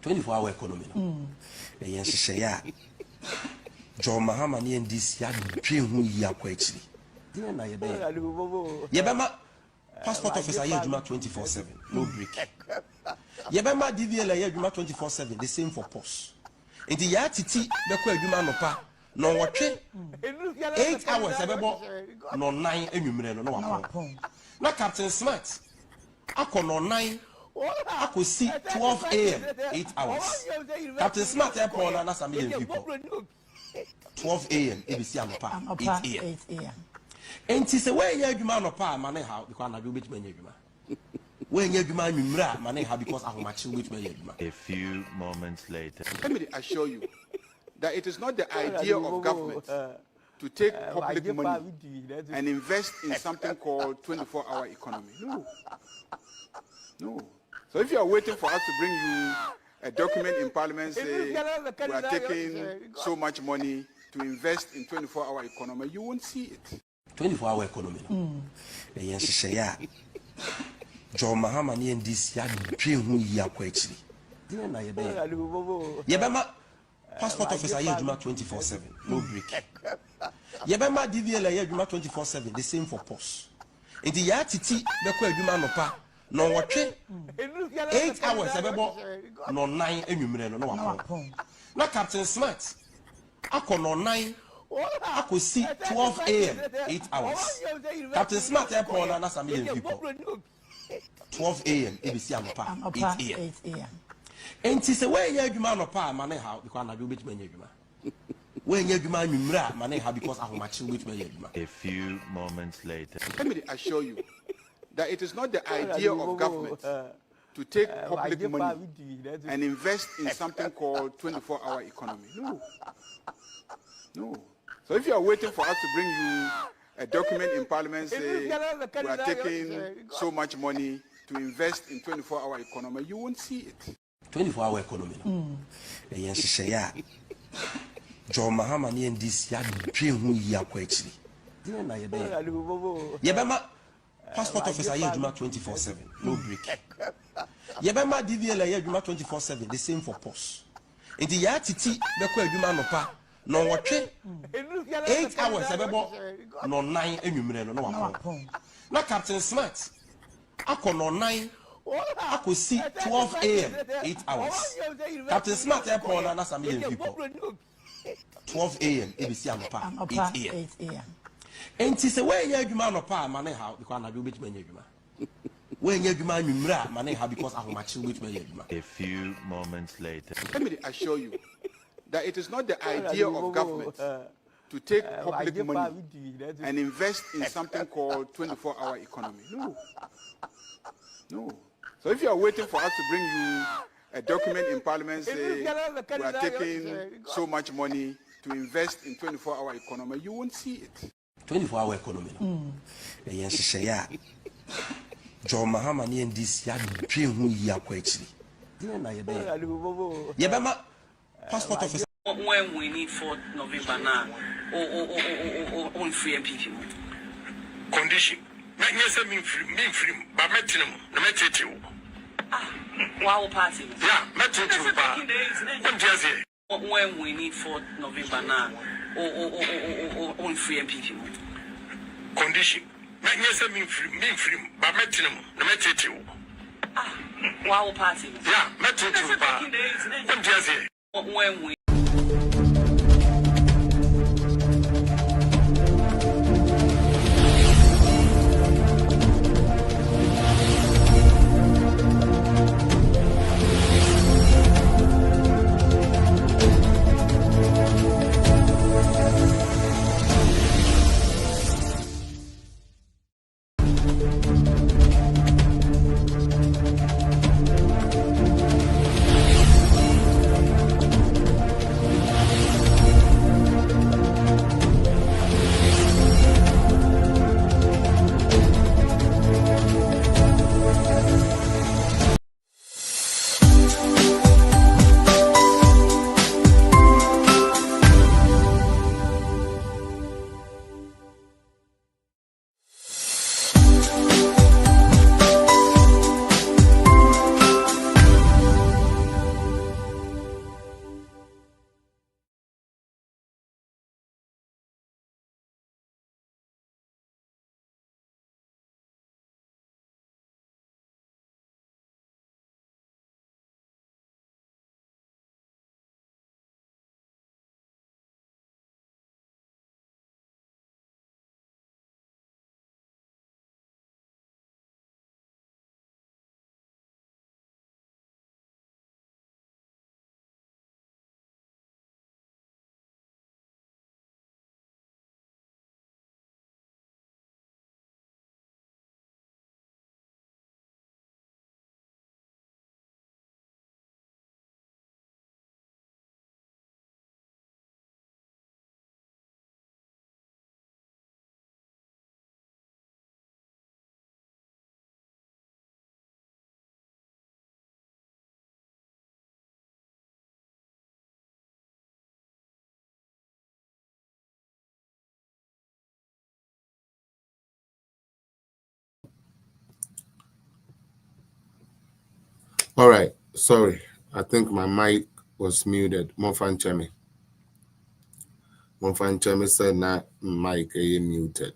24-hour economy. Yes, say ya. John Mahama ni NDC ya dream who ya kwa actually. Yebema passport officer ya juma 24/7, no break. Yebema DVL ya juma 24/7, the same for post. Inti ya titi beko juma no pa no watwe 8 hours abebo no 9 enwumre no wakon. Na Captain Smart akọ no 9 ako see 12 a.m. 8 hours. Captain Smart airport na some million people. 12 a.m. ABC anopa 8 a.m. Enti se we ya adwuma anopa ma ne ha because na do betuma nya adwuma. We nya adwuma anwumra ma ne ha because ahomache betuma nya adwuma. A few moments later. Let me assure you that it is not the idea of government to take public money and invest in something called 24-hour economy. No. So if you are waiting for us to bring you a document in Parliament saying we are taking so much money to invest in 24-hour economy, you won't see it. 24-hour economy. Yes, say ya. John Mahama ni NDC ya dream who ya kwa actually. Yebema passport officer ya juma 24/7, no break. Yebema DVL ya juma 24/7, the same for post. Inti ya titi beko juma no pa no watwe 8 hours abebo no 9 enwumre no wakon. Na Captain Smart akọ no 9 ako see 12 a.m. 8 hours. Captain Smart airport na some million people. 12 a.m. ABC anopa 8 a.m. Enti se we ya adwuma anopa ma ne ha because na do betuma nya adwuma. We nya adwuma anwumra ma ne ha because ahomache betuma nya adwuma. A few moments later. Let me assure you that it is not the idea of government to take public money and invest in something called 24-hour economy. No. So if you are waiting for us to bring you a document in Parliament saying we are taking so much money to invest in 24-hour economy, you won't see it. 24-hour economy. Yes, say ya. John Mahama ni NDC ya dream who ya kwa actually. Yebema passport officer ya juma 24/7, no break. Yebema DVL ya juma 24/7, the same for post. Inti ya titi beko adwuma no pa no watwe 8 hours abebo no 9 enwumre no wakon. Na Captain Smart akọ no 9 ako see 12 a.m. 8 hours. Captain Smart airport na some million people. 12 a.m. ABC anopa 8 a.m. Enti se we ya adwuma anopa ma ne ha because na do betuma nya adwuma. We nya adwuma anwumra ma ne ha because ahomache betuma nya adwuma. A few moments later. Let me assure you that it is not the idea of government to take public money and invest in something called 24-hour economy. No. So if you are waiting for us to bring you a document in Parliament saying we are taking so much money to invest in 24-hour economy, you won't see it. 24-hour economy. Yes, say ya. John Mahama ni NDC ya dream who ya kwa actually. Yebema passport officer. When we need for November now, or free MPP condition. Yes, I mean free, but metinum, no metin. Wow, party. Yeah, metin. When we need for November now, or free MPP condition. Yes, I mean free, but metinum, no metin. Wow, party. Yeah, metin. When we All right. Sorry. I think my mic was muted. Monfan Chemi said that mic is muted.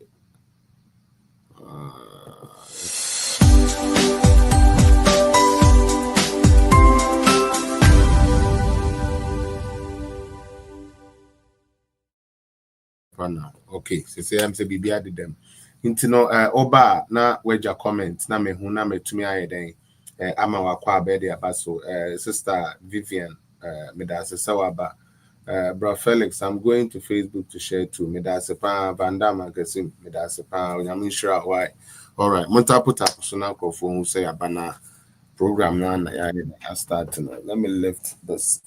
Okay, so I'm say bibi ade dem. Nti no oba na wager comment na me hu na metumi ayeden ama wakwa abede aba so sister Vivian me da se sawaba bro Felix, I'm going to Facebook to share too. Me da se pa Vanda magazine me da se pa onyam sure why. All right, monta put up so na crofo hu say abana program na ya start now. Let me lift this.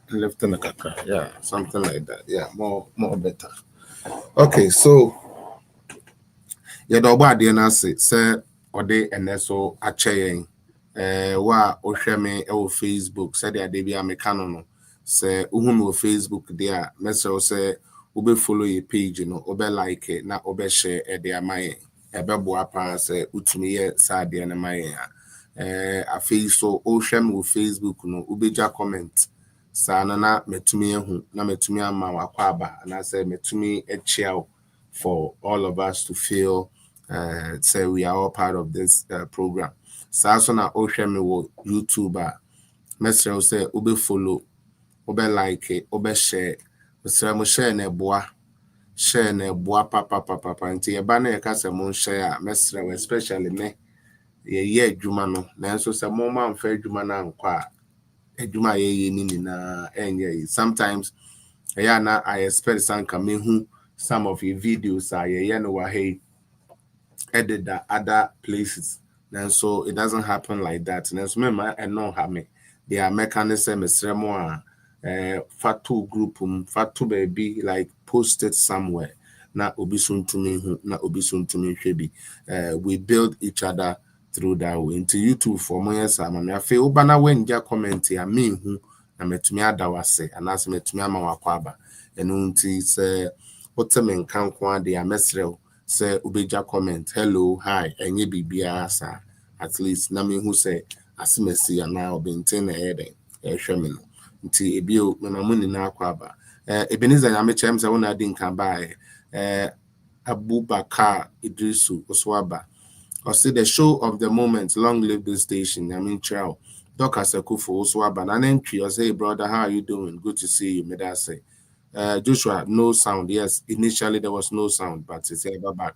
Lifting the kaka. Yeah, something like that. Yeah, more better. Okay, so yɛdɔbɔ adeɛ no ase sɛ ɔde ɛnɛ so akyɛ yɛn wo a wohwɛ me ɛwɔ Facebook sɛdeɛ ade bi a meka no sɛ wohu me wɔ Facebook deɛ a mɛsrɛ wo sɛ wobɛfollow yɛ page no wobɛlike na wobɛhyɛ ɛde ama yɛn ɛbɛboa paa sɛ wotumi yɛ saa adeɛ no ma yɛn a afei so wohwɛ me wɔ Facebook no wobɛgya comment saa no na matumi ahu na matumi ama wakɔ aba anaasɛ matumi akyia wo for all of us to feel say we are all part of this program. So na ohwe me wo YouTube a mesrɛ wo sɛ obe follow, obe like, obe share. Mesrɛ mo share na boa papa nti eba na yɛka sɛ mo share a mesrɛ wo especially me yɛ adwuma no nanso sɛ mo ma mfa adwuma na nkɔ a adwuma yɛ ni nyinaa ɛnyɛ sometimes na I expect sanka mehu some of your videos are no hey edit that other places and so it doesn't happen like that and so remember and no have me they are mechanism fatu group fatu baby like posted somewhere na obisun to me na obisun to me shebi we build each other through that way into YouTube for more some I feel bana when ja comment ya me hu na metumi adawase and as metumi ama wakwaba and unti say what's a man can kwa de amesrel say ubeja comment hello hi enye bibia sa at least na me who say asimesi na obinten na eden ehweme no nti ebio memamu ni na akwa ba Ebenezer nyamechem say wona di nkan ba Abubakar Idrisu Oswaba or say the show of the moment long live the station chow Doc Asakufo Oswaba and entry or say brother how are you doing good to see you me that say Joshua, no sound. Yes, initially there was no sound, but it's ever back.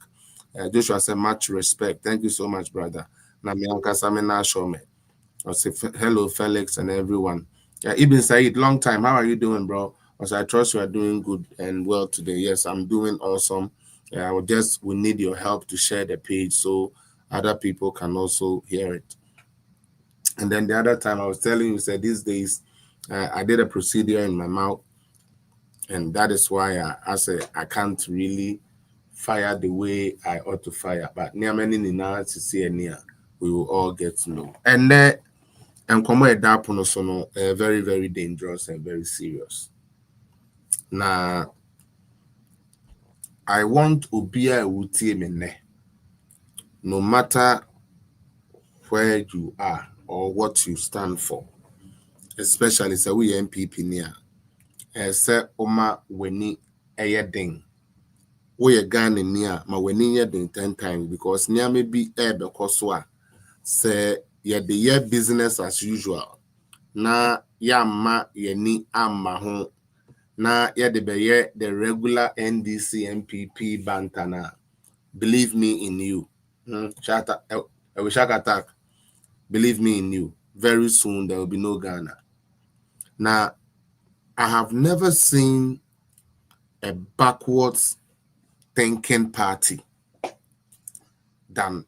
Joshua said, much respect. Thank you so much, brother. Namianka Samina Shome. I say, hello, Felix and everyone. Ibn Said, long time. How are you doing, bro? I trust you are doing good and well today. Yes, I'm doing awesome. We need your help to share the page so other people can also hear it. And then the other time I was telling you, said these days, I did a procedure in my mouth. And that is why I say I can't really fire the way I ought to fire. But near many to see near, we will all get to know. And come at that very, very dangerous and very serious. Now, I want Ubia Uti no matter where you are or what you stand for, especially say we MPP near. Say Oma weni eyeding. We Ghana near ma weni yeding 10 times because near me be because say ye the year business as usual. Na yama yeni amma ho na ye de be the regular NDC MPP bantana. Believe me in you. Shaka attack. Believe me in you. Very soon there will be no Ghana. Now I have never seen a backwards thinking party than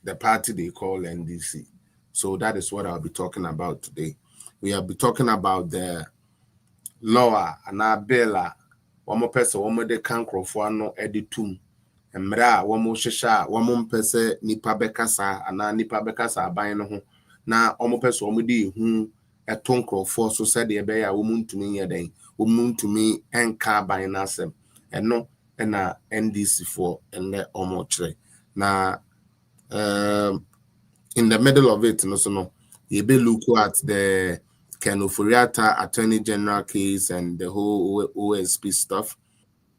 the party they call NDC. So that is what I'll be talking about today. We'll be talking about the law and our bill. One more person, one more de cancro editum. And mra, one more shisha, one more person, nipa bekasa, and nipa bekasa, buying na one more person, one more de a tonkro for so said the bear woman to me then woman to me and car by nasem and no and NDC for and let almost now in the middle of it no so no You be look at the Ken Ofori-Atta Attorney General case and the whole OSP stuff.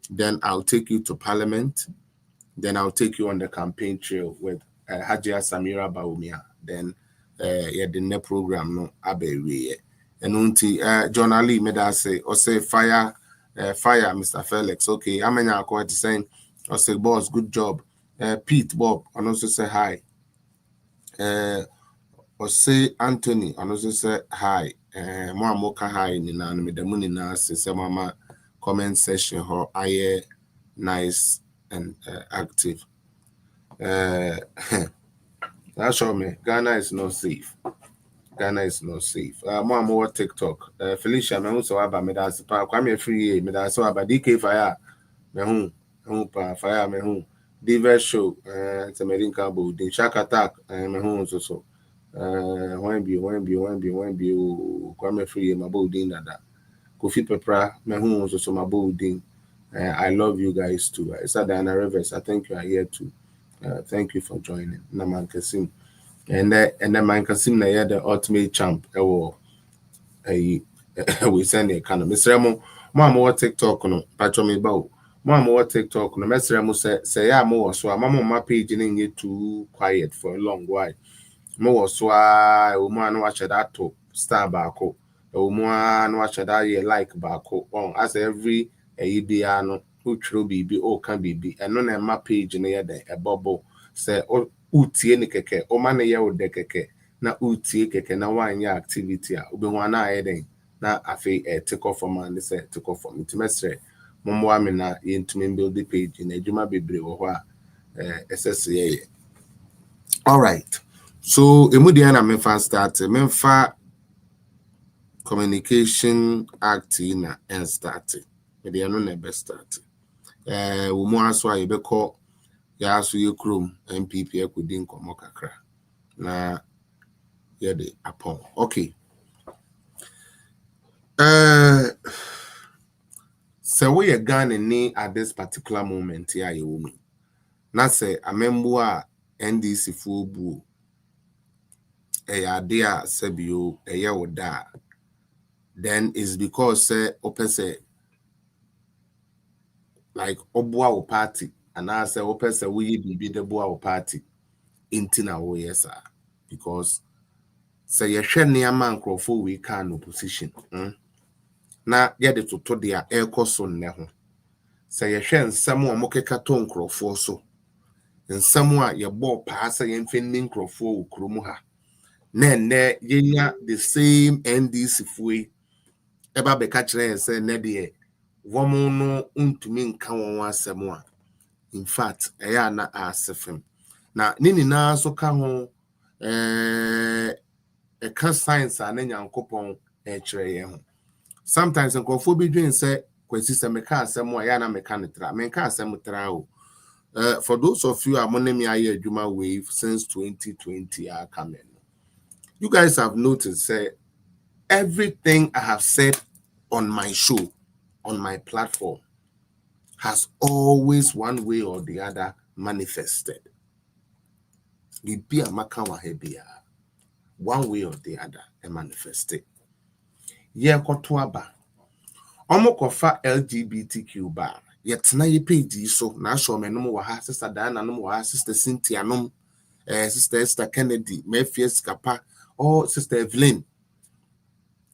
Then I'll take you to Parliament. Then I'll take you on the campaign trail with Hajia Samira Bawumia. Then the net program no abe and unti John Ali made us say or say fire Mr. Felix. Okay, I'm in quite saying or say boss, good job. Pete Bob and also say hi. Or say Anthony and also say hi. More moka hi in the money now say mama comment section how I nice and active. That's all me. Ghana is not safe. Ghana is not safe. More TikTok. Felicia, me so aba me da pa kwa me free me da so aba DK fire. Me hu pa fire me hu. Diver show it's American bo din shark attack me hu so. When be kwa me free my bo din dada. Kofi Pepra me hu so my bo din. I love you guys too. It's Diana Rivers. I think you are here too. Thank you for joining. Naman Kasim. And then Man Kasim na the ultimate champ. We send the kind of Mr. Remo. Mama what TikTok no. Patcho me bow. Mama what TikTok no. Mr. Remo say ya mo so. Mama my page didn't get too quiet for a long while. Mo so woman watch that to star bako. Woman watch that ye like bako. As every no who true bibi o can bibi and no na my page na de a bubble say o utie ni keke o ma na ye o de keke na utie keke na wan ya activity a obi ho na aye den na afi take off for man say take off for me timesre momo ame na ye ntumi build the page na adwuma bebre wo ho a ss ye. All right, so emudia na me fan start me fa communication act na and started. The ano na best start. We mo aso aye be call ya aso ye krom MPP ekudi nkomo kakra. Na ye de upon. Okay. So we are Ghana ni at this particular moment here ye woman. Na say amembo a NDC fo bu. Ade a sebio eye woda. Then is because say open say like obua o party and I say open say we be the boa o party intina wo yesa because say ye hwe ne ama nkrofo we can opposition na ye de toto de a ekoso nne ho say ye hwe nsam o mokeka to nkrofo so nsam a ye bo pa say ye mfenni nkrofo okrum ha na enne yenya the same NDC fue eba be ka kire say ne de womo no untumi nka won asem a in fact eya na asefem na nini na so ka ho e ka science a na nyankopon e kire ye ho sometimes nkofo bi dwen say kwesi se me ka asem a ya na me ka netra me ka asem tra o for those of you amonemi aye adwuma wave since 2020 are coming, you guys have noticed say everything I have said on my show, on my platform, has always one way or the other manifested. One way or the other manifested. Yeah, kotuaba. Omokofa LGBTQ bar. Yet na ye page so na show me no ha sister Diana no ha sister Cynthia no sister Esther Kennedy, Mephies Kappa, or sister Evelyn.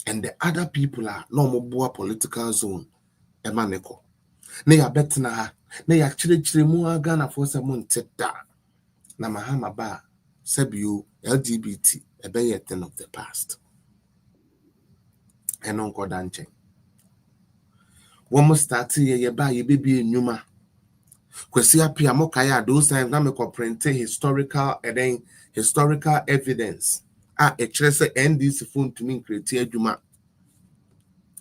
And the other people are no more political zone. Emaneko. Ne ya betna ha. Ne ya chire mu Ghana for some teta. Na mahama ba sebio LGBT a thing of the past. And uncle Danche. One more start here, ye ba ye baby numa. Kwesi apia mokaya those times na me ko print historical and then historical evidence. A chese NDC phone to me create adwuma.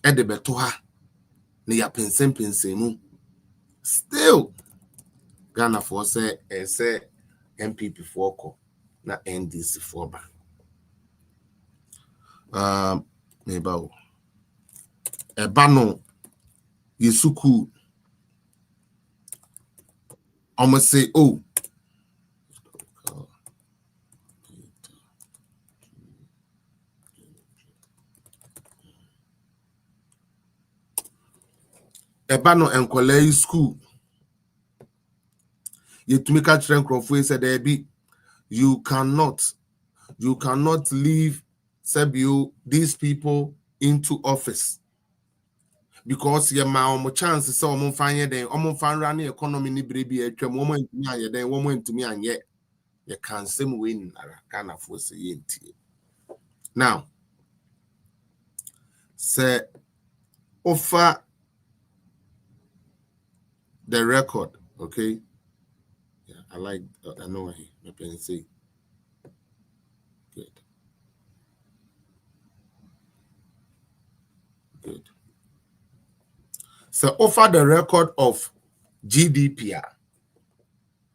E de beto ha. Ne ya pensem mu. Still Ghana for say MPP for ko na NDC for ba. Meba eba no yesuku almost say oh Ebano enkwale school. Yetumika Trenkrofu said there be you cannot leave Sebio these people into office because ye ma omo chance say omo fanye den omo fan run economy ni brebi atwam omo ntumi anye den omo ntumi anye ye can same way nara Ghana for say yentie. Now say offer the record, okay? Yeah, I like I know what my parents say. Good. So offer the record of GDP.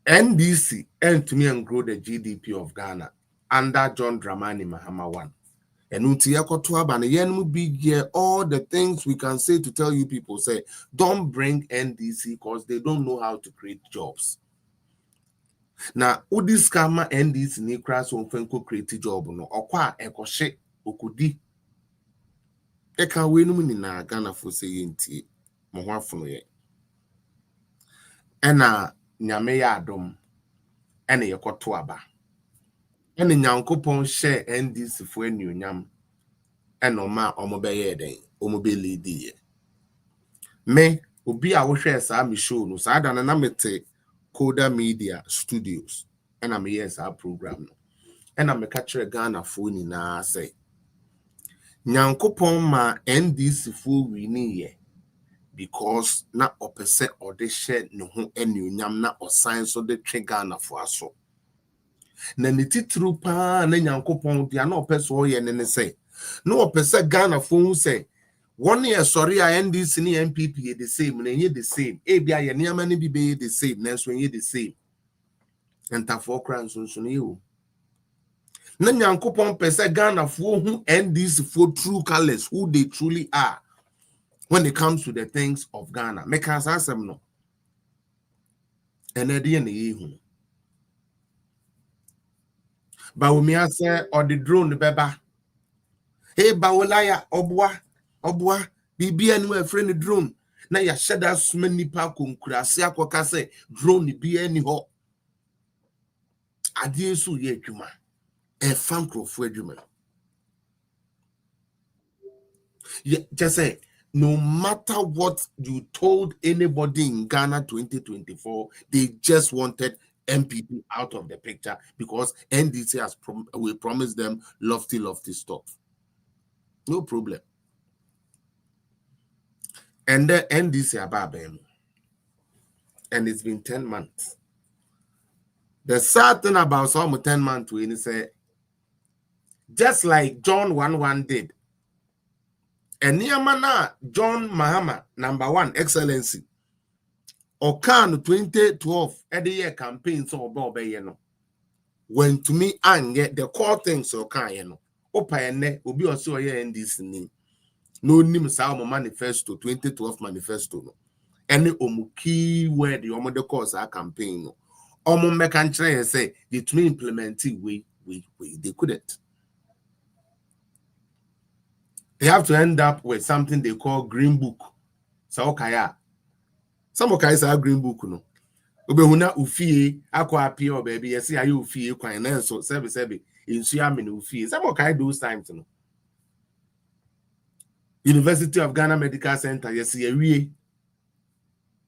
NDC and to me and grow the GDP of Ghana under John Dramani Mahama 1. And all the things we can say to tell you people say, don't bring NDC because they don't know how to create jobs. Now, udis kama NDC ni kras onfenko create job no okwa ekoshe okudi. Eka wenu ni na Ghana for say yenti mo hwafono ye. Ena nyame ya adom ena yekoto aba. Ena nyankopon share NDC fo anuonyam ena oma omobeye den omobele die. Me obi a wo hwe sa me show no sa da na mete Coda Media Studios and I'm yes our program no and I'm a catcher Ghana phone na say Nyankopon ma NDC fo wini ye because na opese or de share no ho enunyam na osan so de twe Ghana fo aso na ne titru pa na Nyankopon dia na opese o ye ne say no opese Ghana fo say 1 year sorry NDC ni MPP the same na ye the same e bia ye niam na bi be the same na so ye the same enta for crans so no you na Nyankopon pese Ghana fo hu NDC for true colors who they truly are when it comes to the things of Ghana make us asem no ene de na ye hu ba wo mi ase or the drone beba hey bawolaya obwa bibia ni we friend drone na ya sheda suma nipa konkurase akoka se drone bia ni ho ade su ye adwuma e fan crofo adwuma just say no matter what you told anybody in Ghana 2024 they just wanted MPP out of the picture because NDC has we promised them lofty stuff. No problem. And the NDC about them. And it's been 10 months. The sad thing about some 10 months when he say, just like John 1:1 did. And Niamana John Mahama, #1, Excellency. Okan 2012 every year campaign so about when to me and get the core things Okan Opa obi also ye NDC name. No nim sa manifesto 2012 manifesto no any omu key word the omo de course our campaign no omo mekan kire say the to implement we they couldn't. They have to end up with something they call green book. So okaya some okay say green book no obehuna ufie akwa apia baby yes are you ufie kwan na so sebe insu amene ufie some okay those times no University of Ghana Medical Center, yes, we.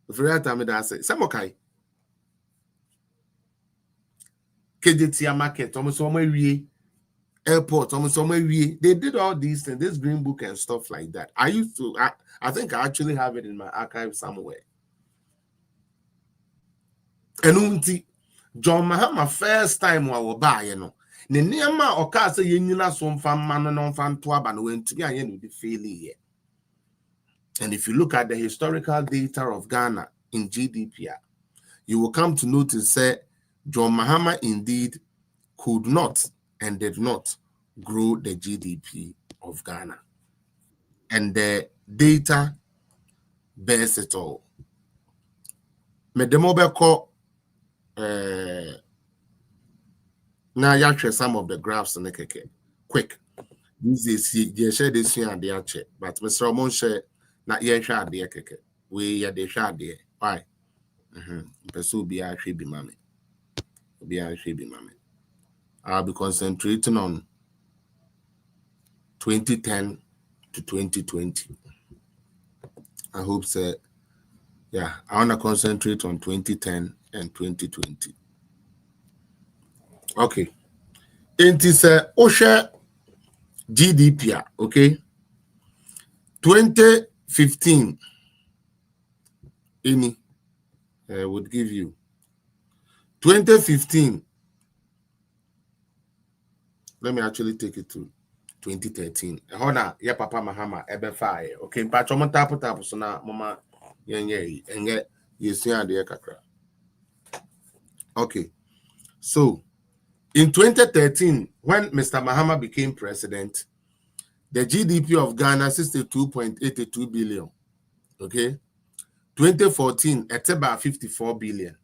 Very time that say, some okay. KJT market, almost somewhere we airport, almost somewhere we. They did all these things, this green book and stuff like that. I used to, I think I actually have it in my archive somewhere. And John Mahama first time I will buy, you know. Ne niema oka say yenyina so mfam man no mfam to aba no wentumi anye no de failure. And if you look at the historical data of Ghana in GDP, you will come to notice that John Mahama indeed could not and did not grow the GDP of Ghana. And the data bears it all. Medemobeko now you share some of the graphs in the keke. Quick. This is you share this here and the check, but Mr. Ramon share not yet share the keke. we are the shard there. Why? Pursue be actually be mammy. Be actually be mammy. I'll be concentrating on 2010 to 2020. I hope so. Yeah, I want to concentrate on 2010 and 2020. Okay. It is a OSHA GDP, okay? 2015, any would give you 2015. Let me actually take it to 2013. Hona, ya Papa Mahama, ebe fire. Okay, but I'm tapu so na mama yenye and yet you see the kakra. Okay, so in 2013, when Mr. Mahama became president, the GDP of Ghana 62.82 billion. Okay, 2014, it's about 54 billion.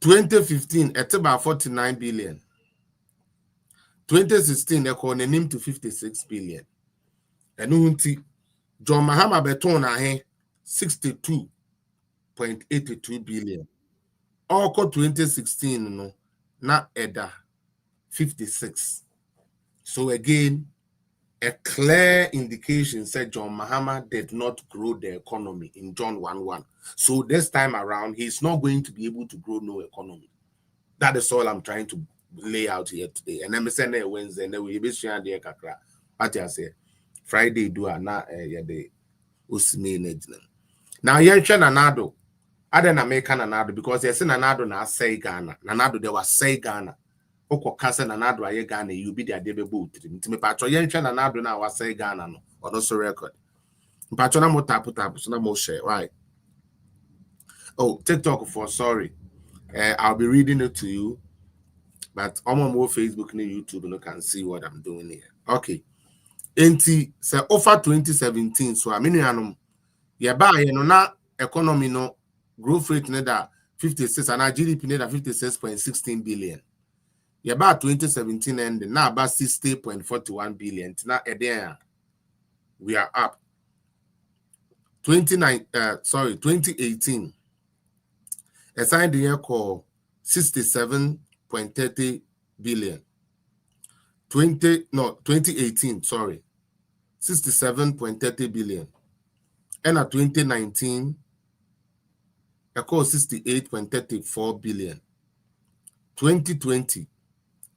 2015, it's about 49 billion. 2016, they call him to 56 billion. And John Mahama beton 62.82 billion. All 2016, no, not EDA 56. So again, a clear indication said John Mahama did not grow the economy in John 1:1. So this time around, he's not going to be able to grow no economy. That is all I'm trying to lay out here today. And I'm saying Wednesday, and then we be sharing the kakra. What I say, Friday do na the usime. Now yenche nanado. Other than American nanado because they say nanado na say Ghana. Nanado they was say Ghana. Oko kase nanado aye Ghana you be there debe boot. Ntime patro yenche nanado na was say Ghana no. Or no so record. Patro na mo tapu so na mo share right. Oh, TikTok for sorry. I'll be reading it to you. But I'm on more Facebook and YouTube and you can see what I'm doing here. Okay. Enti se offer 2017 so I mean na economy no growth rate na 56 and our GDP na 56.16 billion. Yaba 2017 end na about 60.41 billion. Na we are up. 2018 assigned the year called 67.30 billion. 2018, sorry, 67.30 billion. And at 2019, a called 68.34 billion. 2020,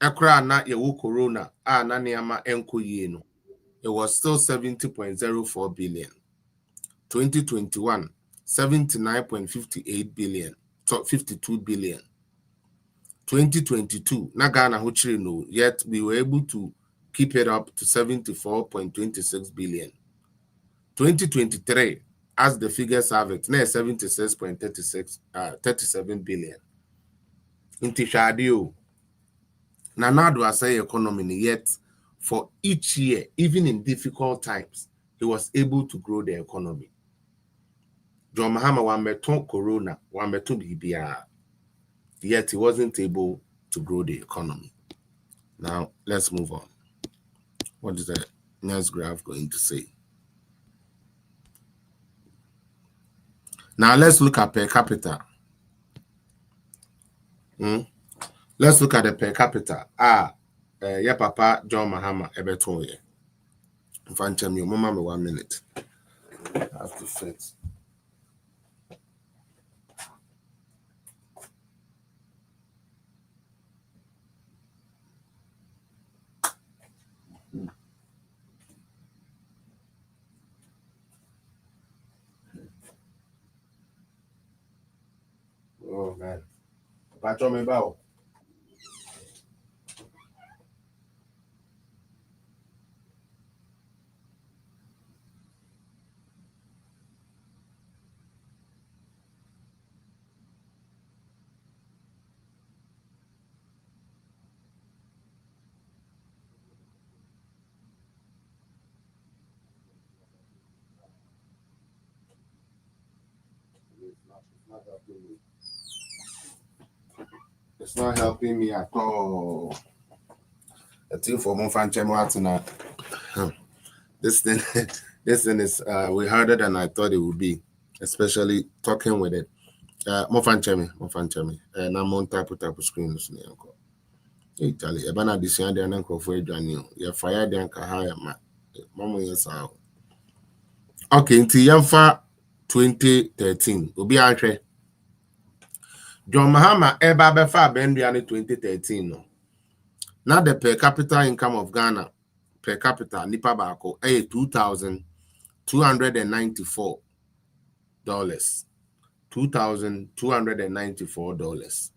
akra na yewu corona na niama enko yeno. It was still 70.04 billion. 2021, 79.58 billion. 52 billion. 2022, Nagana Huchino, yet we were able to keep it up to 74.26 billion. 2023, as the figures have it, now 76.37 billion. In Tishadio, Nanado as a economy, yet for each year, even in difficult times, he was able to grow the economy. John Mahama wameton corona, wameton BBR. Yet he wasn't able to grow the economy. Now, let's move on. What is the next graph going to say? Now, let's look at per capita. Let's look at the per capita. Yeah, Papa John Mahama, Ebeton. If I tell you, Mama, 1 minute. I have to fit. Oh man. Patron me bao. It's not helping me at all. I think for more fan chemo this thing This thing is we harder than I thought it would be, especially talking with it. More fun, Chemi. And I'm on type of screens. Hey, Charlie, a banana this year, and uncle for you. You're fired, and Kahaya, Mamma, yes, how. Okay, until Yamfa 2013. Will be entre John Mahama Eba Befa Bendiani 2013. No. Now the per capita income of Ghana per capita Nipa Bako $2,294. $2,294.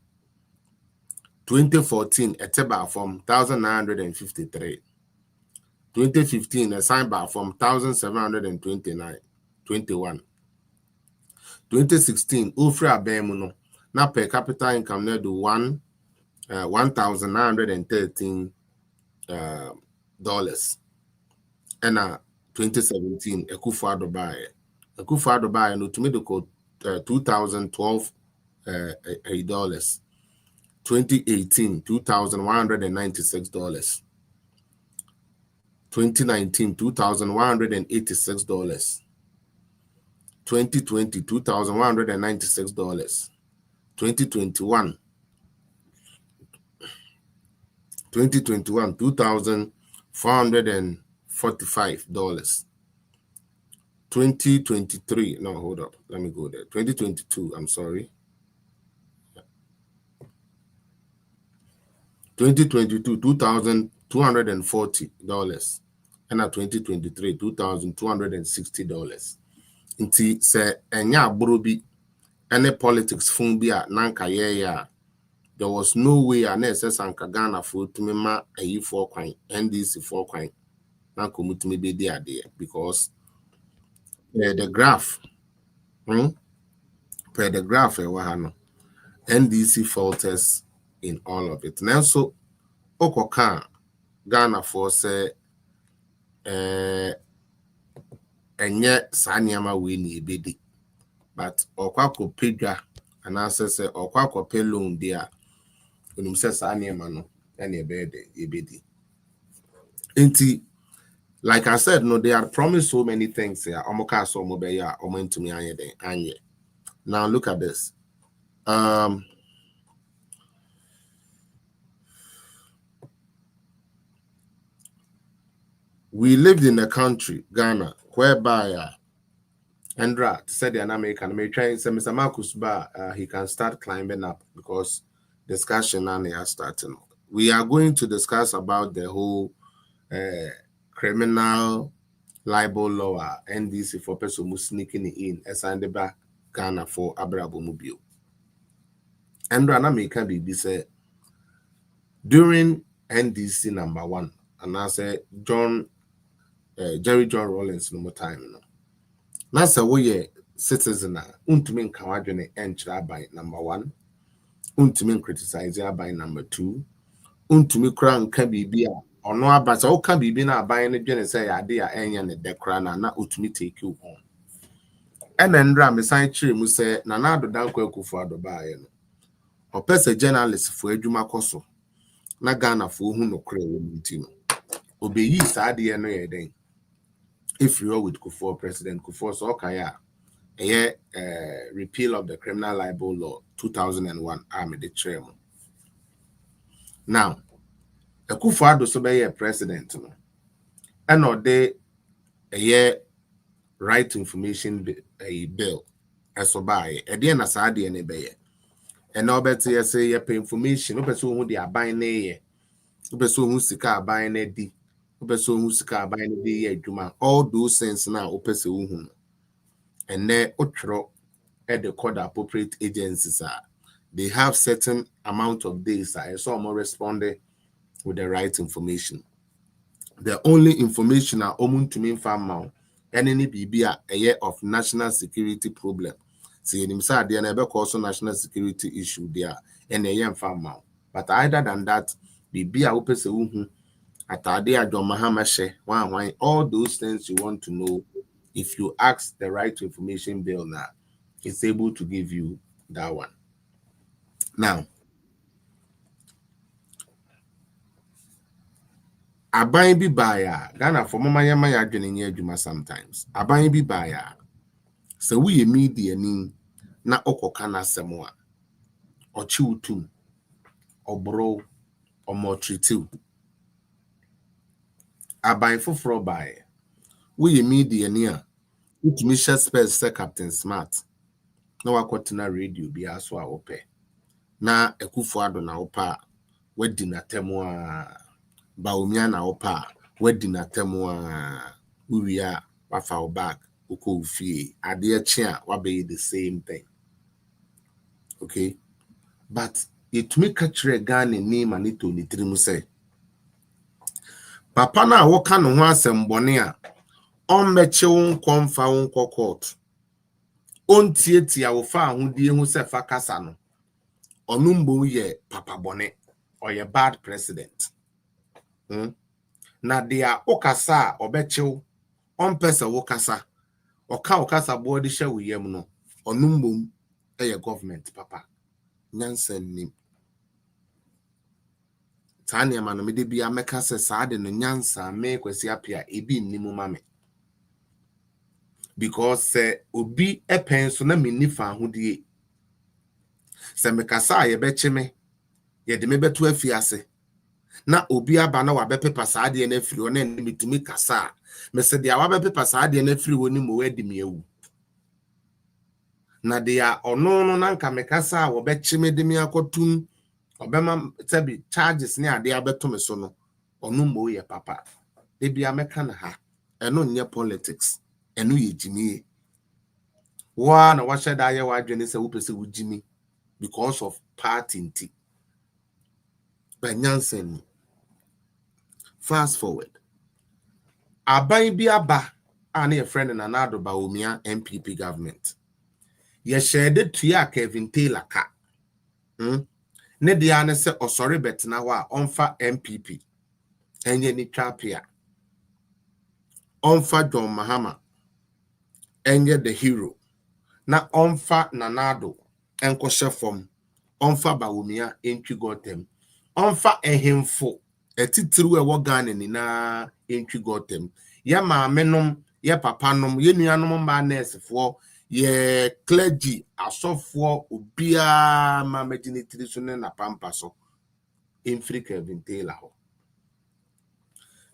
2014 Eteba from 1,953. 2015 assigned by from 1,721. 2016 Ufra Bemuno now per capita income near to $1,913 dollars. And 2017 Akufo-Addo buy no to me the code $2,012 dollars. 2018 $2,196. 2019 $2,186. 2020 $2,196. 2021 $2,445. 2023 no, hold up, let me go there. 2022, I'm sorry. 2022 $2,240. And at 2023 $2,260. Inti se enya abrobi any politics fun bi a nanka ye there was no way an sanka Ghana for to me ma ayi for kwan NDC for kwan na komutumi be di ade because the graph per the graph e wa ha no NDC falters in all of it. Now so okoka Ghana for say enye sanyama we ni ebedi but okwako pedwa and answer say okwako pay loan there unim say sanyama no and ebedi enti like I said no, they had promised so many things here omoka so mobeya omentumi anye. Now look at this. We lived in a country, Ghana, whereby Andra said the American may try say Mr. Marcus Bar he can start climbing up because discussion and they are starting. We are going to discuss about the whole criminal libel law NDC for person who sneaking in as and the back Ghana for Abrabo Mobile. Andra American BB said during NDC number 1, and I said Jerry John Rawlings no more time no. Na say we citizen untumi nkawadwene enchira by number 1, untumi criticize by number 2, untumi kura nka bibi a ono abasa o ka bibi na aban ne dwene say ade a enya ne dekra na utumi take you home. Ena ndra me san chire mu say na adodankwa Akufo-Addo baaye no opese journalist fo adwuma koso na Ghana fo hu no kra wo ntino obeyi saade no ye den. If you are with Kufuor, President Kufuor, so okay, repeal of the criminal libel law 2001 army the chairman. Now, Akufo-Addo so be president, and or they right to information bill as so by a dear Nasadi and a and now better say pay information, no person who they are buying a no person who sika buying a d. All those things now and then at the court appropriate agencies they have certain amount of days and some more responded with the right information. The only information are to mean farm and any BB a year of national security problem. See him say they never also national security issue there and a young farm. But other than that, BB a open all those things you want to know, if you ask the right to information bill now, it's able to give you that one. Now, Aban bi baya Ghana for mama yama ya adwene nye adwuma sometimes. Aban bi baya. So we media ni na okoka na asɛm a ɔkye utum ɔboro ɔmɔtritiw. Aban foforo baya. We media ni a utumi hyɛ spells sɛ Captain Smart. Na wakɔtena radio bi aso a wɔpɛ. Na Akufo-Addo na wɔpa wadi n'atɛm a Bawumia na wɔpa wadi n'atɛm a uwia wafa wo back uko fie ade akye a wabɛyɛ the same thing. Okay, but etumi ka kyerɛ Ghana ni ma ne to ne tirim sɛ papa na wɔka no ho asɛm bɔne a ɔmmɛkye wo nkɔmfa wo nkɔ court ontietia wo fa ahodie ho sɛ fa kasa no ɔno mbom yɛ papa bɔne ɔyɛ bad president. Na dia okasa a ɔbɛkyew ɔmpɛ sɛ wo kasa ɔka wo kasa bɔde hyɛ wo yam no ɔno mbom ɛyɛ government papa nyansa nim. Tane ma no mede bia meka sɛ saa de no nyansa me kwasi apia ebi nnimu ma me because obi epen so na menni fa ahodie sɛ mekasa a yɛbɛkye me yɛde me bɛto afiase na obi aba na wabepepa saa de na afiri ona ne mitumi kasa me se de wabepepa saa de na afiri woni mo wadi me awu na de a ono no na nka me kasa a wobɛkye me de me akotum obema tabi charges ne ade abeto me so no ono mo ye papa de bia meka na ha eno nye politics eno ye jimi wa na wahye da ye wadwene se wo pese wo jimi because of party nti banyansen. Fast forward. Aban bi aba a your friend Nana Addo Bawumia MPP government. Ye shared tuya Kevin Taylor ka. Ne dia ne se osori betena wa onfa MPP. Enye ni trapia. Onfa John Mahama. Enye the hero. Na onfa Nana Addo enko shefom. Onfa Bawumia entry gotem. Onfa ehemfo. Etitiru ewo Ghana ni na entry gotem. Ye maamenom, ye papanom, ye nuanom mba nursefo, ye clergy, asofo, obia ma medinitiri so ne na pampa so. Infri Kevin Taylor ho.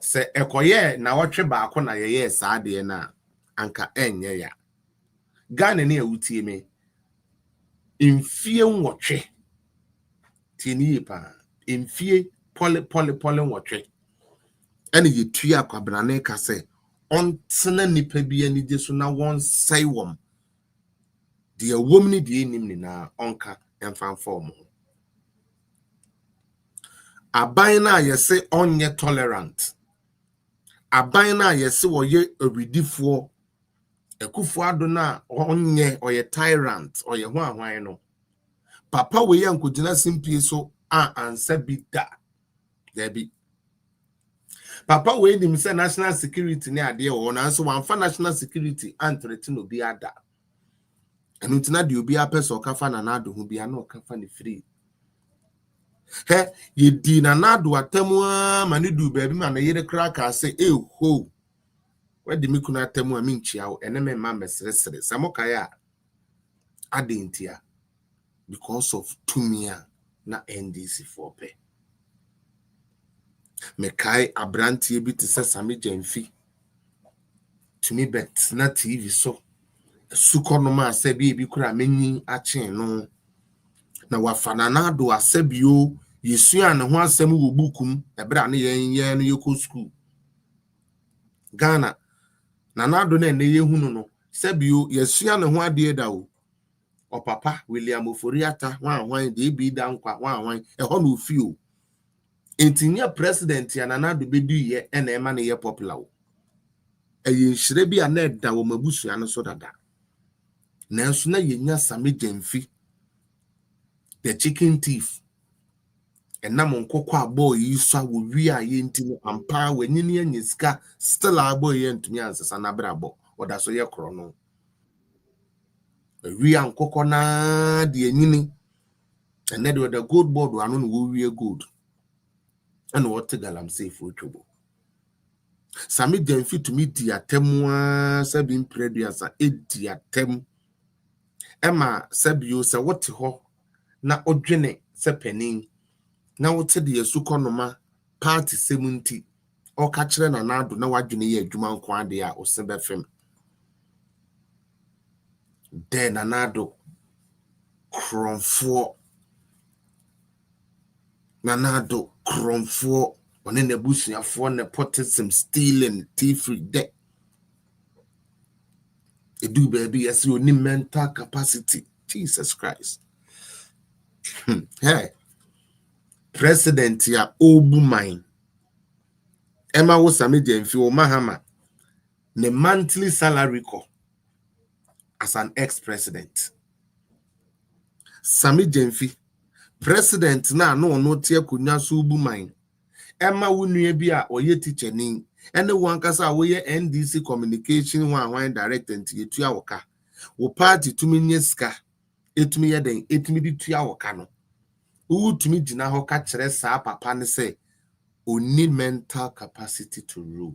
Se ekoye na wotwe baako na ye saa de na anka enye ya. Ghana ni awutie me. Mfie nwotwe. Tini pa. Mfie pole nwotwe. Ene ye tuya kwabrane ka se ontena nipa bia ni de so na won sai wom de awom ni de enim ni na onka emfan form aban na yese onye tolerant aban na yese woye obidifo Akufo-Addo na onye oye tyrant oye ho ahwan no papa we yankogina simpie so a ansa bi da debi papa we nim say national security ne ade wo na so wan fa national security antretin obi ada enu tina de obi apeso kafa na Addo ho bia na okafa ne free he ye di na Addo atamu ma ne du ba bi ma na yere kra ka say ho we di mi kuna atamu a minchia wo ene me ma mesresere samokaya adentia because of tumia na NDC for pay. Mekai abrantie bi te se Sami Gyamfi tumi bet na TV so sukonoma asebi bi kura menyi achen no na wafana na do asebio yesua ne ho asem wo bukum ebra ne yen no yeko school Ghana na Addo na yehunu no sebio yesua ne ho ade da o papa William Oforiata wan de bi da nkwa wan ho no fio entinya president ya Nana Addo bedi ye ena ema ne ye popular o eye nhire bi a na da wo mabusu ano so dada nanso na yenya Sami Gyamfi the chicken thief enam nkokọ abo yi so wo wi a ye ntino ampa wanyini anyisika still abo ye ntumi ansesa na brabo oda so ye kro no wi an nkokọ na de anyini ene de the gold board anu no wo wi gold and what galamsey for trouble Sami Jenfi to meet the atemwa sabin preduasa edi atem. Emma sabio sa what ho na odwene se penin. Na wote de yesukonoma party 70 o ka kire na nado na wadwene ye adwuma nko ade a osebe fem. De na nado kromfo na nado kromfo one na busuafo na potism stealing free de edu baby yes you need mental capacity. Jesus Christ. Hey, president ya obu mine Emma wo Sami Jenfi o mahama ne monthly salary ko as an ex-president. Sami Jenfi president na no tie kunya so obu mine Emma wo nua bi a oye teacher ni ene wan kasa wo ye NDC communication wan director nti etu awoka wo party tumi nyeska etumi ye den etumi di tu awoka no wo tumi gina ho ka kire sa papa ne say o need mental capacity to rule.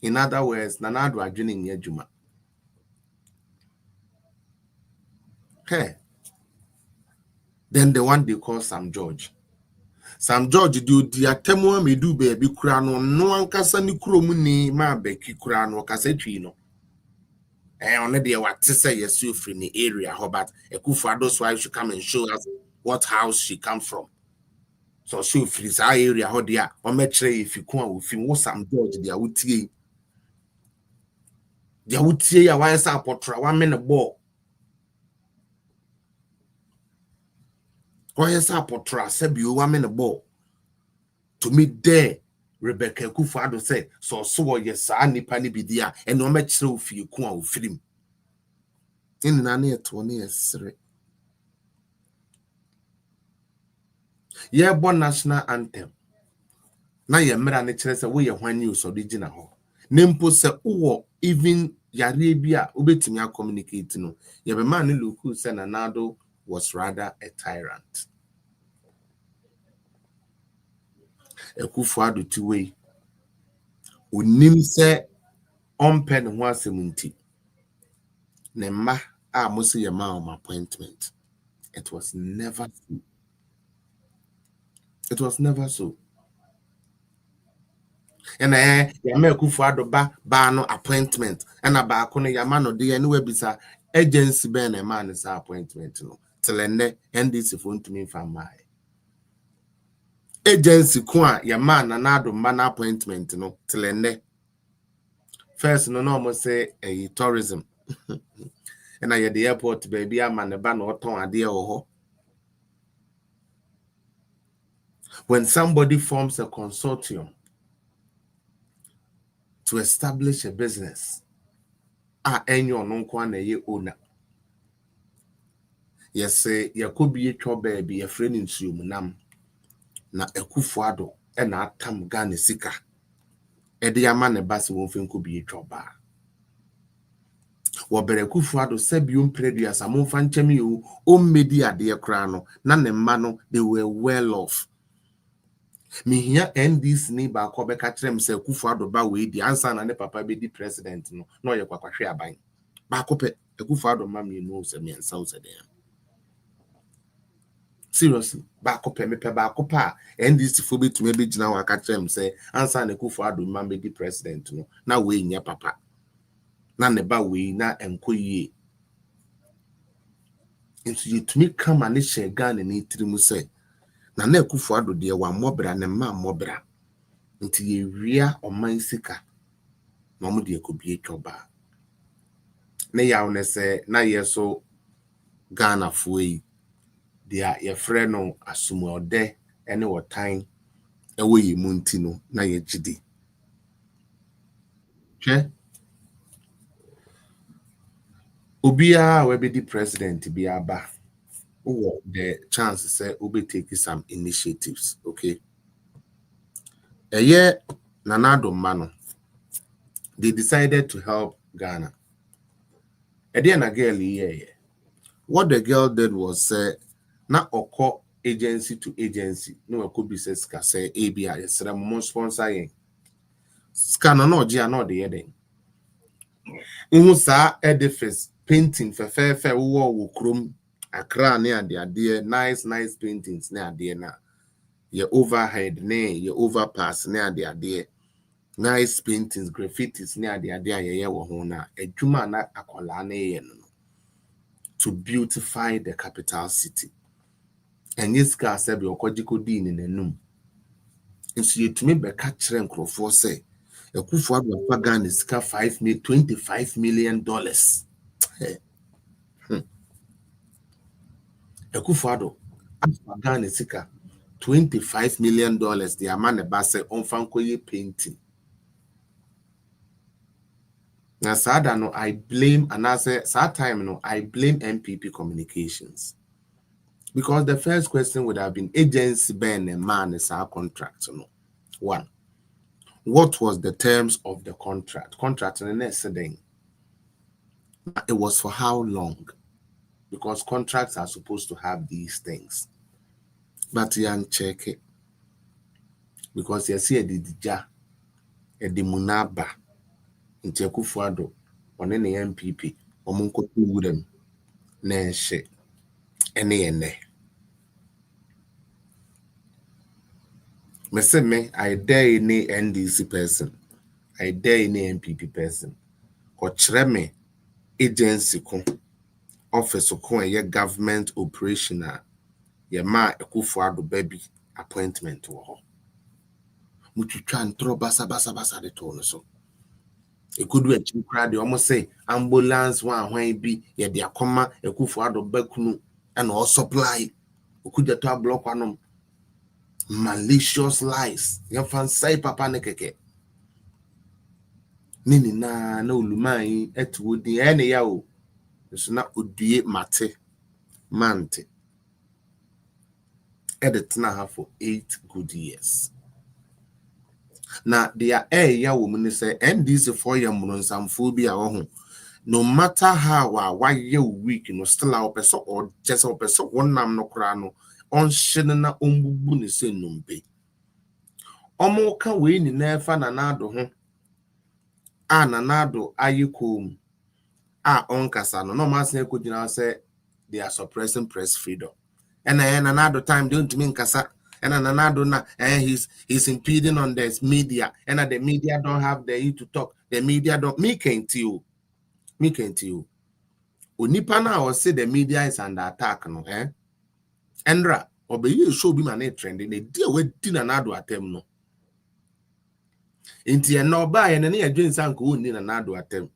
In other words, nanado adwene ni adwuma. Hey, then the one they call Sam George. Sam George do di atemu amedu baby kura no ankasa ni kuromu ni ma beki kura no kasa twi no. On the what say yes you free in the area how but Akufo-Addo's wife should come and show us what house she come from. So she free our area how there on make sure if you come with him Sam George they wutie. They wutie ya wan sa potra 1 minute ball. Why is that potra said you 1 minute ball? To me there, Rebecca Akufo-Addo said, so yes, I need pani be there, and no match so if you come with him. In an year 20 years, yeah, born national anthem. Now your mera nature say we when news original. Nempo say even Yarabia ubetimi communicate no. Ye be man Luku say Nanado was rather a tyrant. Akufo-Addo tiwe. Unim se ompe ne ho asemunti. Ne ma a mose ye ma appointment. It was never so. It was never so. And ya me Akufo-Addo ba no appointment. And aba ko no ya ma no de anywhere bisa agency be na ma ne sa appointment no. Till ene NDC for ntumi fa mai. Agency ko ya ma Nanado ma na appointment no till ene. First no almost say tourism. And at the airport baby a man ba no ton ade ho. When somebody forms a consortium to establish a business, enyo no kwa na ye owner. Yes say Yakobi etwa baby a friend in Sumunam na Akufo-Addo e na atam Ghana sika. Ede ya ma ne basi won fen ko bi etwa ba. Wo bere Akufo-Addo sabium preduas amon fan chemi o medi ade kra no na ne mma no they were well off. Me here NDC ni ba ko be ka kire me say Akufo-Addo ba we di ansa na ne papa be di president no no ye kwakwahwe aban ba ko pe Akufo-Addo ma me no se me ansa o se dem. Seriously, back up me back up NDC for be to maybe gina wa ka kire me say ansa na Akufo-Addo ma be di president no na we nya papa na ne ba we na enkoyie. Into you to me come and share Ghana ni tirimu say na Akufo-Addo de wa mobra ne ma mobra nti ye wia oman sika na mo de ekobie twoba ne yaw ne say na yeso Ghana fuyi dia ye frɛ no asumuode ene wotan ewo yi munti no na ye gidi hwe obia we be the president bi aba the chance say we take some initiatives. Okay, a year Nanado Mano, they decided to help Ghana. Again, what the girl did was say, na oko agency to agency, no could be says say ABI, yes, I'm sponsor. Scan no Gia no the heading. Sa edifice painting fe wo krom Accra near the dear nice paintings near the na your overhead ne your overpass near the dear nice paintings graffitis near the idea ye wo ho na adwuma na akola na ye no to beautify the capital city. And yes ka said be okojiko din in enum nso yetumi be ka kire nkrofo say Akufo Addo afa Ghana sika $25 million. Akufo Addo afa Ghana sika $25 million. The amount of bass on fankoye painting. Now, sada no, I blame, and I say, sad time no, I blame MPP Communications. Because the first question would have been agency Ben and man is our contract. No. One, what was the terms of the contract? Contract in the next thing. It was for how long? Because contracts are supposed to have these things. But you can check it. Because you see a didija, a dimunaba, in Akufo Addo, on any MPP, or Munko Wooden, Neshe, any. Me, I dare any NDC person, I dare any MPP person, or Chreme agency office or ye government operational, ye ma Akufo Addo baby appointment to her. Much you try and throw basa the tone so. It could be a cheap crowd, they almost say ambulance when be ye dia comma Akufo Addo bekunu and all supply. You could get to block one malicious lies. You fan say papa nekeke. Nini na ulumai et would the any yao. It's not udie mate mante. Edit na for 8 good years. Now they are ya woman say and this 4 year moon some phobia or no matter how why you weak no still our person or just our person one nam no crano on shenana umbubu ni se numbe. Omo ka we ni nefa nanado ho. A nanado ayiko on kasano no mas ne kujina say they are suppressing press freedom. And another time don't mean kasa. And another na he's impeding on this media. And the media don't have the to talk. The media don't me can't you. Unipa na will say the media is under attack, no eh? Endra, obey show be man trending. They deal with dinner another attempt no. Inti no buy and any agent sanko in another attempt.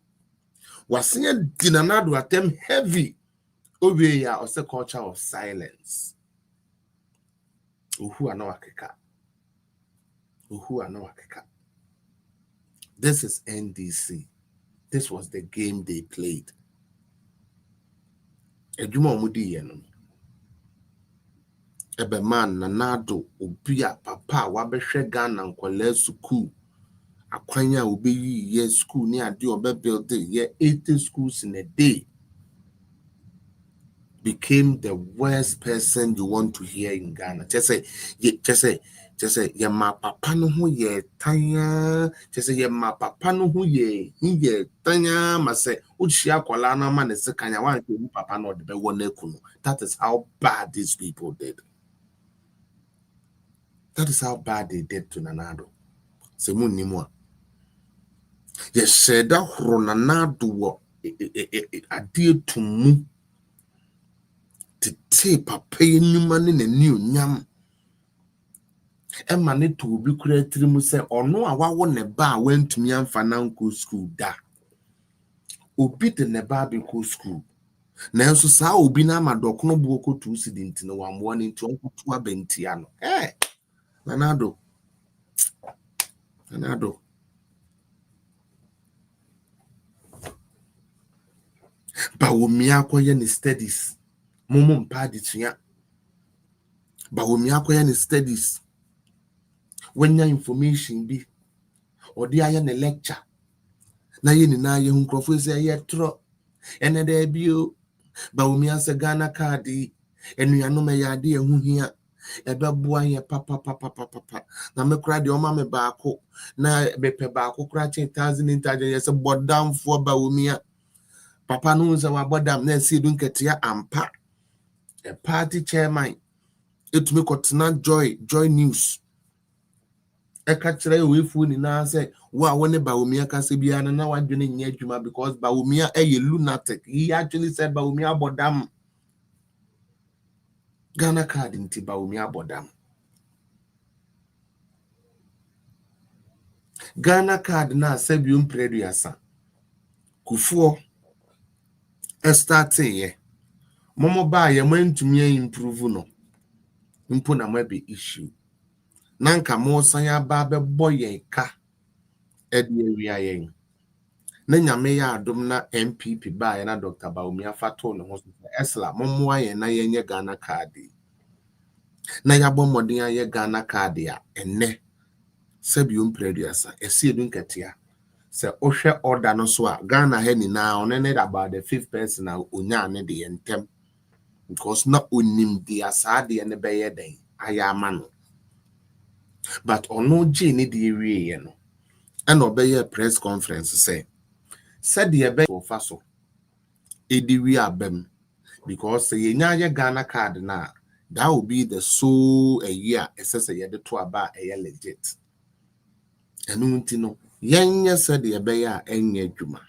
Was seen dinner another attempt heavy. Obey ya also culture of silence. Who are no akeka. This is NDC. This was the game they played. Ejuma omudi yeno. Ebe man nanado obia papa wabehwe Ghana nkwale school. Akwanya obeyi ye school ni ade obe build ye 80 schools in a day. Became the worst person you want to hear in Ghana. Just say, ye ma papa no hu ye tanya. Just say, ye ma papa no hu ye tanya. Ma say, uchia kwala na ma ne se kanya wan ke papa no de be wone kunu. That is how bad these people did. That is how bad they did to Nanado. Se mu ni mo. Ye sheda horo Nanado wo adie to mu. Te papa yenuma ne new nyam Emma ne to be creative mu say ono a wawo ne ba wantumi amfa na nko school da obi de ne ba be ko school na enso sa obi na amadokono bu ko to student no wamwo ne nti onko to abentia no Nanado ba wo mi akoye ne studies Momo mpadi tuya. Ba womi akoya ne studies. When your information be or the aye ne lecture. Na ye ni na ye hunkrofo se ye tro. Ene de bio ba womi ase Ghana card enuano me yade ehu hia. Ebeboa ye papa. Na me kra de oma me baako na bepe baako kra 10,000 intaje yes bodam for Bawumia. Papa no nsa wa bodam na si dun ketia ampa. A party chairman. It me kotena joy news. Eka kire we fu ni na say wa woni Bawumia ka se bia na wadwene nya adwuma because Bawumia a lunatic. He actually said Bawumia bodam. Ghana card inti Bawumia bodam. Ghana card na sebium preduasa. Kufuo starting ye. Momo ba ye mentumi improve no. Mpo na mabe issue. Nanka mo san ya ba be boye ka edi area yen. Na nyame ya adom na MPP ba ye na Dr. Bawumia fato no ho esla momo aye na yenye Ghana card. Na ya bomodin aye Ghana card ya enne sebium preduasa esi edun ketia. Se ohwe order no so a Ghana he ni na onene about the 5th person na onya ne de entem because na onim de asade ne beye den ayama no but ono je ne de ewie ye no and obeye press conference say said the be for so ediwi abem because say yenya ye Ghana card na that will be the sole a year SS ye de to aba legit enu nti no yenye said the be ya enye dwuma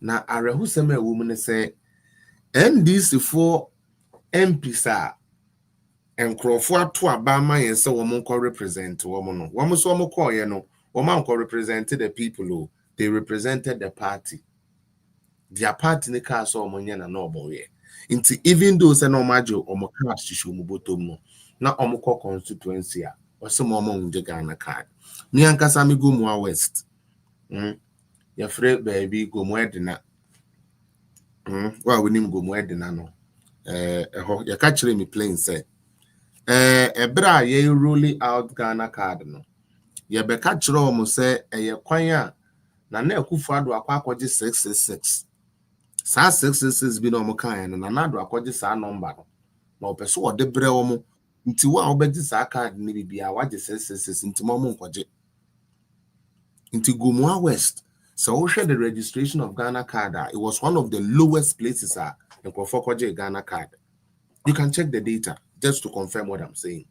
na arehusem a woman say NDC for MPs enkrofo ato abama yen se wo mon represent wo no wo so mo call ye no wo man represented the people they represented the party their party ne ka so mo nya na no bo ye nti even though say no majo o mo ka shisho mo botom no na o mo constituency a o se mo nje Ghana card mi ankasa mi go Moa West ya free baby go mo edina wa wonim go mo edina no ho ya ka kire mi plain say ebra ye rolling out Ghana card no ye be ka kire o mo say eye kwan a na Akufo Addo akwaje 666 sa 666 bi no mo kan no na Addo akwaje sa number no na opeso o de bre o mo nti wa obedi sa card ni bibia waje 666 nti mo nkwaje nti go Moa West so we share the registration of Ghana card it was one of the lowest places in Kofokoje Ghana card. You can check the data just to confirm what I'm saying.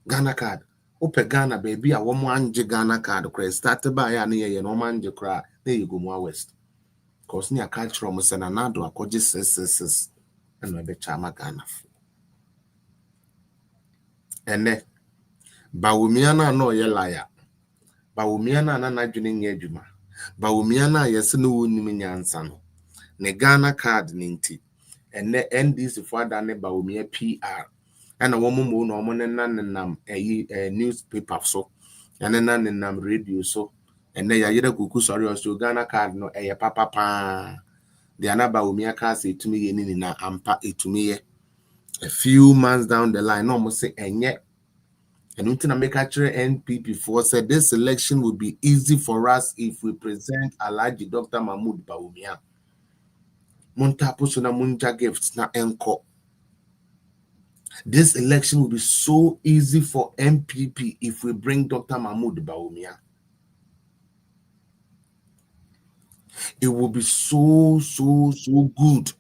Ghana card ope Ghana baby a womo anje Ghana card credit started by ya na no manje kra there you go Moa West cause near culture mo say na Addo akwaje 666 and we be chama Ghana ene Bawumia na no ye liar Bawumia na nadwene nya adwuma Bawumia na yese no wonim nyansa no ne Ghana card ninti ene NDC for adane Bawumia PR ana womo no omo nenam newspaper so ene nenam radio so ene ya yere kuku sorry so Ghana card no eye papa the ana Bawumia card say etumi ye ni na ampa etumi ye a few months down the line no mo say enye and until make actually NPP for said this election will be easy for us if we present Alhaji Dr. Mahmoud Bawumia. Muntapo sona munja gifts na enko. This election will be so easy for MPP if we bring Dr. Mahmoud Bawumia. It will be so good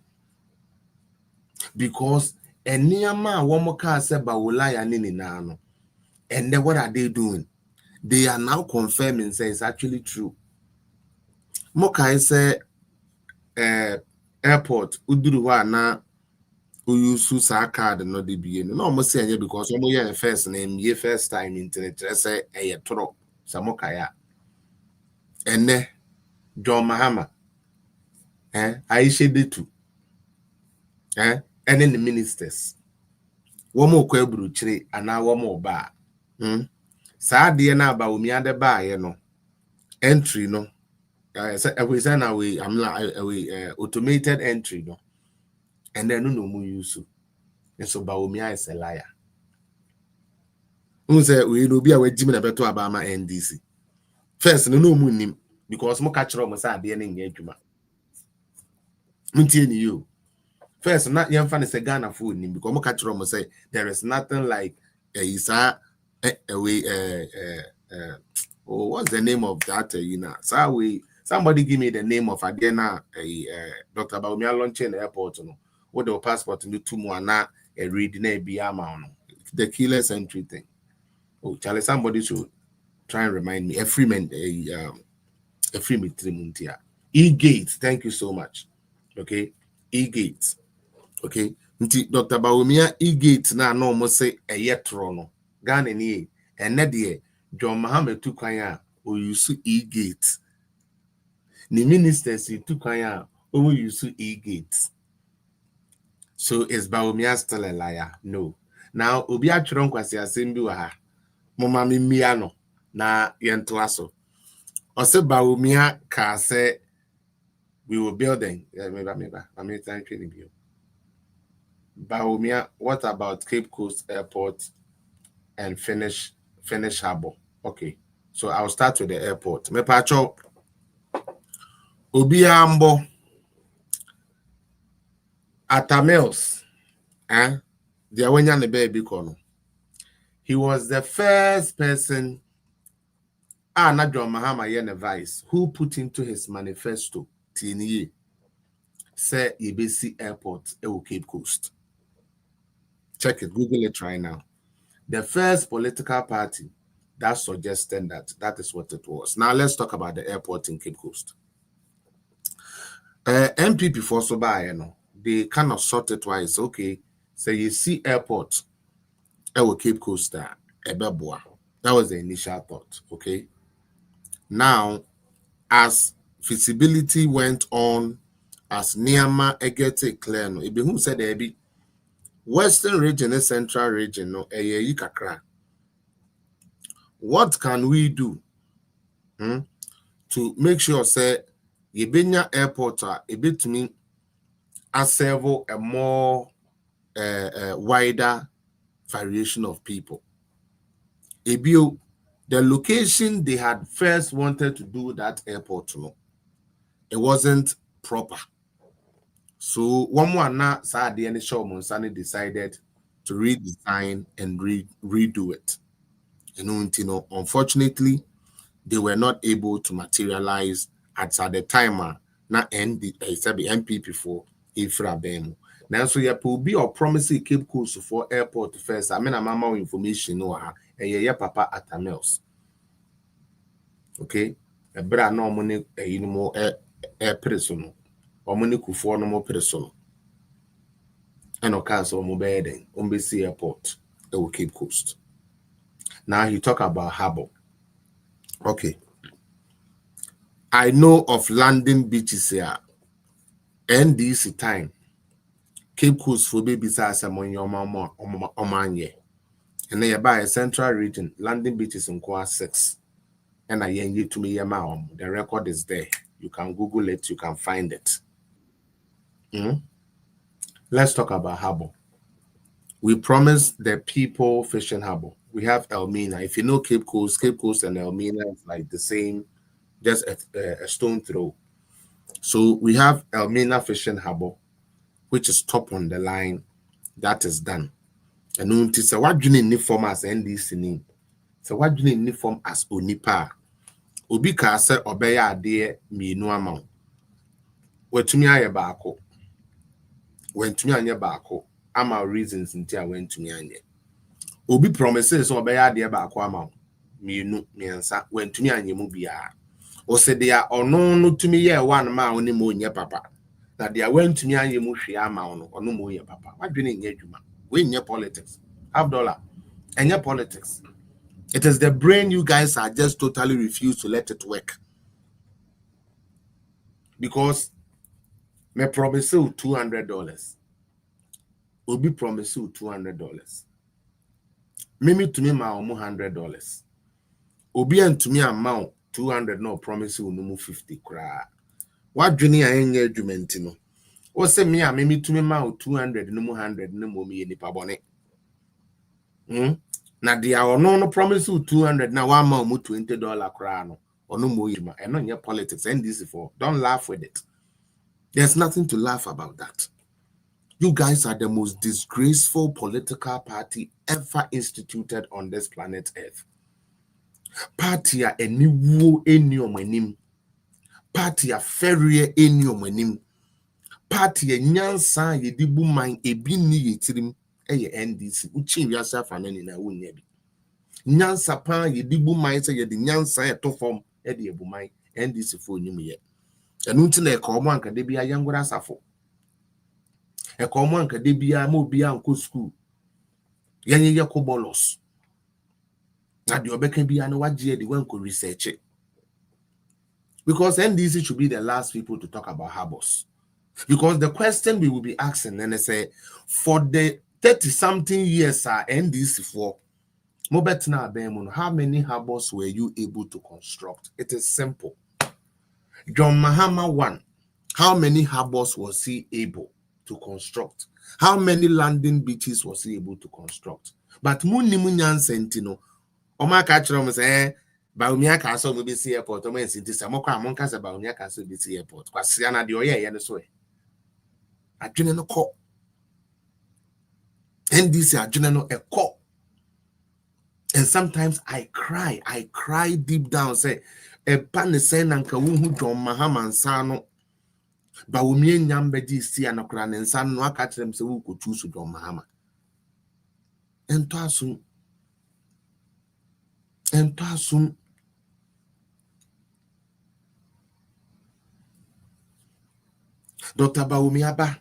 because eniyama womoka se bawulaya nini nano. And then what are they doing? They are now confirming say it's actually true. Mokai say airport uduruwa na uyusu sa card no de bie no almost say because omo ye first name ye first time internet say e toro samokaya. Ene John Mahama Aisha Detu and then the ministers womo kwa buruchire ana womo ba sa de na Bawumia de ba ye no entry no we say na we I'm like automated entry no and then no mu use and so Bawumia is a liar who say we no be a we jimi na beto abama NDC first no mu nim because mo catch ro mo say de na nya adwuma muntie ni you First, not young fan is a Ghana food name because catch room say there is nothing like what's the name of that? Somebody give me the name of Adena, Dr. Baumia launching airport, what the passport and do 2 more now a reading a biama, the keyless entry thing. Oh, Charlie, somebody should try and remind me. A free Trimuntia. E-Gates, thank you so much. Okay, E-Gates. Okay, Dr. Baumia E-Gates now no more say a yetrono. Ghana ni and Nadia John Mohammed Tukaya or you see E-Gates. The ministers Tukaya or you see E-Gates. So is Baumia still a liar? No. Now Ubia Tronquasi Asimbuha Mama Miano na Yentuaso. Ose Baumia ka say we were building. I'm training you. Baumia, what about Cape Coast Airport and finish Harbour? Okay, so I'll start with the airport. Me pacho Obiambo Atamils, the Awenya ne baby kono. He was the first person, John Mahama Yene Vice, who put into his manifesto, Tini, say EBC Airport, Cape Coast. Check it, Google it right now. The first political party that suggested that is what it was. Now let's talk about the airport in Cape Coast. MPP for Soba, they kind of sorted twice. Okay, so you see airport, Cape Coast, Ebeboa. That was the initial thought. Okay. Now, as feasibility went on, as Niama Egete clear, no, who said there be Western region and Central region, no, what can we do to make sure say Yebenya Airport a bit to me as several a more wider variation of people? Ebio, the location they had first wanted to do that airport, it wasn't proper. So one more na Saadi and Shawmonsani decided to redesign and redo it. Unfortunately, they were not able to materialize at the time. Na MPP for Ifra Bemu. Now, so you will be or promising Cape Coast for airport first. I mean, I'm more information no and papa at Tamils. Okay, a brand no money air person or money for no more person. And no castle mobile Umbesi Airport, Cape Coast. Now he talk about Harbour. Okay. I know of landing beaches here. And this time. Cape Coast for baby size among your mama omanye. And they buy a central region, landing beaches in Kwa 6. And I yen to me the record is there. You can Google it, you can find it. Let's talk about Harbour. We promised the people fishing Harbour. We have Elmina. If you know Cape Coast and Elmina is like the same, just a stone throw. So we have Elmina Fishing Harbour, which is top on the line. That is done. And so what do you need form as NDC name? So what do you need form as Onipa? Obi ka se obeya ade mienu amount. Wetumi aye baako. Wentumi anye baako. Ama reasons nti a wentumi anye. Obi promises obeya ade baako amount. Mienu miensa wentumi anye mu bia. O se dia ono no tumi ye one ma oni mo nye papa. Na dia wentumi anye mu hwe ama ono mo ye papa. Wadwene nye adwuma. We nye politics. $1 and politics. It is the brain you guys are just totally refused to let it work. Because me promise you $200. Obi promise you $200. Mimi to me ma $100. Obi and to me amount 200 no promise you no 50 kra. What junior enye argumentino? O se me a mimi to me ma 200 no 100 no mo me nipa bone. Na dia no promise you 200 na one ma $20 kra no. Ono mo yima. E no nye politics and this for. Don't laugh with it. There's nothing to laugh about that. You guys are the most disgraceful political party ever instituted on this planet Earth. Party a eniwo eni omanim. Party a ferry eni omanim. Party a nyansa yedibu man ebi ni yetirim eye NDC. Uchi wiasa fanani na wunyebi. Nyansa pa yedibu man se yedi nyansa eto form edi ebu man NDC fo nyum ye. Enu nti na ekomo anka de bia yangura asafo. Ekomo anka de bia ma obi anko school. Yanye ye ko bolos. Na de obeka bia na waje de wanko research it. Because NDC should be the last people to talk about harbors. Because the question we will be asking, and I say, for the 30-something years NDC for, how many harbors were you able to construct? It is simple. John Mahama 1, how many harbors was he able to construct? How many landing beaches was he able to construct? But Munimunyan Sentino, Oma Kachrom say, Baumia Castle will be sea airport, Oma City, Samoka Monkas about Baumia Castle will be airport, Quasiana Dioya, and so. I didn't know call. NDC, I didn't know a call. And sometimes I cry deep down, say, a pan is saying, Uncle Who John Mahama and Sano, but we mean Yambedi see an okran and San no catch them so who could choose John Mahama. And Tassum, Dr. Baumiaba.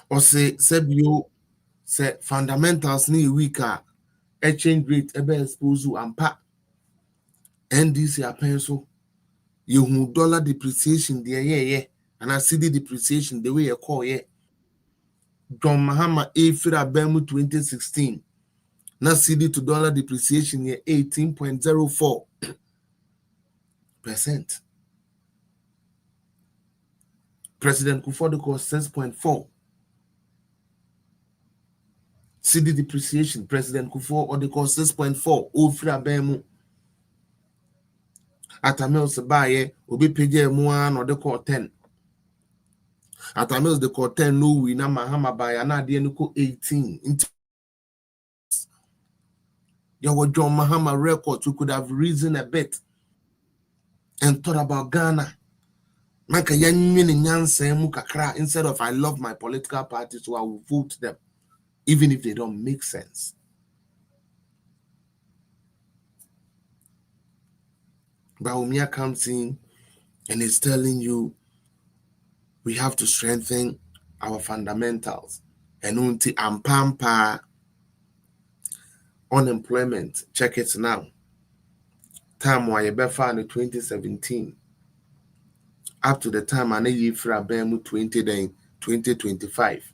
Or say Sebio say fundamentals ni weaker exchange rate ebe expose and pa NDC a pencil you dollar depreciation there yeah and I see the depreciation the way you call yeah John Mahama Fira Bemu 2016 na CD to dollar depreciation here 18.04%. President Kufuor 6.4. CD depreciation, President Kufuor or the cost 6.4. Ofra Bemu. Atamil Sabaye will be paid one or the court 10. Atamil the court 10 no we na Mahama by anadianuko 18. Your John Mahama record you could have reasoned a bit and thought about Ghana. Instead of I love my political party, so I will vote them, even if they don't make sense. Baumia comes in and is telling you we have to strengthen our fundamentals. And unti ampampa unemployment, check it now. Time why you befa in 2017. Up to the time I need for a 2025.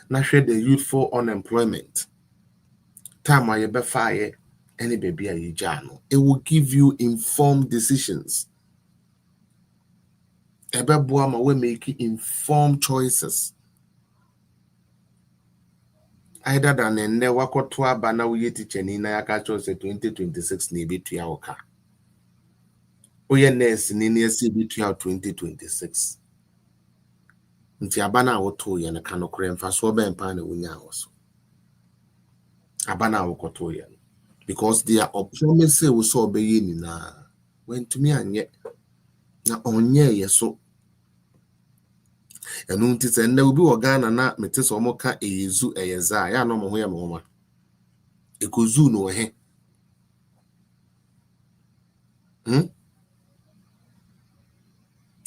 Now share the youthful unemployment. Time why you be fire any baby a journal. It will give you informed decisions. Ebeboama will make informed choices. Either than a never to a banner we teach and in a catch 2026 maybe 3 hours. Oye nurse in CB 2026. Nti abana woto ye na kanokre mfa so be mpa na wonya also. Abana wokoto ye. Because they are promise we so obeye ni na when to me anye na onye ye so. Enu nti se na obi wo Ghana na mete so mo ka eyezu eyeza ya no mo ho ye mo ma. Ekozu no he.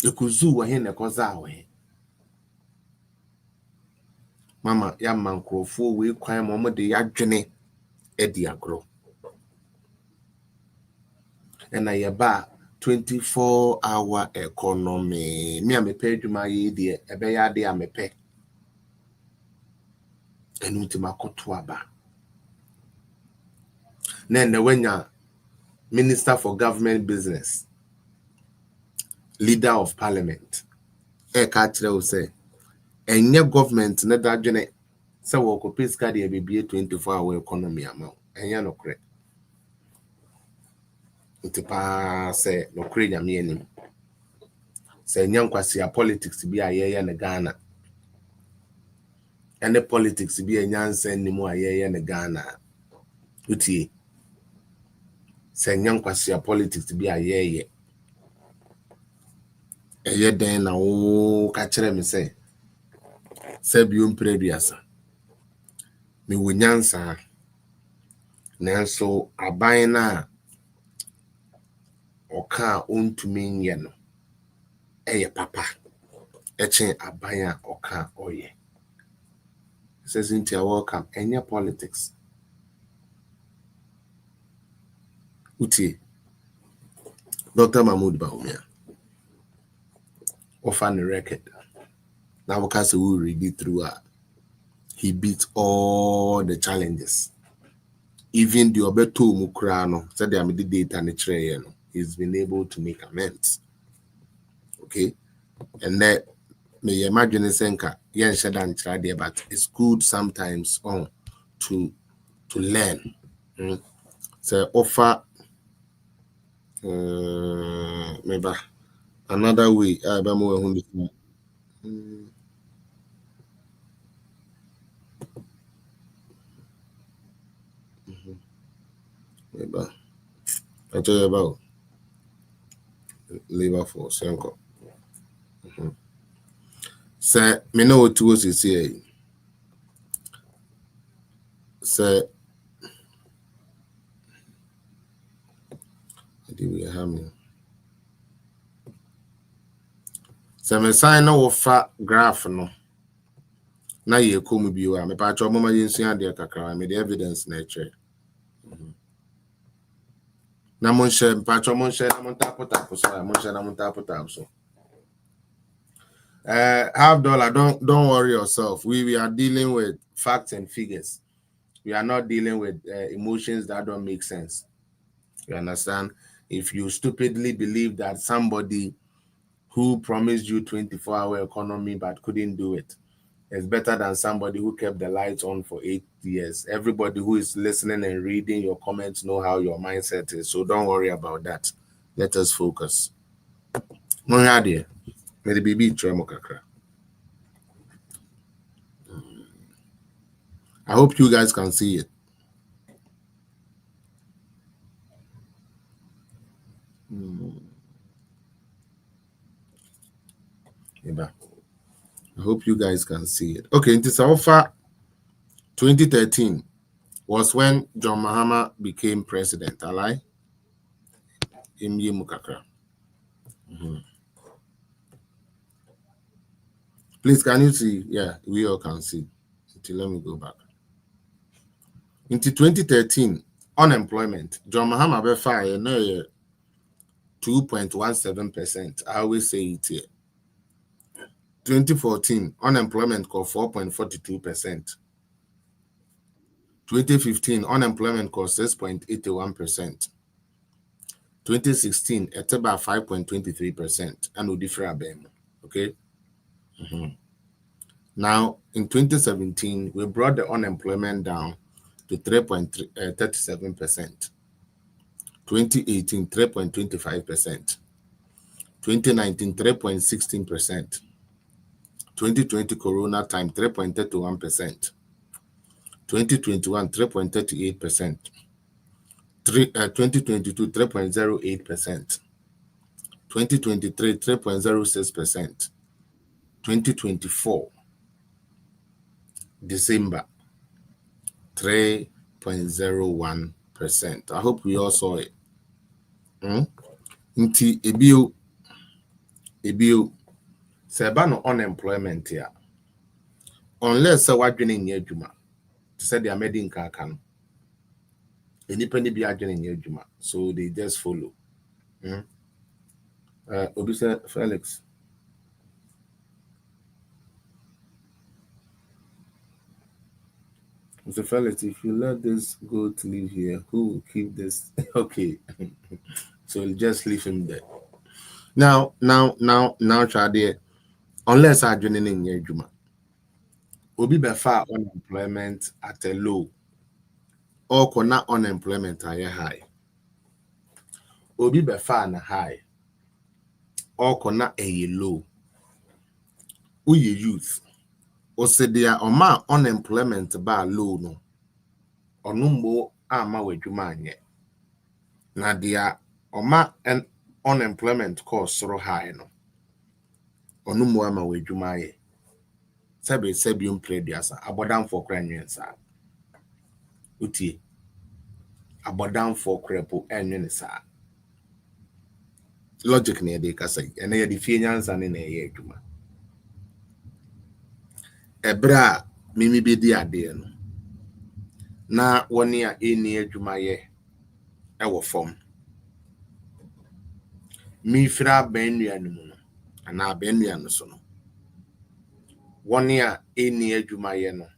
Ekuzu wa hene koza we mama ya mankrofo we kwan mo de yadwene edi agro ena ye ba 24-hour economy me amepe adwuma ye de ebe ya de amepe enu ti makoto aba na wenya Minister for Government Business, Leader of Parliament. Catherine say, and your government not that journey. So we could pay scadi be 24-hour economy amount. And you're no correct. Utipa say no credit me any. Say young kwasi politics be a year in Ghana. and the politics be a nyansa anymore ye ne Ghana. Uti say nyankwasi politics be a ye. Eye den na wo ka kire me say biom preduasa. Me wo nyansa nanso aban na oka ontumi nye no eye papa echen aban a oka oye. Says into welcome any politics. Uti Dr. Mahmoud Bawumia offer the record. Now because we read it through he beat all the challenges. Even the Obeto Mukrano said they made data and the he's been able to make amends. Okay, and that may imagine Senka, yeah, but it's good sometimes to learn. So offer maybe another way. Maybe I tell you about labor force. So me know what was is here. So we have me. So me sign no offer graph no. Na ye come bi wa me pa cho mama yensu ade kakra me the evidence na che. Na mon share pa cho mon share na mon tap so mon share na mon tap so. $50, don't worry yourself. We are dealing with facts and figures. We are not dealing with emotions that don't make sense. You understand? If you stupidly believe that somebody who promised you 24-hour economy but couldn't do it is better than somebody who kept the lights on for 8 years. Everybody who is listening and reading your comments know how your mindset is. So don't worry about that. Let us focus. I hope you guys can see it. I hope you guys can see it. Okay, it is offer 2013 was when John Mahama became president. Alai? Imye Mukakra. Please, can you see? Yeah, we all can see. Let me go back. Into 2013, unemployment. John Mahama be fire 2.17%. I always say it here. 2014, unemployment cost 4.42%. 2015, unemployment cost 6.81%. 2016, it's about 5.23%. And we differ. Okay. Now, in 2017, we brought the unemployment down to 3.37%. 2018, 3.25%. 2019, 3.16%. 2020 Corona time, 3.31%. 2021, 3.38%. 2022, 3.08%. 2023, 3.06%. 2024, December, 3.01%. I hope we all saw it. Nti ebio seba no unemployment here. Unless wadwene nye adwuma. To say they are made in Kakan. Independent be adwene nye adwuma. So they just follow. Obisa Felix. Mr. Felix, if you let this goat live here, who will keep this? Okay. So we'll just leave him there. Now, Chade, unless I join in your juma, Obi befa unemployment at a low, or kona unemployment at a high. Obi befa na high, or kona a low. Uye youth, Osedia Oma unemployment ba low no. Onumbo ama wejuma anye. Na dia Oma and unemployment cost so high no. Onumbo ama wejuma ye. Sebi play diasa. Abodam for krenyensa. Uti. Abodam for krepo enyensa. Logic ne de kasa. Ene ye di fienyansa ne ye adwuma. Ebra mimi bi di ade no. Na woni a eni adwuma ye ewo fom. Mi fra benua no mu no. Ana benua no so no. Woni a eni adwuma ye no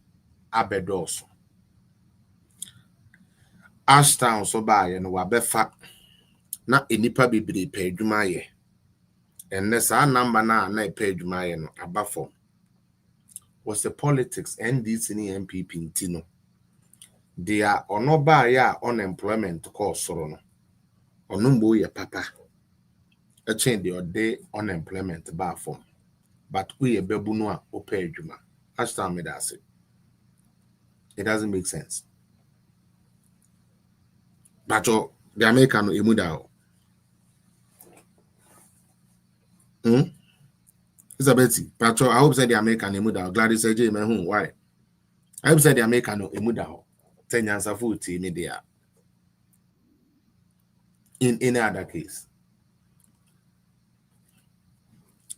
abedoso. Ashtown so ba ye no wabefa na enipa bibiri pe adwuma ye. Enne saa number na pe adwuma ye no abafom. Was the politics NDC ni MPP ntino. They are onoba ya unemployment cost soro no. Onumbo ye papa. A change the day unemployment bar form. But we a bebu no a ope adwuma. Ashtown me that say. It doesn't make sense. But the American emuda. Isabeti, Patro, I hope said the American emuda. Gladys AJ me why? I hope said the American emuda. 10 years of food media. In any other case.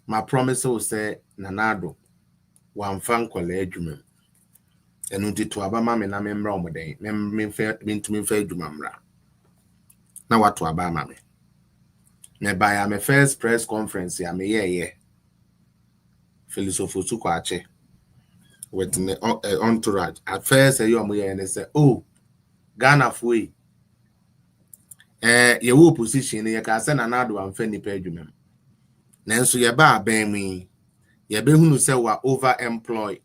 My promise will say Nanado one fan collegium. And until to Abama me na memra omode. Mean to me fair jumamra. Now what to Abama me? Me by my first press conference ya me ye. Philosopher Sukwache with me entourage. At first you am and they say, oh, Ghana fui. Your position you can send another one fanny pedumem. Nanso ye ba ben me. Ye be hunu say we overemployed.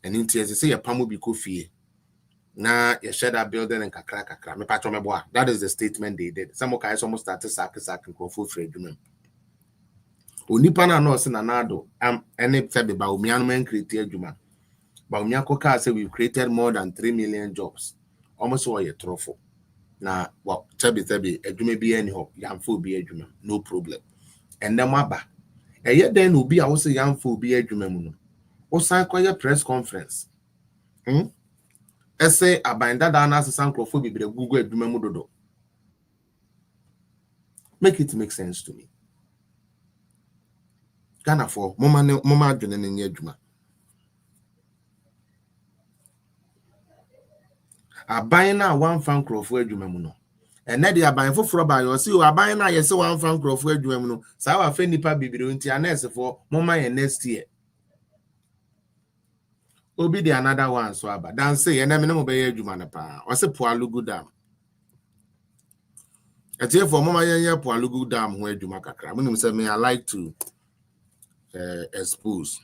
And into as say your pamu bi kofie. Na ye share that building and kakra. Me patro me boa. That is the statement they did. Some guys almost started sack crofo free dumem. Onipa na no se nanado ene tebe ba omianu men create adwuma ba omiako ka say we created more than 3 million jobs almost all ye trofo na wa tebe adwuma bi eni ho yamfo bi adwuma no problem and them aba eye den obi a wo se yamfo bi adwuma mu no wo san koye press conference ese abanda da na asesan crofo bi bre Google adwuma mu dodo. Make it make sense to me. Ghana for mama adwene ne adwuma. Aban na one fan crofo adwuma mu no. Ene de aban foforo ba yo si o aban na ye se one fan crofo adwuma mu no. Sa wa fa nipa bibiri nti anese for mama ye next year. Obi de another one so aba. Dan say ene me no be ye adwuma na pa. O se Poalugu Dam. Etie for mama ye Poalugu Dam ho adwuma kakra. Mo nim say me I like to expose.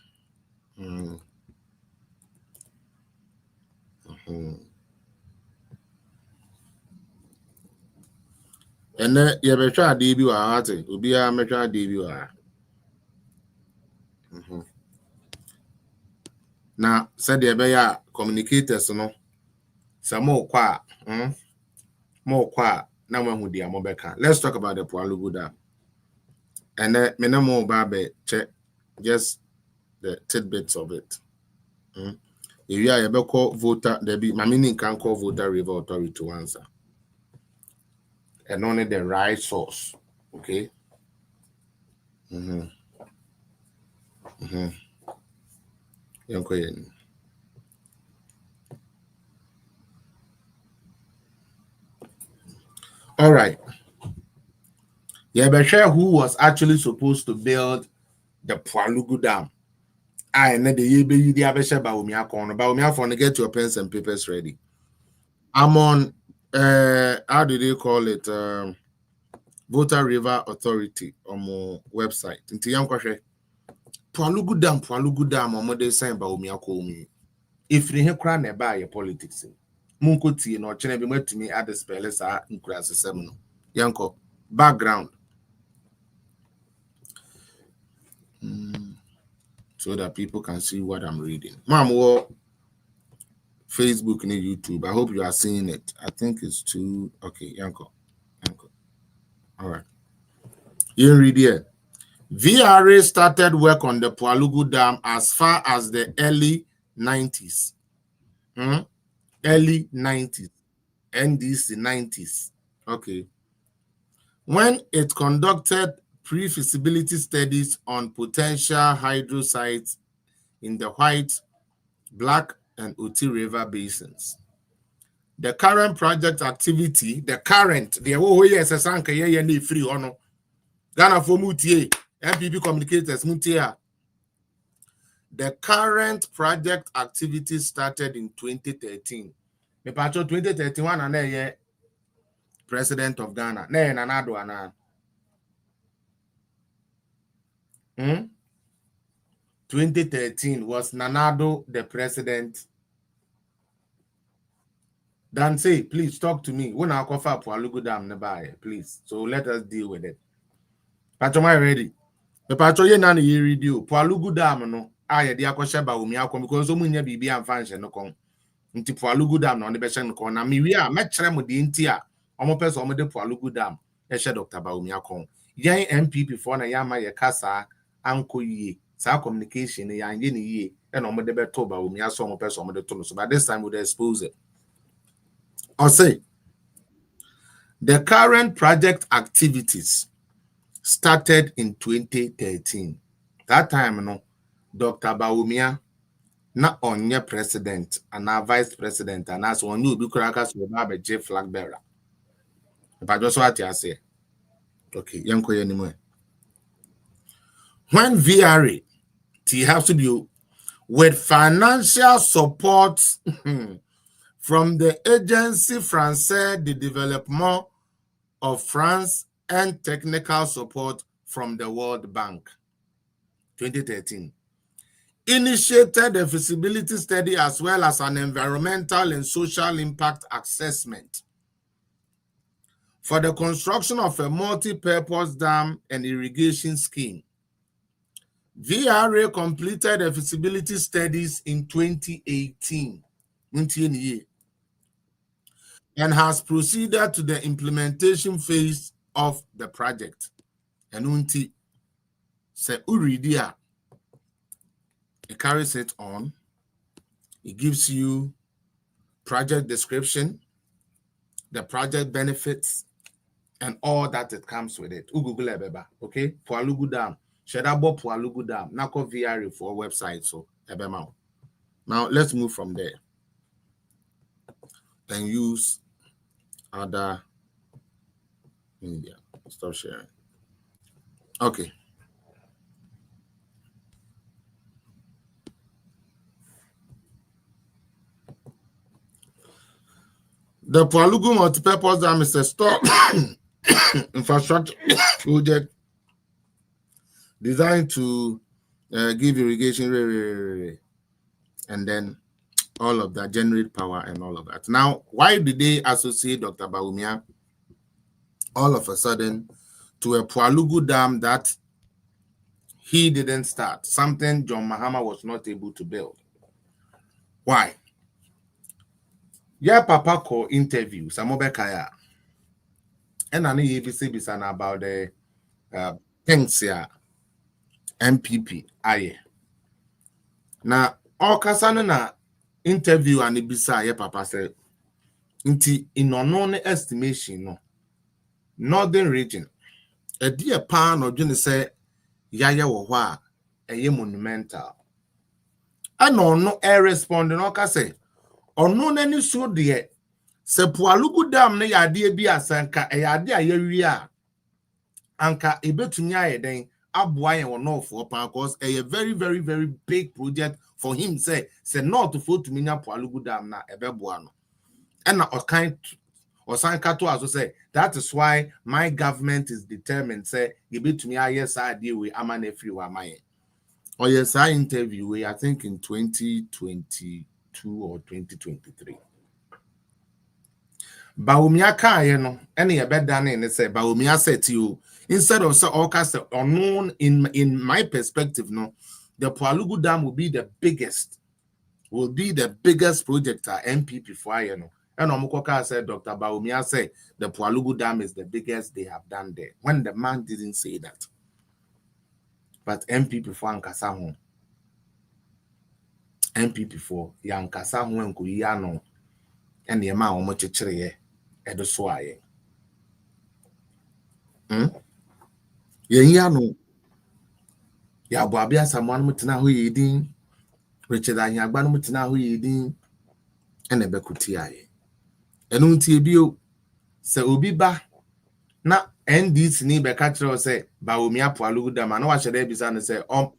And then you be try debut art. Obi a me try debut art. Now said the be ya communicators no. Some more kwa na we dia mo beka. Let's talk about the Poalugu Dam. And then me no more babe check just the tidbits of it. If you are able to call voter, there be my meaning can call voter river authority to answer. And only the right source. Okay. All right. Yeah, but share who was actually supposed to build the Poalugu Dam. I know the you the Abesha Baumia corner. Baumia for to get your pens and papers ready. I'm on how do they call it? Voter River Authority on my website. Into young question. Poalugu Dam, or more they say Baumia call me. If you hear cry nearby your politics, Munkuti no chene be met to me at the spellers are in class 7. Yanko background. so that people can see what I'm reading. Mom, what Facebook and YouTube. I hope you are seeing it. I think it's too okay. Yanko. All right. You read here. VRA started work on the Pualugu Dam as far as the early 90s. Early 90s. NDC 90s. Okay. When it conducted pre-feasibility studies on potential hydro sites in the White, Black, and Oti River basins. The current project activity, the Ghana for Mutie, MPP communicators Mutia. The current project activity started in 2013. Me pacho 2031 and then President of Ghana. Ne nanado ana. 2013 was Nanado the president. Dan say, please talk to me. When I offer Pualugu Dam nearby, please. So let us deal with it. Pacho, am I ready? The Pacho ye nani ye read you. Pualugu Dam no. Aye, the Akosheba Umiako because so many BB and function no con. Nti Pualugu Dam no the best no con. Na mi we are matchrem with the intia. Omo person omo de Pualugu Dam. Eshe Dr. Bawumiako. Yan MPP for na yama ye kasa anko ye. Sa communication yan ye ni ye. And omo de beto Bawumiaso omo person omo de tolo. So by this time we expose it. Or say, the current project activities started in 2013. That time, no, Dr. Bawumia, not only president and our vice president, and as one new Bucarakas will have a J flag bearer. If I just what I say, okay, young anymore. When VRA, it has to be with financial support. From the Agence Française de Développement of France and technical support from the World Bank, 2013. Initiated a feasibility study as well as an environmental and social impact assessment for the construction of a multi-purpose dam and irrigation scheme. VRA completed a feasibility studies in 2018. And has proceeded to the implementation phase of the project. And unti se uridia, it carries it on. It gives you project description, the project benefits, and all that it comes with it. Google ebeba, okay? Pualugu Dam, Shedabo Pualugu Dam, Nako VRA for website so ebema. Now let's move from there and use other media. Stop sharing. Okay. The Pualugu multipurpose dam is a stop infrastructure project designed to give irrigation and then all of that, generate power and all of that. Now, why did they associate Dr. Bawumia all of a sudden to a Pualugu Dam that he didn't start, something John Mahama was not able to build? Why? Yeah, Papa call interview, Samobe Kaya. And I need to say about the things here, MPP, aye. Now, all Kasana interview and ibisa ye papa said nti in unknown estimation no northern region a dear pan or juni say yaya wo hwa eye monumental and no air responding oka say ono nani so de se Pualugu Dam na yade bi asanka e yade ayewi a anka ebetumi aye den aboa yen wono for pan cause a very very very big project for him say not to vote to minya Pualugu Dam na ebeboa no and na kind or sanka to also say that is why my government is determined say you be to me yes I deal with amane free wa my or yes I interview I think in 2022 or 2023 Bawumia ka no any a bed than and say Bawumia said to you instead of so all cast unknown in my perspective no The Pualugu Dam will be the biggest project at MPP for you know. And Omukoka said, Dr. Baumia said, the Pualugu Dam is the biggest they have done there. When the man didn't say that. But MPP for Ankasa home. MPP for Yankasa home Kuyano and the amount of much edo so aye. Yano ya Babia someone mutina who yidin, Richard and Yagban mutina who yidin, and a bekuti aye. And unti bio se obiba na NDC ni bekatro say Baumia Pualugu Dam, and no should there be son say on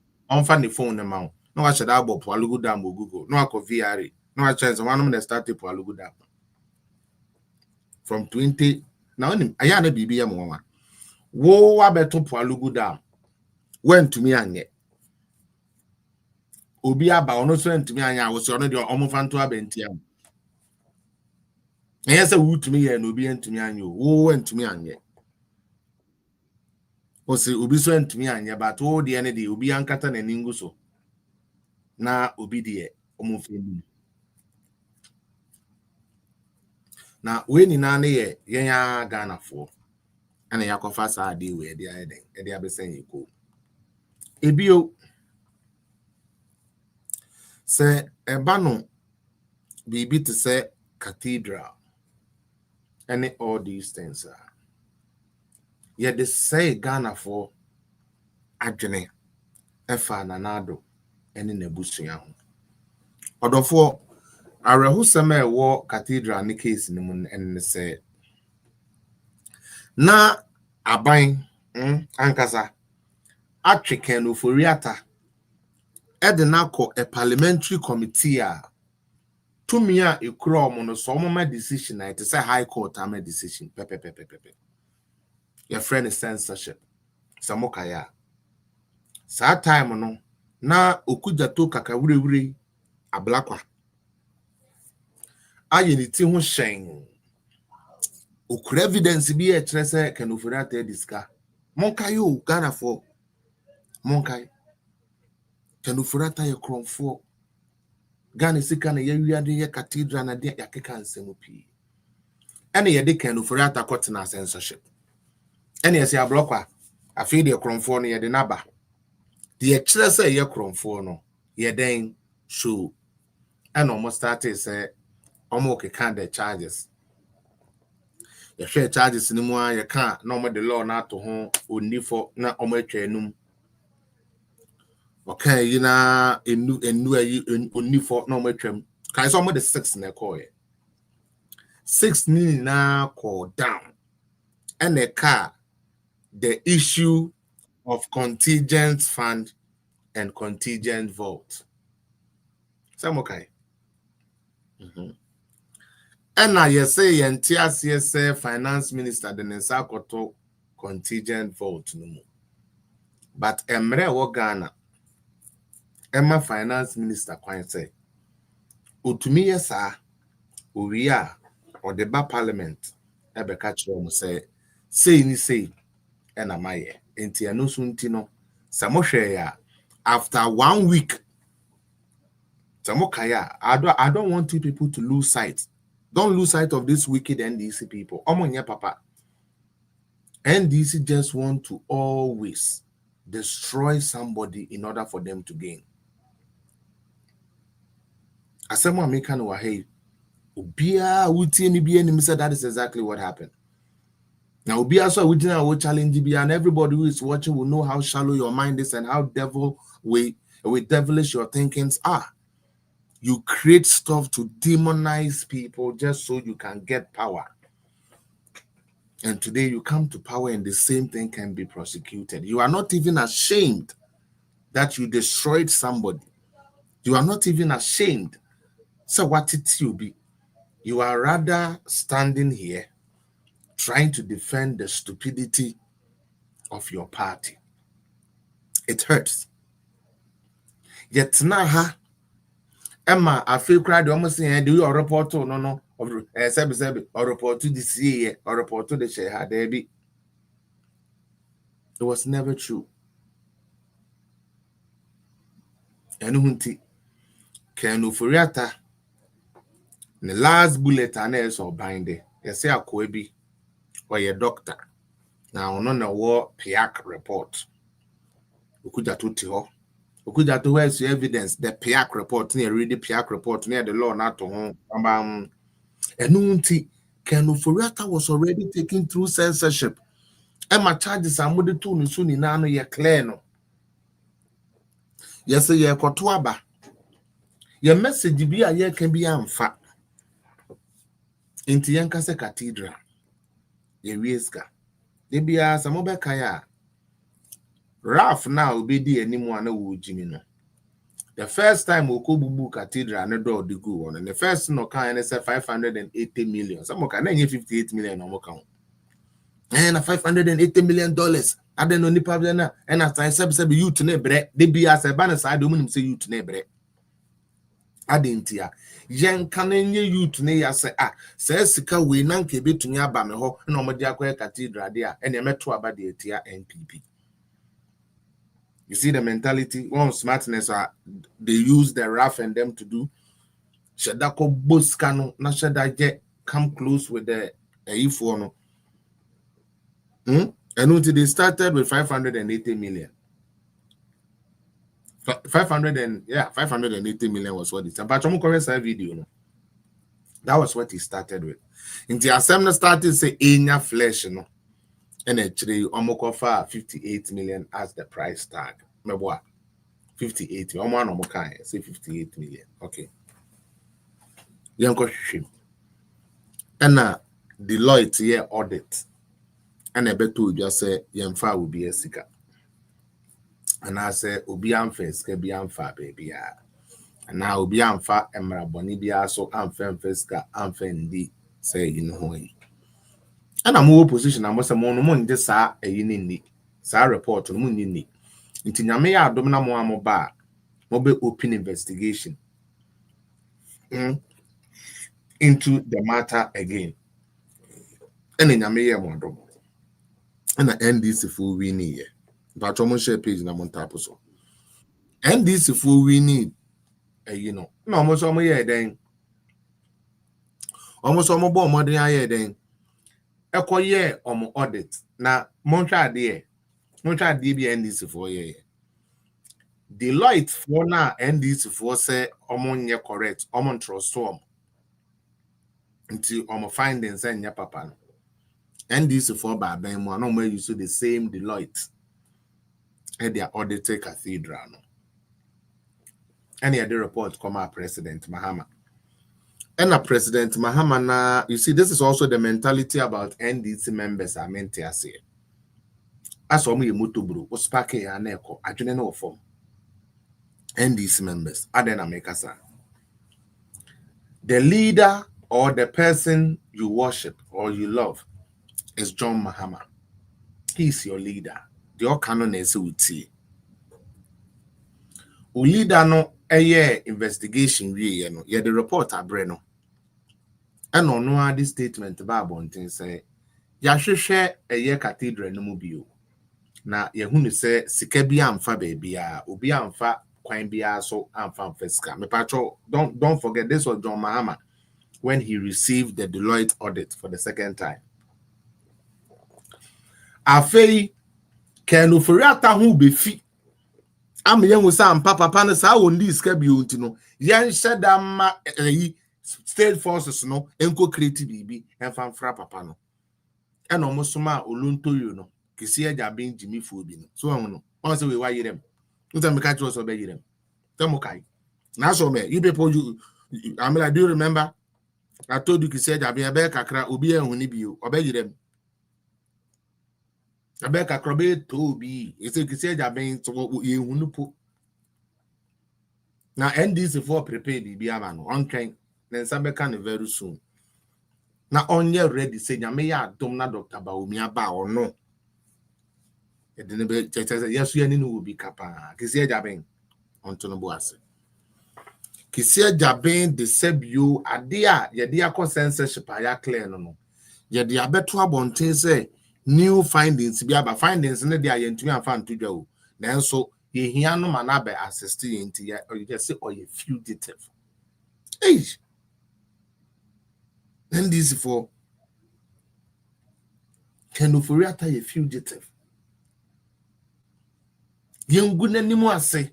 funny phone amount. No should I bo Pualugu Dam or Google, no ako VRA, no chance one of them started Pualugu Dam. From 20 now ayana BBM woman. Wo abeto Pualugu Dam went to me anye. Obi aba ono so ntumi anya wo so no de omofanto abentiam. Yes, a woot me and Obi ntumi anya wo ntumi anye. O se Obi so ntumi anya but wo de ene de Obi ankata na ningu so. Na Obi de omofemi. Na we ni na ne ye yenya Ghana for. Ana yakofa sa ade we de ayeden. E de abesen yiko. Ebio say ebano bibi to say cathedral and all these things are yet they say Ghana for adwene efa nanado and in ebusuya ho odofo arehu sema ewo cathedral ne case ni mun en say na aban ankasa atweken oforiata Edenako a parliamentary committee to me a crom on some decision. It is a high court decision. Your friend is censorship. Samokaya. Sa time no na okuja to kakawuri ablakwa. Ayeniti ho shen. Okura evidence bi e kire se kanofurata diska. Monkayo Ghana for Monkai. Kanufurata ye kromfo Ghana sika na ye wiade ye cathedral na de yakeka nsemu pi ene ye de kanufurata kotena censorship ene ye se ablokwa afi de kromfo no ye de naba de ye kire se ye kromfo no ye den show and almost started say omo ke can the charges ye share charges ni mu a ye kan na omo de law na to ho onifo na omo atwa enum. Okay, you know, only for no matrim. Can some of the 6 na call it 6 ni na call down and a car the issue of contingent fund and contingent vote. Some okay. And now you say NTRCS finance minister the Nensakoto contingent vote no more. But Emre wo Ghana Emma finance minister kwan say otumi yesa oria or the ba parliament ebe ka kire mo say ni say e na maye enti eno so nti no samohwe ya after 1 week samokaya I don't want you people to lose sight. Don't lose sight of this wicked NDC people. Omonye papa. NDC just want to always destroy somebody in order for them to gain. Asema American wa hey Ubia wuti ni bi enim said that is exactly what happened. Now Ubia so we didn't challenge Ubia and everybody who is watching will know how shallow your mind is and how devilish your thinkings are. You create stuff to demonize people just so you can get power. And today you come to power and the same thing can be prosecuted. You are not even ashamed that you destroyed somebody. You are not even ashamed. So what it will be? You are rather standing here trying to defend the stupidity of your party. It hurts. Yet now, Emma, I feel cried almost saying, do you report to no of or report to the CA or report to the Sheha Debbie? It was never true. ɛno ho nti Ken Ofori-Atta the last bullet and so binde. You say a Koebi or your doctor. Now on a war PIAC report. Ukuja tuti ho. Ukuja to where's your evidence? The PIAC report near read the PIAC report near the law not to home. Enunti Ken Ofori-Atta was already taken through censorship. And my charges are made to soon in ano ye clear no. Yes, ye kotuaba. Your message be a year can be amfa. Inti yankase cathedral. Ye wieska. Debia samobe kaya. Ralph now be di anymore na wo jimi no. The first time Okobubu Cathedral na do the go on and the first no kan say 580 million. Some can 58 million no kan. And $580 million. I don't know ni problem na and as I said youth na bre. Debia say ban side do munim say youth na bre. Adentia yen kanenye youth ne ya se se sika we na nke betumi aba me ho na omode akwa cathedral dia ene meto aba de etia NPP. You see the mentality, one smartness they use the rough and them to do. Shadako boskano na shada come close with the E4 no. And they started with 580 million. 580 million was what it started. But I'm correct video. No? That was what he started with. In the assembly started say enya flesh, no, and actually offer 58 million as the price tag. Me what? 58. Say 58 million. Okay. Yanko shim. And Deloitte here audit. And I bet you just say Yemfa will be a sika. And I say Obi Amfes can be Amfa baby. And now Obi Amfa Emra Bonibia so Amfen Feska Amfendi say in Hawaii. And I'm more position. I must have money just a yini sa report on Munini. Into Yamea Domina Moamo Bar mobile open investigation into the matter again. And in Yamea Mondo. And I end this full we need. But I'm share page na montapo so. And this full we need. You know, no almost almost yeah then. Almost almost more than yeah then. Eko year audit. Na montra there. Montra DB end this for year. Deloitte for now end this for say ye correct. Trust storm. Until findings and ya papa. And this for by Ben one no you see the same Deloitte and their audited cathedral. And the report come out President Mahama. And a President Mahama na you see this is also the mentality about NDC members are meant to say. As for me mutubru was packing aneko adwene no form. NDC members adena mekasa. The leader or the person you worship or you love is John Mahama. He's your leader. The all canon is uti. U leader no a investigation we no ye the report abreno. And no this statement about bontin say ya hwehwe a cathedral no mu bio. Na ye hunu say sika bia amfa ba bia obi amfa kwan bia so amfa mfeska. Me patcho don't forget this was John Mahama when he received the Deloitte audit for the second time. Afei Ken Ofori-Atta hu be fi am yen wo sam papa no sa won di ska bi onti no yen hyeda ma state forces no enko create bibi enfan fra papa no e no musoma oluntoyo no kisi eja ben jimi fo bi no so won no on say we wa yirem nta me catch us obe yirem temo kai na so me you people you I mean, do you remember I told you kisi eja ben be kakra obi ehun ni bi obe yirem Abeka krobe to be it's a kisi eja ben so ye hunu po na NDC for prepare bi ama no on train then sabeka ne very soon na onye ready say nyame ya adom na Dr. Baomi aba or no e de ne be yes you no will be kapa kisi eja ben onto no boase kisi eja ben de sebio ade a ye de akọ censorship aya clear no ye de abeto abonten say new findings be about findings in the ntumi amfa ntodwa o nanso ye here no man abe assist you into ya, or you just say, or you fugitive. Hey, then this for Kenufuriata ye fugitive. Young good anymore say,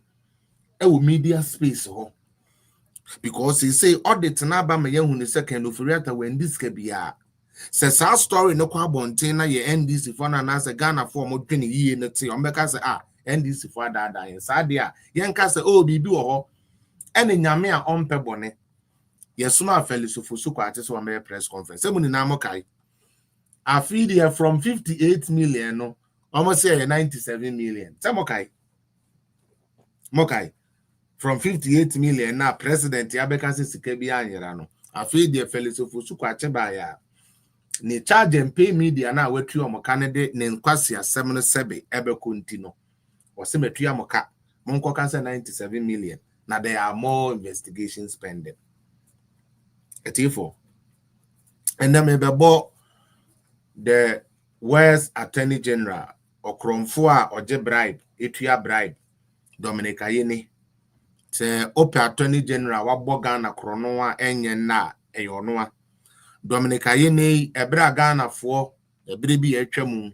media space ho. Because he say audit na ba me yehun ne second Kenufuriata when this can be a says our story no kwa bonten na ye NDC for na say Ghana for mo dwene yie ne te o meka say NDC for da yen sa de a yen ka say bibi wo ho ene nyame a ompe bone yesuma felisofo so kwa ate so am press conference se mu ni na mo kai afi there from 58 million no almost say 97 million se mo kai from 58 million na president ya beka se sika bi anyera no afi there felisofo so kwa che ba ya ni charge and pay media na wetu omoka ne de ne nkwasi asem no sebe ebe kontino o se metu amoka monko kan say 97 million na there are more investigation spending etifo and then maybe the West Attorney General Okromfo a oje bribe etua bribe Dominic Ayeni se ope Attorney General wabo Ghana krono a enye na eyono a Dominic Ayeni ebra Ghana fo ebre bi atwam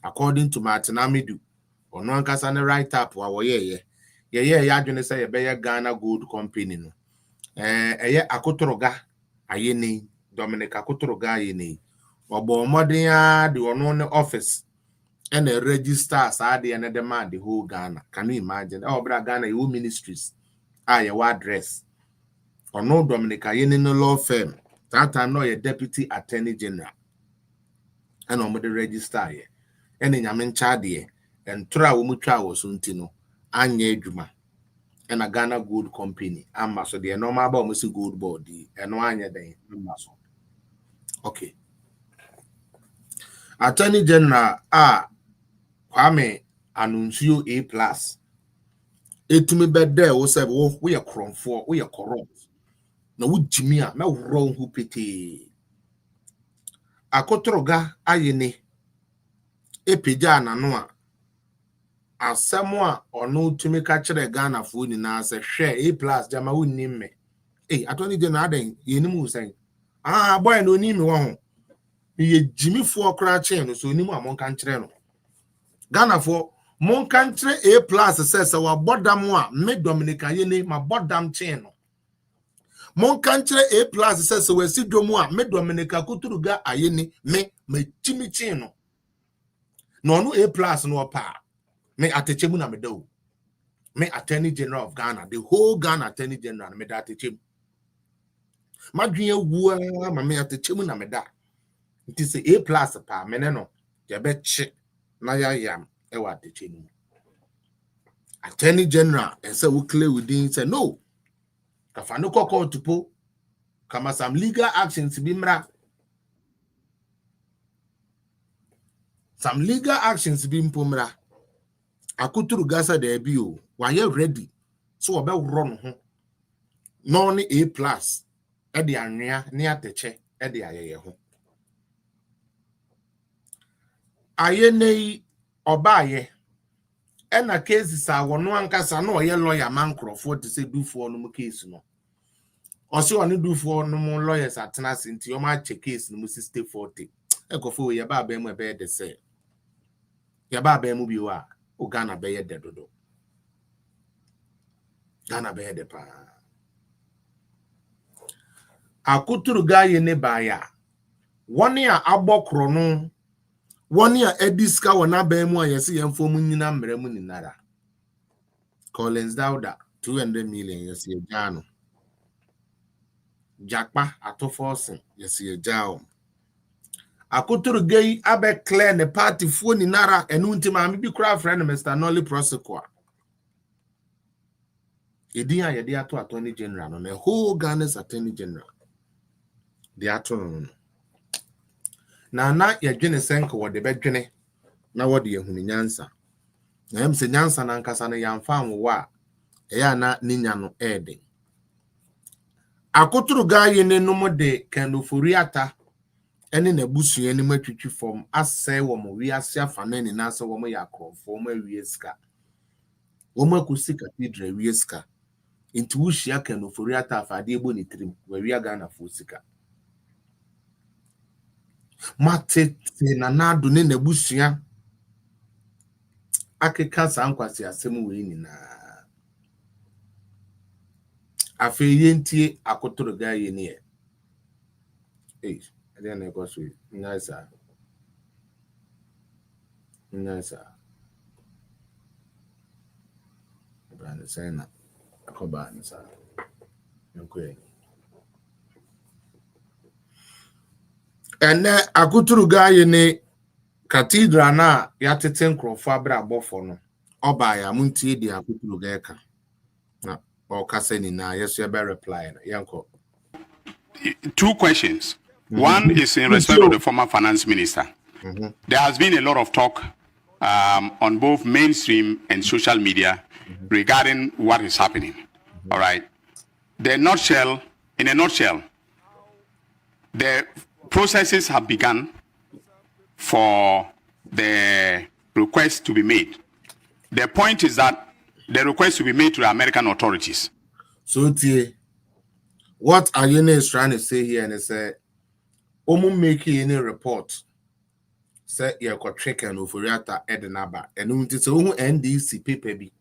according to Martin Amidu ono ankasa ne write up wa woyeye ye adwene say ye Ghana Gold Company no eye akotoroga Ayeni Dominic akotoroga Ayeni obo modern ya the ono ne office and a register sade and the man the whole Ghana. Can you imagine? Bra Ghana you ministries your address or no Dominic Ayeni no law firm that time no your deputy attorney general and on the register here and in yamen chadie and tra umutra was untino anye juma and a Ghana Gold Company amma so the normal about musi gold body and one day okay. Attorney General Kwame Anuncio A+. Etumi bede wo se we kromfo we corrupt. Na wo jimi a me wro hu pete. Akotoroga Ayeni epeja na no a asemo a ono tumi ka kire Ghana fo ni na se hwe A+ jama wonni me. Attorney General den yenim wo sen. Boy no ni me wo ho. Ye Jimmy for cratching no so ni mu amon kan kire no Ghana for mon kan kire A+ says our bodam a me Dominic Ayeni ma bodam chain no mon kan kire A+ says we si domu a me Dominic Akuturuga Ayeni me Jimmy chain no no A+ no pa me atechemu na me do me Attorney General of Ghana the whole Ghana Attorney General me da atechemu madwen wu ma me atechemu na me da. It is A+ pa meneno yabeche na yam ewa techenu. Attorney General and say we clear within say no. Kafano koko tupo kama some legal actions bimra. Some legal actions bimpomra. Akuturu gasa de bio. Why ready? So about run ho. No ni A+. Edi anwea ni ateche edi ayeye ho. Ayeni obaye ena case sa wono ankasa na oye lawyer man crofo to say do for no case no osi oni do for no lawyers atena senti o ma check case no 6040 ekofo ye ba mu ebe de say ye ba mu bi wa o Ghana be ye de dodo Ghana be de pa akuturu ga ye ne ba ya woni a agbokro no one year ediska wana bemu a yesi yemfo mu nyina mremu ni nara Collins Dauda 200 million yesi ejano Jakpa atoforsen yesi ejao akuturu gei abe clear ne party fo ni nara enu ntima mi bi kura friend Mr. Nolly Prosequa edin a yede ato Attorney General no na whole Ghana's Attorney General the ato na yedwene senko wo de bedwene na wo de ehunu nyansa na em se nyansa na nkasa na yamfa anwo a eya na ninya no eden akoturu ga ye ne no de Kenufuriata ene na busu ene matwitwi form asai wo mo wi ase afa na ni na ase wo mo yakrofo mo awie ska Oma kusi cathedral wieska. Into Ushia can for Riata Fadebo ni trim, where we are gonna for sika. Mate nana dune ne busia. Ake kasa ankwasi asemu weni na. Afe yentie akotoro ga yeni e. Eh, ade na go so. Nice. Nice. Brand sana. Akoba nsa. Nkwe. Ene akotoro ga yeni cathedral na yatete nkrofo abra abofo no. Oba ya muntie di akotoro ga eka. Na o kasa ni na yeso be reply na yanko. 2 questions. One is in respect of the former finance minister. There has been a lot of talk on both mainstream and social media regarding what is happening. All right. In a nutshell, the processes have begun for the request to be made. The point is that the request to be made to the American authorities. So, what Ayene is trying to say here and say, Omu making any report, say you could check and Ufuriata Edenaba, and it's NDC paper be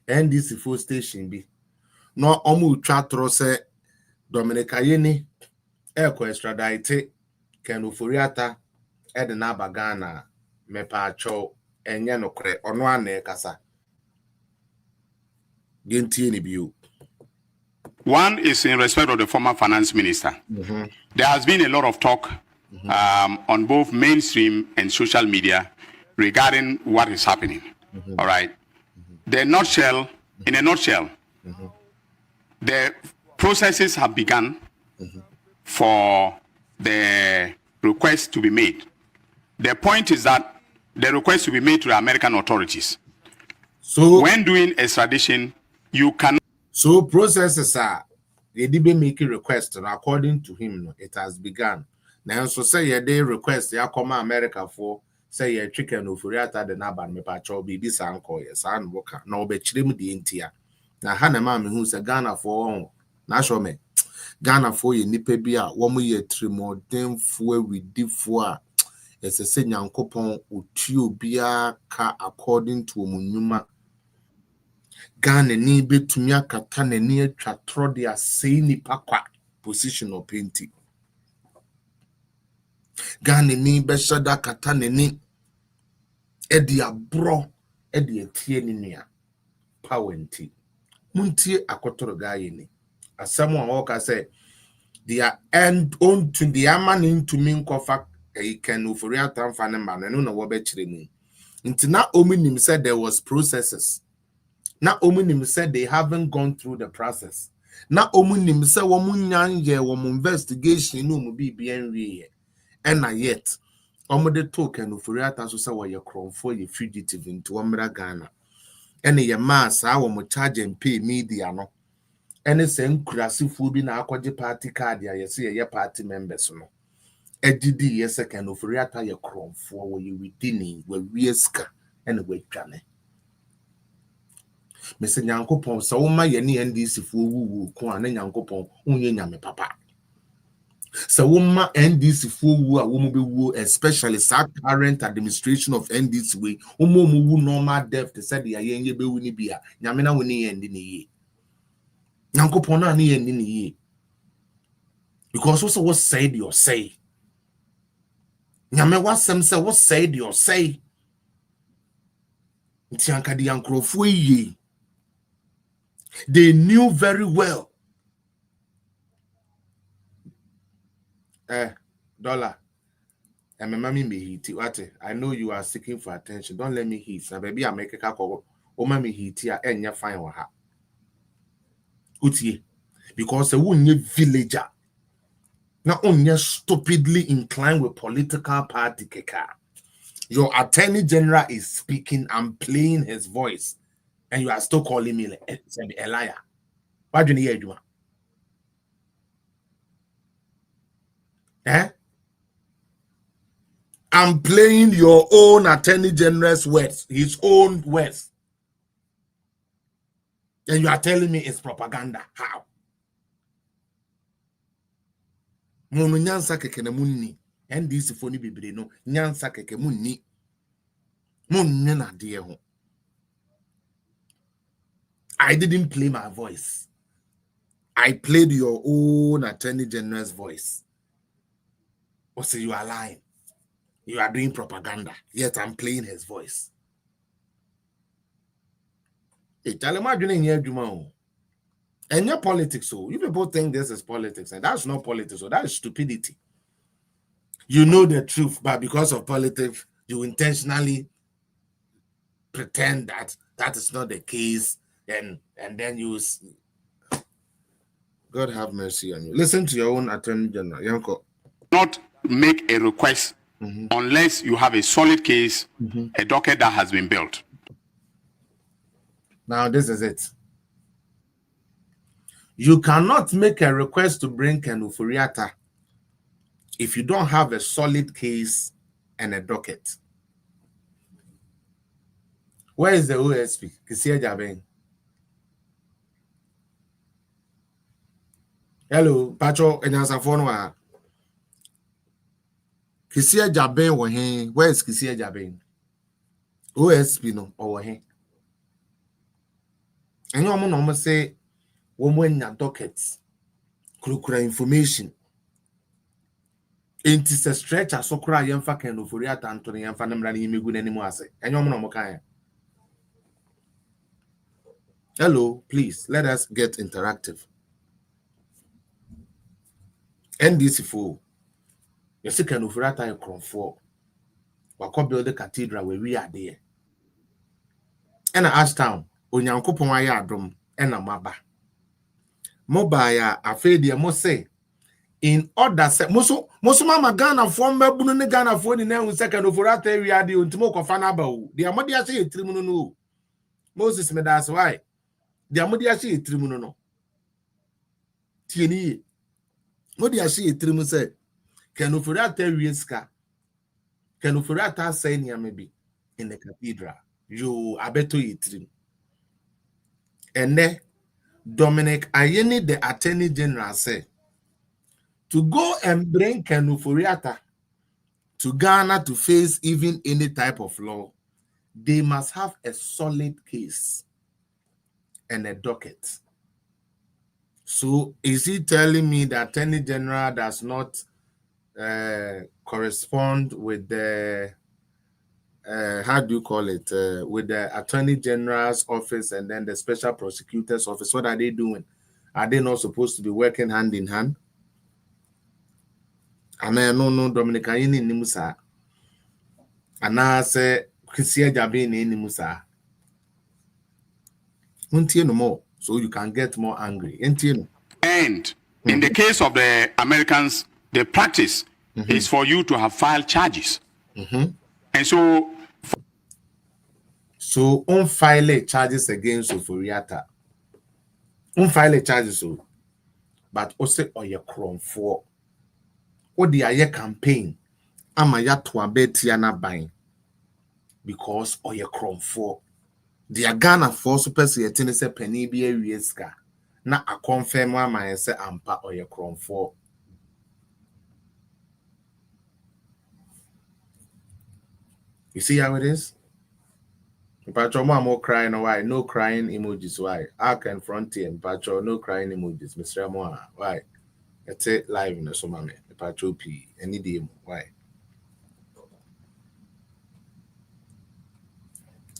NDC full station be no Omu chatro say Dominic Ayene Eko extradite can Ufuriata Edenaba Ghana mepacho enye kre ono ane kasa genti ni biu. One is in respect of the former finance minister. There has been a lot of talk on both mainstream and social media regarding what is happening. All right. In a nutshell, the processes have begun for the request to be made. The point is that the request to be made to the American authorities. So when doing extradition, you cannot. So processes are they did make a request, and according to him, it has begun. Now, so say they request ya come America for say a chicken of Furiata the Naban me pacho baby sanko yes and worker no be chrim the intia. Now Hannah mammy who's a Ghana for na show me Ghana for ye nipebia 1 year 3 more then for we differ as a senior coupon utio bia ka according to Munyuma. Ghana ni betumia katane ni atwa de asei nipa kwa position of painting. Ghana ni beshada katane ni edi abro edi etie ni nia pawenti. Muntie akotoro gaye ni. Asemu awoka say their end on to the aman into min kofa can ufuria tamfane man no na wo be kire mu. Nti na ominim said there was processes. Na omunim said they haven't gone through the process. Na omunim said womunyanye wom investigation no mu bibien wie. And yet the token of Furiata so say we for ye fugitive into Omra Ghana. And ye mass our charge and pay media no. And it's nkurasifu bi na akwaje party card ya yesi ye party members no. Edidi ye second of Furiata ye for we within we wieska and we twane. Mese Nyankopon sa wo ma ye ne NDC fo wuwu ko an Nyankopon unye nyame papa sa wo ma NDC fo wu a wo mu be wu especially sa current administration of NDC we wo mu wu normal death te said ya ye be wu ni bia nyame na wo ne ye ndi ne ye Nyankopon na ne ye ndi ne ye because also what said you say nyame wasem say what said you say nti anka di ankrofo ye. They knew very well. Dollar. And my mommy me hit what? I know you are seeking for attention. Don't let me hit. So baby, I make a call. Oh, mommy hit here and you find her. Utie. Because a wounded villager. Not only stupidly inclined with political party keka. Your attorney general is speaking and playing his voice. And you are still calling me a liar. Why do you hear? I'm playing your own attorney general's words, his own words. And you are telling me it's propaganda. How? Mono nyansa keke na munni. NDC foni bibire no nyansa keke munni. Munni na de ho. I didn't play my voice. I played your own Attorney General's voice. Or say you are lying. You are doing propaganda. Yet I'm playing his voice. And your politics, so you people think this is politics, and that's not politics, so that is stupidity. You know the truth, but because of politics, you intentionally pretend that that is not the case, and then you. God have mercy on you. Listen to your own Attorney General, Yanko. Not make a request unless you have a solid case, a docket that has been built. Now this is it. You cannot make a request to bring Ken Ofori-Atta if you don't have a solid case and a docket. Where is the OSP? Kisia Jabeng. Hello, Pacho Enyansa Fonwa. Kisia Jabeng wahe. Where is Kisia Jabeng? OSP no or wahe. And you almost say when your dockets, crocodile information. It is a stretch as so cry young fucking Ofori-Atta Anthony and Fanam running me good anymore. And you know, hello, please let us get interactive. NDC for you see Ken Ofori-Atta Cron 4. We build the cathedral where we are there. And I asked town, Onyankopon ayadom and a maba. Mobile afedia must say in order set mama Ghana from Babunu Ghana for the name second of Ofori-Atta we are the Untimoko Fanaba. The Amodia say Trimuno. Moses me that's why. The Amodia say Trimuno. Tieni. Modia say Trimu say Ken Ofori-Atta Wieska. Ken Ofori-Atta say near maybe in the cathedral. You abeto Trim. And then Dominic Ayeni, the Attorney General, said to go and bring Ken Ofori-Atta to Ghana to face even any type of law, they must have a solid case and a docket. So is he telling me the Attorney General does not correspond with the how do you call it, with the Attorney General's office and then the Special Prosecutor's office? What are they doing? Are they not supposed to be working hand in hand? And I no Dominic Ayeni Nimusa. And I say Kisia Jabeng Nimusa. Until no more, so you can get more angry. Until And in the case of the Americans, the practice is for you to have filed charges. And so unfile charges against Ofori-Atta. Unfile charges, but also on your Cron 4. What the aye campaign? Ama ya to abetiana buying because on your Cron 4. The Ghana for super setting say penny be a wieska. Na a confirm one my say ampa or your Cron 4. You see how it is? Pacho more crying why? No crying emojis why? I can front him, Pacho, no crying emojis, Mr. Moa. Why? It's it live in the summer. Pacho P. Any day. Why?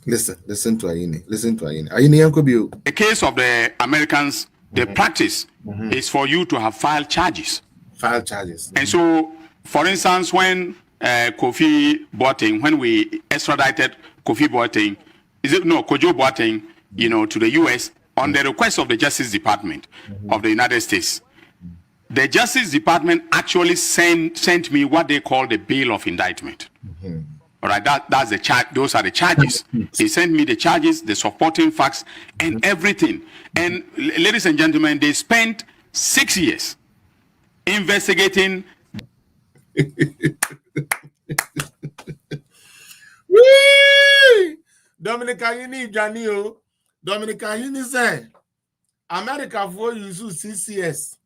Listen to Ayeni. Listen to Ayeni. Ayeni Yankobiu. the case of the Americans, the practice is for you to have filed charges. File charges. And so, for instance, when Kofi Boateng, when we extradited Kofi Boateng, Kojo Boateng, to the U.S. on the request of the Justice Department of the United States, the Justice Department actually sent me what they call the bill of indictment. All right, that's the charge. Those are the charges. They sent me the charges, the supporting facts, and everything. And ladies and gentlemen, they spent 6 years investigating. Dominic Ayeni Janio. Dominic Ayeni said, America for use CCS.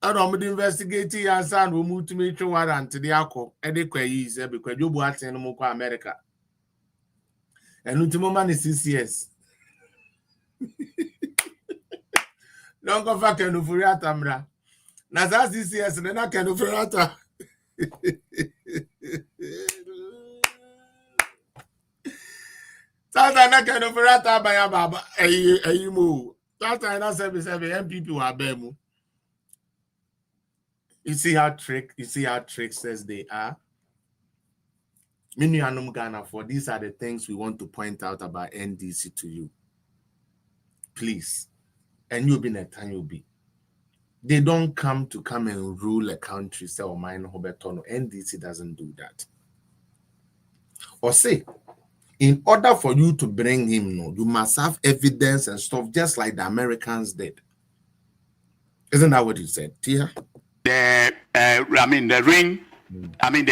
I don't investigate and and we move to make sure warrant the alcohol. Is because you bought in America. And Ultimo is CCS. Don't go back and Furiata Mra. Naza CCS and then I can Furiata. Tata na kind of Furiata by a baba. A move. Tata and I said, MPP were bemu. You see how tricksters they are. Minianum Ghana for these are the things we want to point out about NDC to you. Please. And you'll be in a time you'll be. They don't come and rule a country, say or mine Roberto. NDC doesn't do that. Or say, in order for you to bring him, no, you must have evidence and stuff, just like the Americans did. Isn't that what you said, Tia? The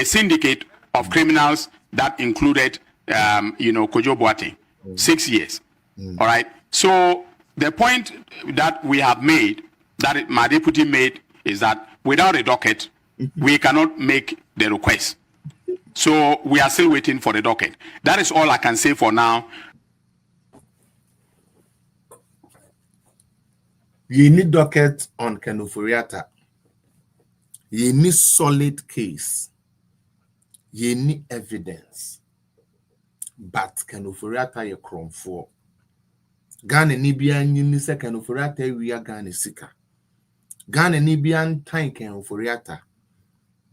syndicate of criminals that included, Kojo Boateng, 6 years. All right. So the point that we have made, that my deputy made, is that without a docket, we cannot make the request. So we are still waiting for the docket. That is all I can say for now. You need docket on Ken Ofori-Atta. You need solid case. You need evidence. But Ken Ofori-Atta you crom for. Ghana Nibian you need Ken Ofori-Atta we are Ghana Sika. Ghana Nibian time Ken Ofori-Atta.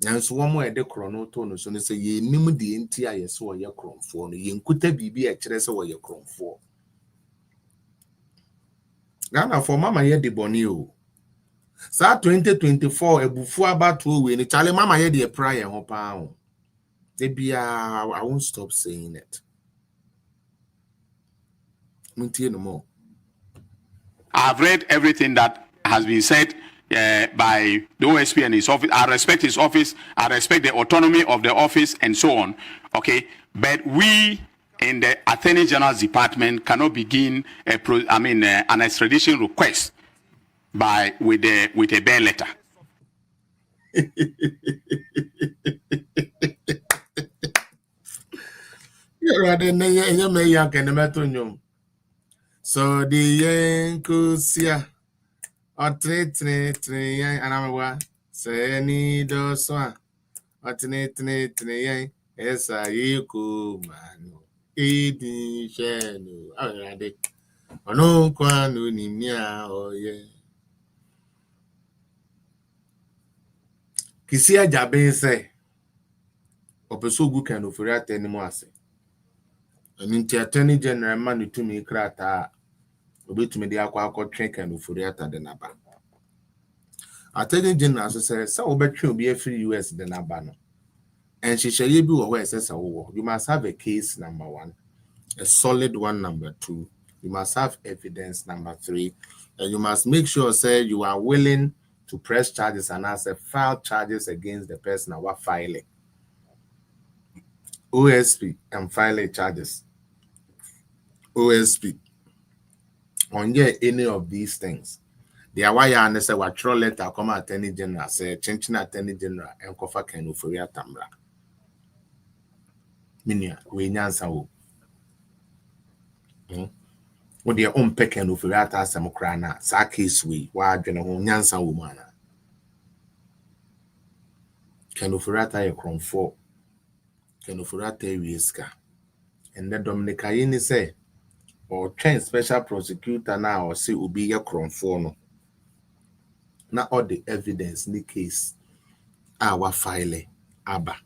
And so one more de chronotono so they say ye nimu the entire yes or your crom for. You couldn't be a chess or your crom for. Ghana for Mama ye de Bonio. Sa 2024 ebufu abatu we ni chale mama ye de prayer ho pa. I won't stop saying it. Muntie no more. I've read everything that has been said by the OSP and his office. I respect his office. I respect the autonomy of the office and so on. Okay, but we in the Attorney General's department cannot begin an extradition request with a bare letter. So the Yankusia or three and I'm what say any doswa or three yes I go man eating shenu already no kwanu nimia oh yeah Kisia Jabe say Opesogu Ken Ofori-Atta anymore ase. And in the Attorney General man to me krata obi to me the akwa train Ken Ofori-Atta the naba. Attorney General says so obetwe obi free US the naba no. And she shall be where says you must have a case number 1, a solid one number 2, you must have evidence number 3, and you must make sure say you are willing to press charges and as a file charges against the person who are filing. OSP and filing charges. OSP. On any of these things. The why and say what troll letter come Attorney General say changing Attorney General and Kofa Ken Ofori-Atta Mra. Minia we nyansa wo. What your own Ken Ofori-Atta asem kra na sa case we wa adwene ho nyansa wo mana. Ken Ofori-Atta ye krom for Ken Ofori-Atta wieska. And the Dominica Yini say or train special prosecutor now or say ubi ye krom for no. Now all the evidence in the case our file aba.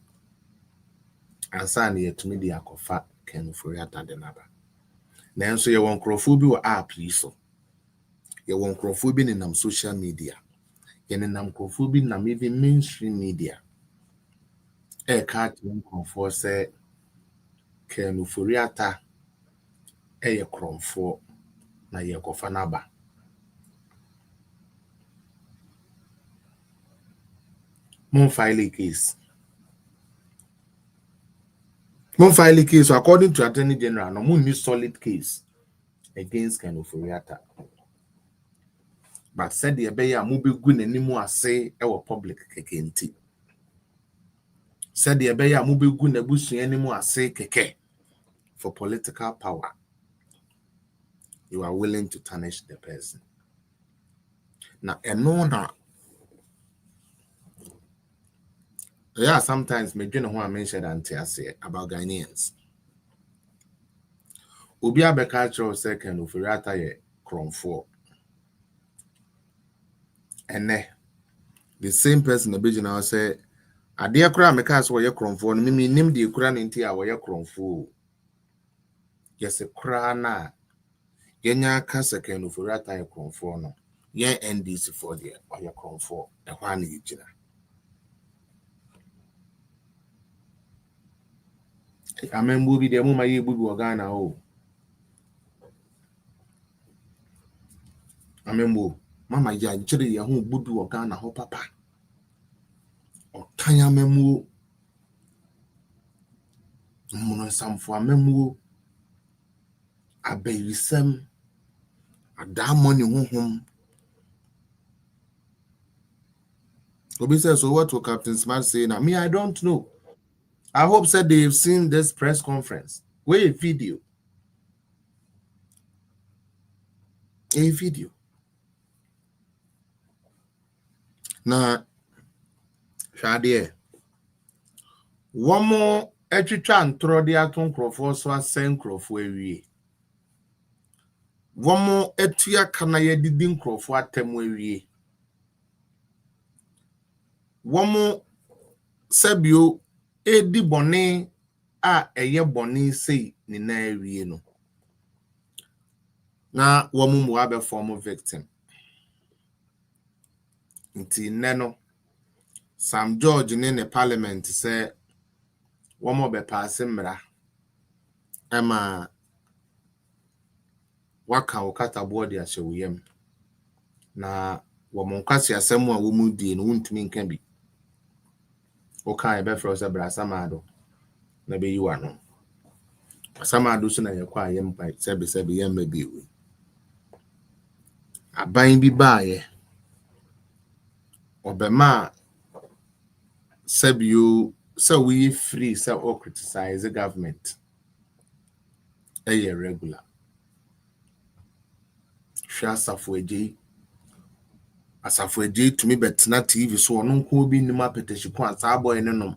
And sani ye to me the akofa Ken Ofori-Atta the naba. Now so you want crofobia or please so. You want crofobia in social media. You want crofobia in even mainstream media. E can't comfort say Ken Ofori-Atta ye cromfo na ye kofa naba. Mon file a case. Mon file a case according to Attorney General. No mon solid case against Ken Ofori-Atta. But said the Abeya Mubi Gun anymore say our public kekenti. Said the Abeya Mubi Gun a bush anymore say keke for political power. You are willing to tarnish the person. Now, and no one. Yeah, sometimes me do know who I mentioned until I say about Ghanaians. Obi abeka second of Rata ye Cronford. And the same person the original say, a dear cram a cast where you Cronford, me name the Ukraine into our ye Cronford. Yes, a crana. Yenya Casacan of Rata ye Cronford. No, ye NDC for the or your Cronford, a one region. I mean, movie the moment you will Ghana. Oh, I mean, Mama Yajiri, who would do Ghana, ho papa. Or Tanya Memu. Mono some for Memu. A baby Sam. A damn money home. Obi says, so what will Captain Smart say now? Me, I don't know. I hope said they've seen this press conference. Where a video. A video. Now, Shadie. One more etchitwa and throw the atom crofo so a same crofo we. One more etia kanaye didin crofo atem we. One more Sabio edi bone a eye bone say ni na awie no. Na womu mu abe form victim. Nti neno Sam George in the parliament say womu be pass mra. Ema waka ukata body ashewuyem. Na womu kwasi asemu a womu di no wuntumi nka bi. Oka ebe froze brasamado na be yiwa no. Samado so na yekwa yem pa sebe yem be biwe. Aban bi baaye. Obema Sabio so we free so or criticize the government. Regular. Asafweji to me bet na TV so no ko bi ni ma petition ko asa boy ne no.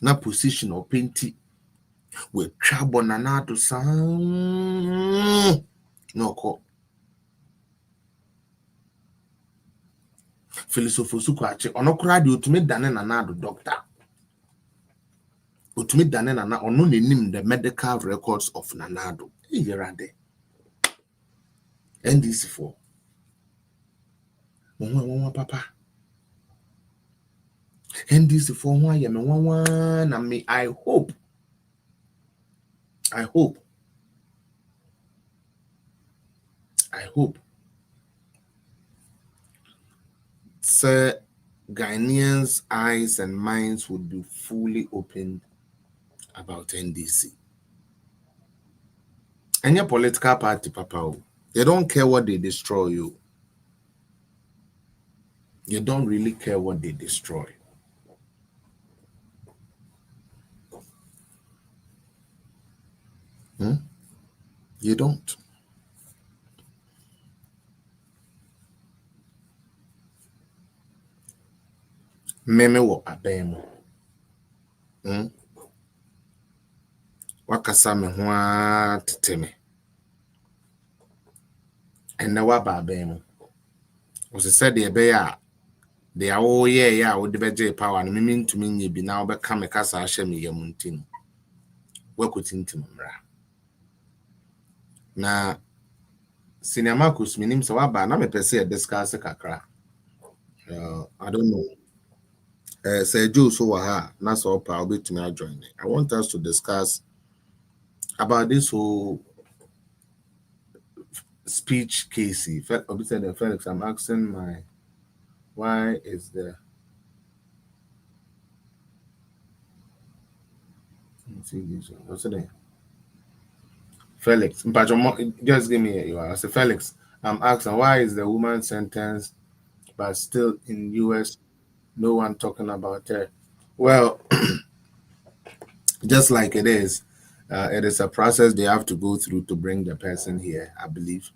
Na position or painti we trouble na na to san no ko. Philosopher ko ache ono kura de otumi dane na na do doctor. Otumi dane na na ono nenim the medical records of Nanado. Yerade. NDC for. Mwa papa. NDC for why ya me wan na me I hope Sir Ghanaians' eyes and minds would be fully opened about NDC. And your political party, Papa, they don't care what they destroy you. You don't really care what they destroy. You don't. Meme wo abemo. Wakasa me ho atete. And na wa ba abemo. Was said the beya they are all yeah wo de beje power no me ntumi nye bi na obeka me kasa ahye me yamuntin. Wakutintim mra. Na cinema kus minim so waba na me pese discuss kakra. I don't know. Say Joe so ha na so pa obetumi join. I want us to discuss about this whole speech case. Obi said Felix, I'm asking why is the what's the name? Felix, just give me you are. I say Felix, I'm asking, why is the woman sentenced but still in US, no one talking about her? Well, just like it is a process they have to go through to bring the person here, I believe.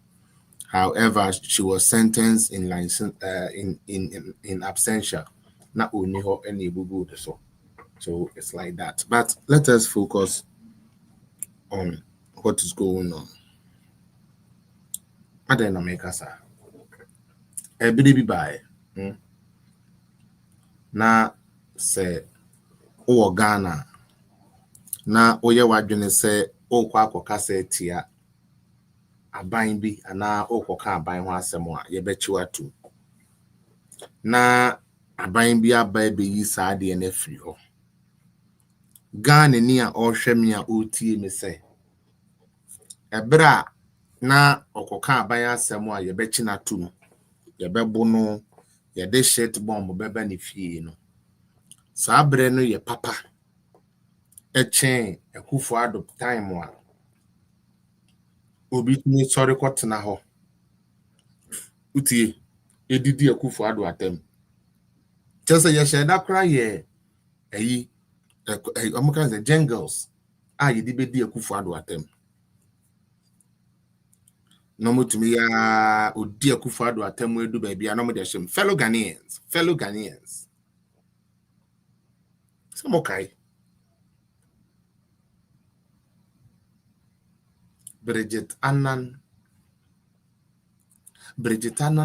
However, she was sentenced in license in absentia. Not only her any good so it's like that. But let us focus on what is going on. I didn't make us a bit by na say o Ghana na oye wadwene say o kwa akoka say tia aban bi ana o koka aban ho asem a ye bechi watu na aban bi aba be yi saa de na free ho Ghana ni a o hwe me a o tie me say ebra na okoka aban asem a ye bechi na tu no ye bebo no ye de shit bomb beba ne fie no saa bre no ye papa echen ekufo ado time a obi tumi sori kwotena ho utie edidi ekufo ado atem chese ye sheda kra ye eyi omoka ze jingles a ye di bedi ekufo ado atem no mutumi ya odi ekufo ado atem edu ba bia no mo de shem fellow Ghanaians some okay Bridget Annan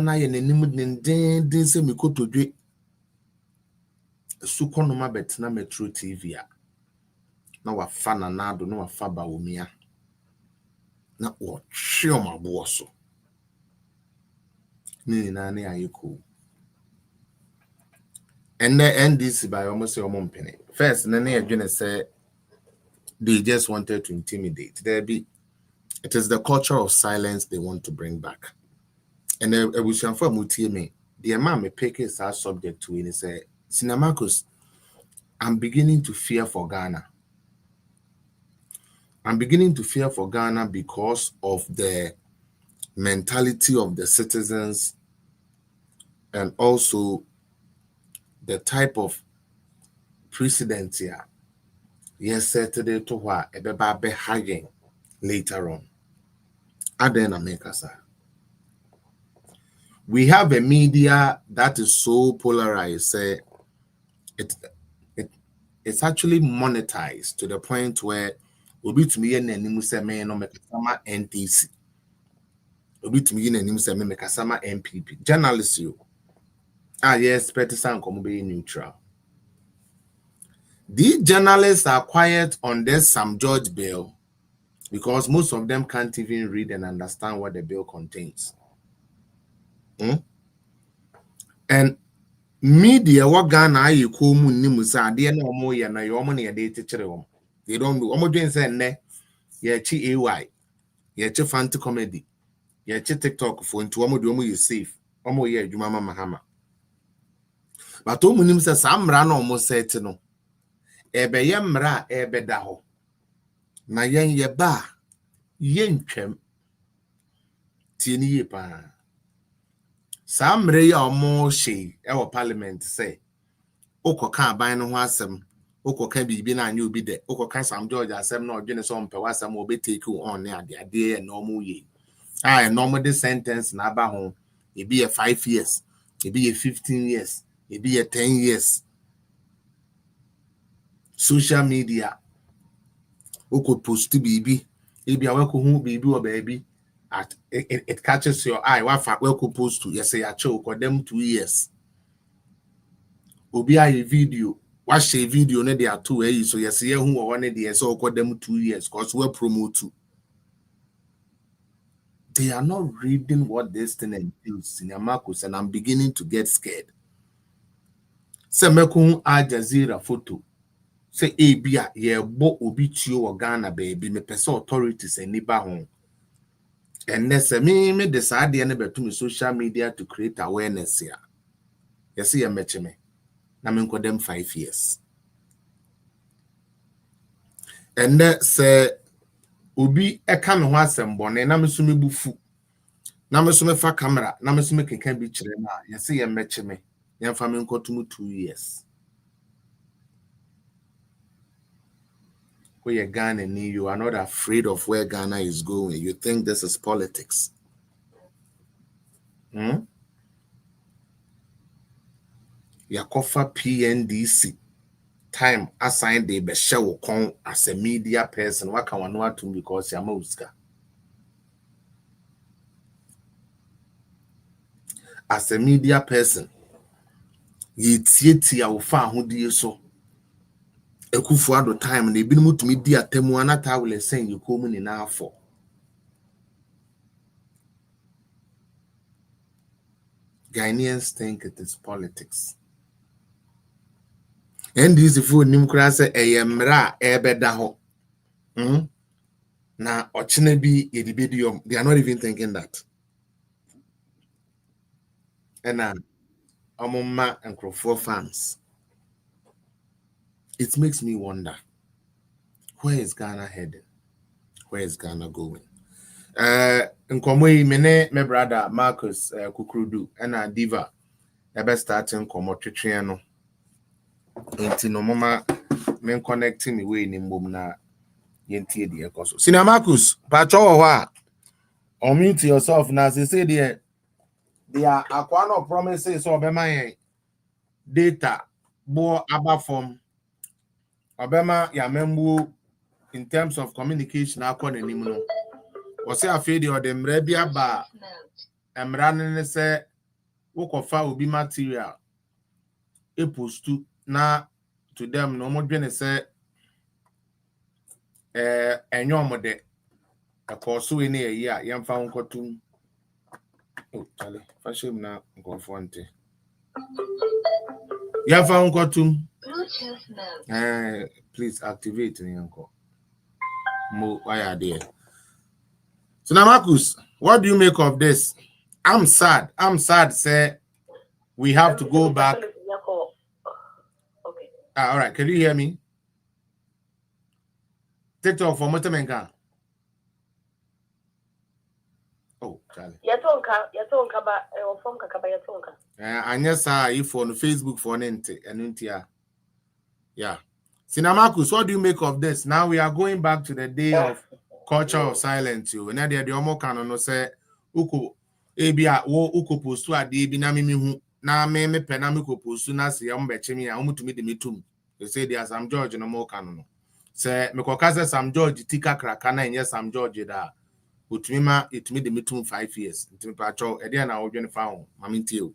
aye nenim den se mikotodwe sukonoma betina Metro TV a na wafa nanado na wafa bawomia na o hwe mabo so ni na ne ayeko and the NDC by almost your mom penny first nene adwene say they just wanted to intimidate. It is the culture of silence they want to bring back. And we shall for me. The man me pick is our subject to and say, Sinamarcus, I'm beginning to fear for Ghana. I'm beginning to fear for Ghana because of the mentality of the citizens and also the type of precedent here. Yes, Saturday to what a be hanging later on. We have a media that is so polarized. It's actually monetized to the point where obi to me and say me no mekasama NTC. Obi to me and say me mekasama MPP. Journalists you. Yes, partisan come be neutral. These journalists are quiet on this Sam George bill because most of them can't even read and understand what the bill contains. And media what Ghana you come nimusa de na omo ye na yo omo na ye de tikire omo. They don't do omo dwen say ne ye chi AY ye chi fancy comedy ye chi TikTok for nti omo de omo ye safe omo ye adwuma mama hama. But omo nim say samra na omo set no ebe ye mra ebe da ho na yen ye ba yen twem tieni ye pa samre ya omo she e wo parliament say okoka aban no ho asem okoka bibi na anya obi de okoka Sam George asem na odwene so mpe wasem obi take on ne ade na omo ye normal the sentence na aba ho e be 5 years e be 15 years e be 10 years. Social media oko post bibi e bia we ko hu bibi o baby at it catches your eye wa fa we ko post to yes ya cho ko them 2 years obi a video wa share video ne dey ato e so yes ye hu wo ne dey so ko them 2 years cause we promote. They are not reading what this thing entails in Marcus, and I'm beginning to get scared. Se mekun Al Jazeera photo say bia ye bo obi tuo wo Ghana baby me pese authorities ani ba ho and nese me decide ne beto social media to create awareness here. Yes ye meche me na me nko them 5 years and say obi eka me ho asem bone na me so me bufu Na me so me fa camera, na me so me keka bi kire na, ye say ye meche me. Ye fa me nkotum 2 years. Where Ghana ni, you are not afraid of where Ghana is going. You think this is politics. Yakofa PNDC time assigned the Beshawo Kong as a media person. What can one know to because Yamuska? As a media person, ye tieti ya ufa hudi so. Ekufu ado time they been to media temu anata will saying you come in now for. Ghanaians think it is politics. And this food nimkra say eyemra ebeda ho. Na ochine edibedium. They are not even thinking that. And Amoma and Crawford fans. It makes me wonder, where is Ghana heading? Where is Ghana going? Nkomoi mene me brother Marcus Kukrudu and Diva ebe starting komo twetwe enti no mama men connecting me way ni mbom na yentie de ekoso. Senior Marcus, pacho ho a unmute yourself na say there are aquano promises so be man data bo aba form obema ya membu in terms of communication akọ nanim no wose afei de odemra bi aba emra ne se wokofa obi material e postu na to them no mo dwene se enyom de akoso we na yi a yemfa nkotum oh chale fashion na nkofo nte yemfa nkotum please activate me uncle mo why are there. So now Marcus, what do you make of this? I'm sad say we have to go back. Okay. All right, can you hear me? TikTok for Motomenka. Oh, Charlie. Yatonka ba from kakaba yatonka. And yes, if on Facebook for Nente. Yeah. Sina Marcus, what do you make of this? Now we are going back to the day of culture of silence. You and the omo can no say uko ebia wo uko postu ade bi na mimi hu na me pena me ko postu na se yam beche mi a umutumi de metum. They say there Sam George no mo kan no. Say me ko kase Sam George tika kraka na enye Sam George da. Utumi ma etumi de metum 5 years. Ntimi pa cho e dey na wo dwene fa ho. Mami ntie o.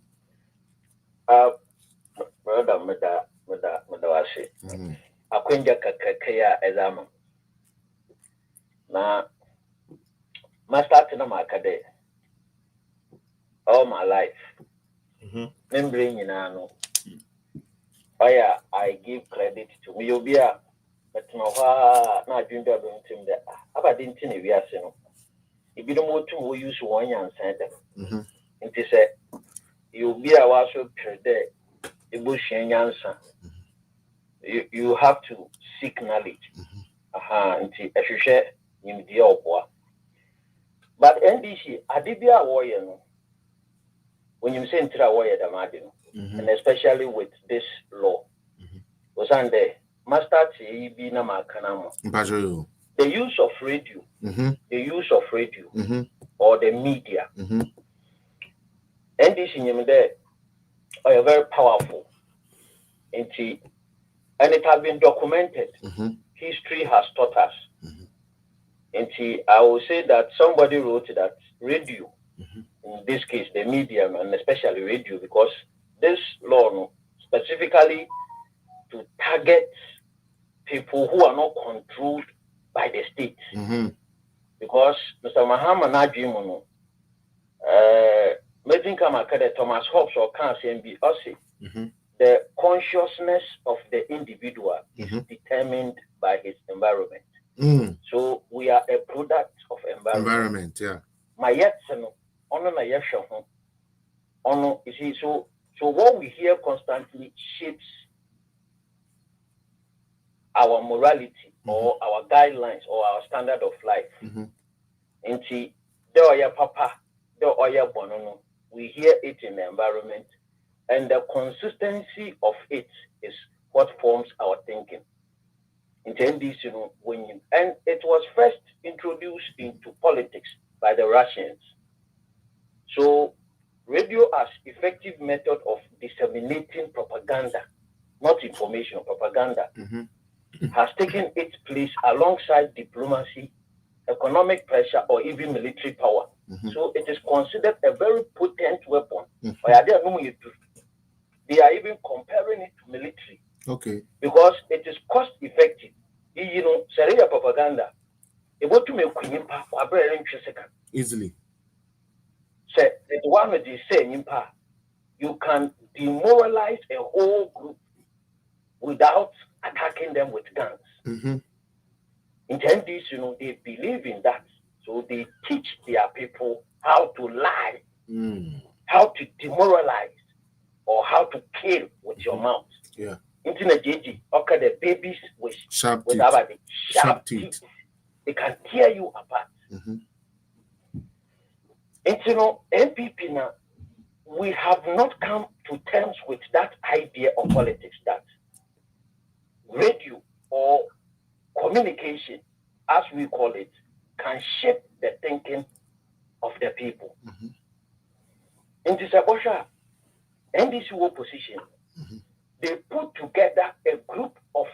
Brother meda wase. Akwenja kakakaya ezama. Na start na makade all my life. Membering in ano. I give credit to me. You'll be a but no na dream job team there. Aba didn't we are saying. If you don't want to use one and send them. It is you'll be a was so there. You have to seek knowledge. But NDC, Adibia warrior, when you say intra warrior, and especially with this law, was under master be the use of radio, or the media, NDC there are very powerful. And it has been documented. History has taught us. And I will say that somebody wrote that radio, in this case, the medium, and especially radio, because this law specifically to target people who are not controlled by the state. Because Mr. Mahama Najimono, Metin Kamakade, Thomas Hobbes, or Kansi MB, the consciousness of the individual is determined by his environment. So we are a product of environment. Yeah. My yet you see, so what we hear constantly shapes our morality or our guidelines or our standard of life. And see, there are papa the oil bono, we hear it in the environment, and the consistency of it is what forms our thinking. In this, and it was first introduced into politics by the Russians. So radio as effective method of disseminating propaganda, not information, propaganda, has taken its place alongside diplomacy, economic pressure, or even military power. So it is considered a very potent weapon. They are even comparing it to military. Okay. Because it is cost effective. Seria propaganda. Able to make easily. Say the one with the same you can demoralize a whole group without attacking them with guns. In this, they believe in that. So they teach their people how to lie, how to demoralize, or how to kill with your mouth. Yeah. Internet JG, okay, the babies with sharp teeth. They can tear you apart. MPP now, we have not come to terms with that idea of politics that radio or communication, as we call it, can shape the thinking of the people. In this Abosha, NDC opposition, they put together a group of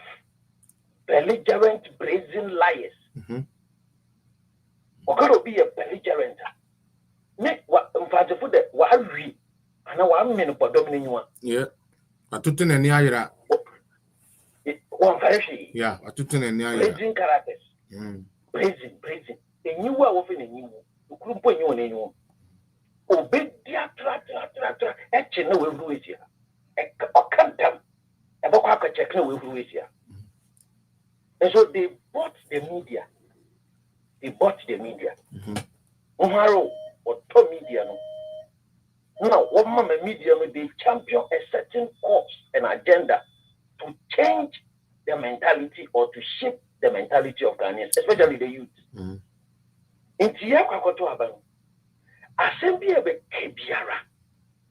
belligerent, brazen liars. We're going to be a belligerent. Yeah. Atutun and Yaira. Yeah, Atutun and Yaira. Brazen characters. Brazen. A new way of a new group when you know. Obey their action will do it here. A cantam. A book check will do it here. And so they bought the media. Umaro or to media. Now, what mama media they champion a certain course and agenda to change the mentality or to shape the mentality of Ghanaians, especially the youth. In Tiakoto Aban, assembly of a Kebiara.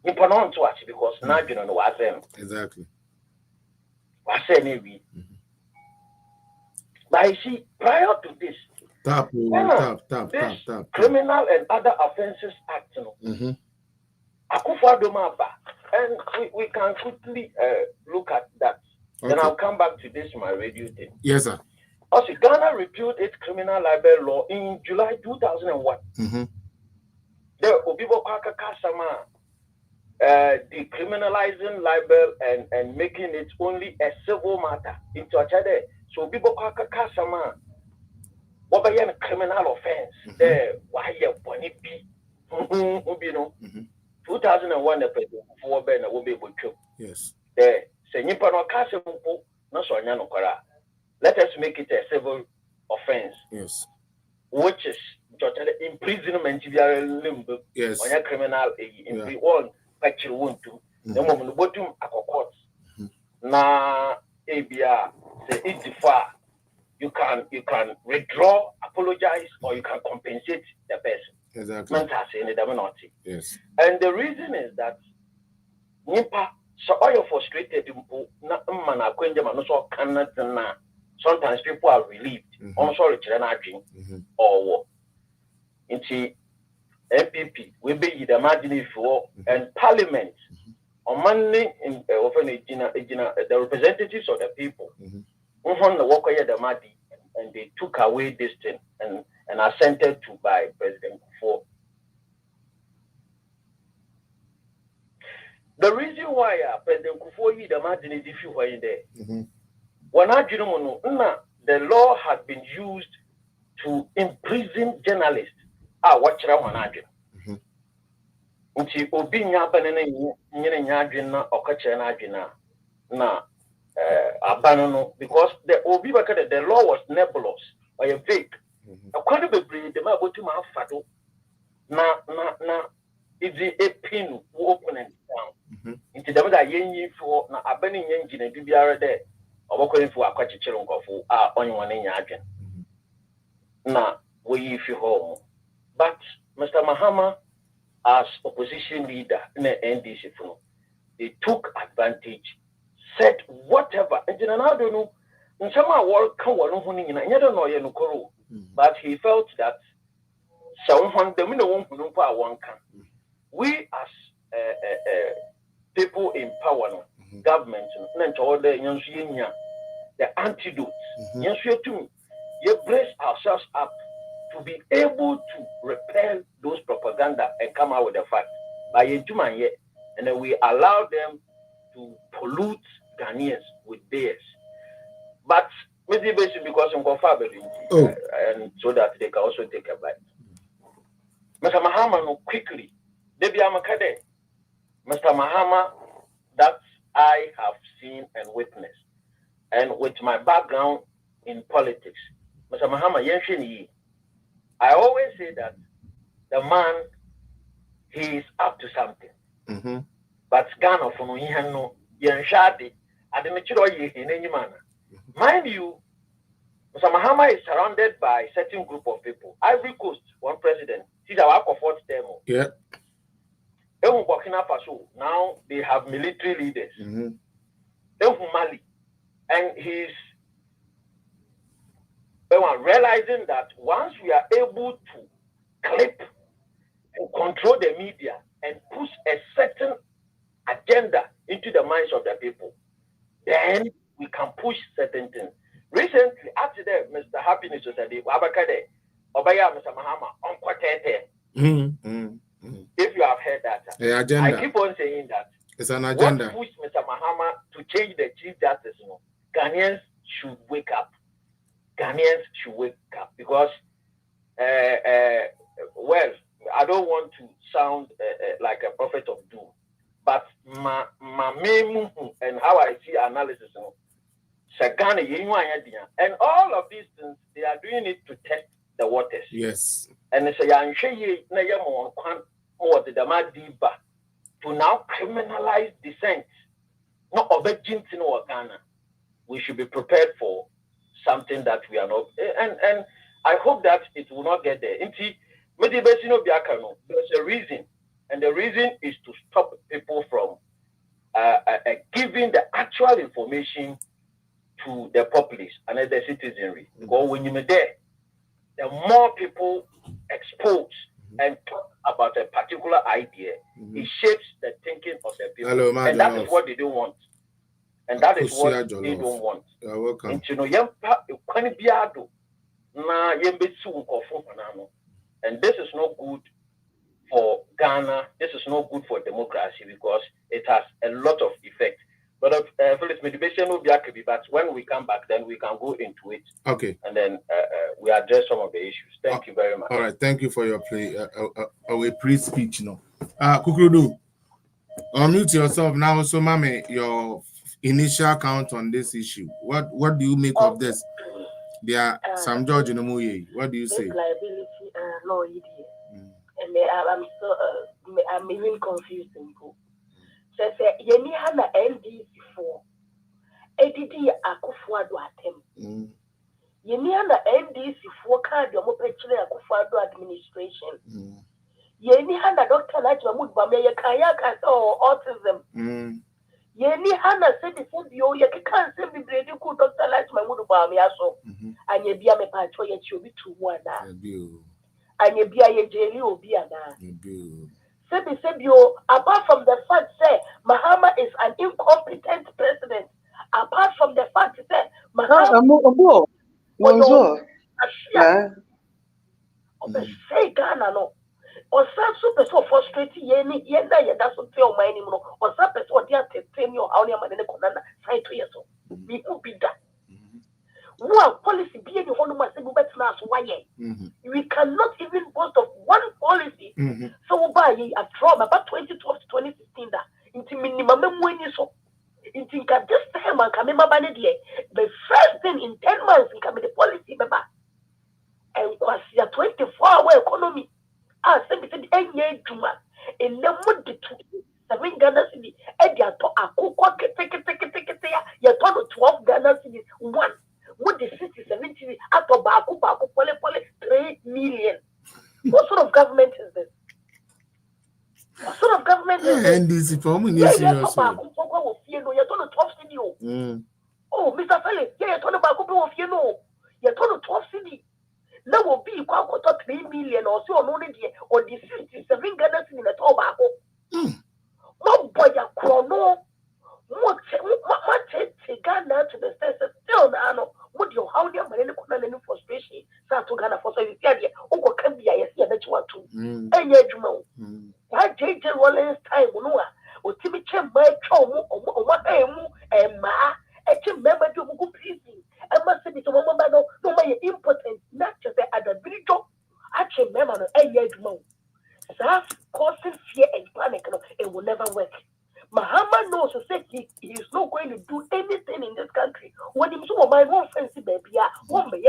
You pronounce what because now you know what them. Exactly. What's any but I see prior to this, tap. Criminal and Other Offences Act, Akufo-Addo Maba, and we can quickly look at that. Okay. Then I'll come back to this my radio thing. Yes, sir. Also, Ghana repealed its criminal libel law in July 2001. The Obibo Kwaka Kasama, decriminalizing libel and making it only a civil matter into a child. So Obibo Kwaka Kasama, what by a criminal offense? The why you want it be? 2001 the president for Ben will be able to. Yes. The Senipano Kasamupo, no so let us make it a civil offense. Yes. Which is imprisonment limbo. Yes. On a criminal in the one picture won't do. The moment bottom a court. Na ABR say it's far. You can withdraw, apologize, or you can compensate the person. Exactly. Yes. And the reason is that Nipa so are you frustrated sometimes people are relieved. I'm sorry, or what? Into MPP, we be the margin for and Parliament on Monday in the representatives of the people. The work the Madi and they took away this thing and assented to by President Kufuor. The reason why President Kufuor the margin is if you were in there. When the law has been used to imprison journalists. Watch Ramanajin. Until Obinya Banana Yajina or Kachanajina. Na Abanono, because the Obibaka, the law was nebulous or a vague. A quite a breed, the Mabotuma Fado. Na, it's a pin opponent down. Into the other yen for na abaning engine and BBR there. Or working for a quachichon of on one in Yajin. Na, we if you home. But Mr. Mahama as opposition leader in the NDC, they took advantage, said whatever. And then I don't know, but he felt that we as people in power, government, the antidote, you brace ourselves up to be able to repel those propaganda and come out with the fact. And then we allow them to pollute Ghanaians with theirs. But maybe because I'm and so that they can also take a bite. Mr. Mahama, no, quickly, Debbie Amakade, Mr. Mahama, that I have seen and witnessed, and with my background in politics, Mr. Mahama, I always say that the man, he is up to something. But Ghana for no Yanshadi, I didn't in any manner. Mind you, Mr. Mahama is surrounded by a certain group of people. Ivory Coast, one president, he's our fourth term. Yeah. Burkina Faso, now they have military leaders. Mali, and he's realizing that once we are able to clip and control the media and push a certain agenda into the minds of the people, then we can push certain things. Recently, after that, Mr. Happiness Society, Wabakade, Obaya, Mr. Mahama, if you have heard that, agenda. I keep on saying that. It's an agenda. What pushed Mr. Mahama to change the Chief Justice? Ghanaians should wake up. Ghanaians should wake up because, well, I don't want to sound like a prophet of doom, but my main and how I see analysis, and all of these things, they are doing it to test the waters. Yes. And it's to now criminalize dissent, not obedient in Ghana. We should be prepared for something that we are not, and I hope that it will not get there. There's a reason, and the reason is to stop people from giving the actual information to the populace and the citizenry. Because when you're there, the more people expose and talk about a particular idea, it shapes the thinking of the people. Hello, and that is what they don't want. And that is what they don't want. You're welcome. And this is not good for Ghana. This is not good for democracy because it has a lot of effect. But Phyllis, mediation will be active, but when we come back, then we can go into it. Okay. And then we address some of the issues. Thank you very much. All right. Thank you for your play. Our pre-speech, Kukurudu, unmute yourself now. So, Mame, your initial count on this issue. What do you make of this? There are some George Nomuye. What do you say? Liability law, and I'm even confused. Yeni hana NDC for ADD Akufo-Addo attempt. Yeni hana NDC for card your mopechile Akufo-Addo administration. Yeni hana Dr. Najma Mudbame Yakaya or autism. Yeni hana said the Fubio Yakan send the Brady Dr. Najma Mudbame aso. And ye be a pacho yet you be too one. And ye be a jelly or be a apart from the fact that Mahama is an incompetent president, apart from the fact that Mahama say Ghana no, or some super so frustrated yenda that's what tell my name no, or some person or dear tell me how near my name sign 2 years old. We will be that. One policy being the whole must be better now. Why? We cannot even boast of one policy. So by a trauma about 2012 to 2016 that into minimum when you so into this time and come the first thing in 10 months can be the policy member and was your 24-hour economy. I said it's an year juma in the mood to 7 Ghana city and you are 12 Ghana cities one. What the city 70 after Baku 3 million. What sort of government is this? What sort of government is this? NDC for me, Yeah, serious. Oh, Mr. Philip, yeah, you're talking about of you know. You're talking 12 city. Now will be quite 3 million or so on only or the 67 Ghana in the tobacco. What boy, a chrono. What Ghana to the sense still now. What your how your money couldn't frustration. Start to Ghana for so you can be I see that you want to. And yet, you know, why JJ Rollins time, or Timmy Chem, my chum, or what I am, and ma, a chim member to go pleasing. I must say to Mama, no, my important, not just the other video. Actually, member, and yet, mo. That's causing fear and panic, it will never work. Mahama knows to say he is not going to do anything in this country. When him so my one fancy baby, one may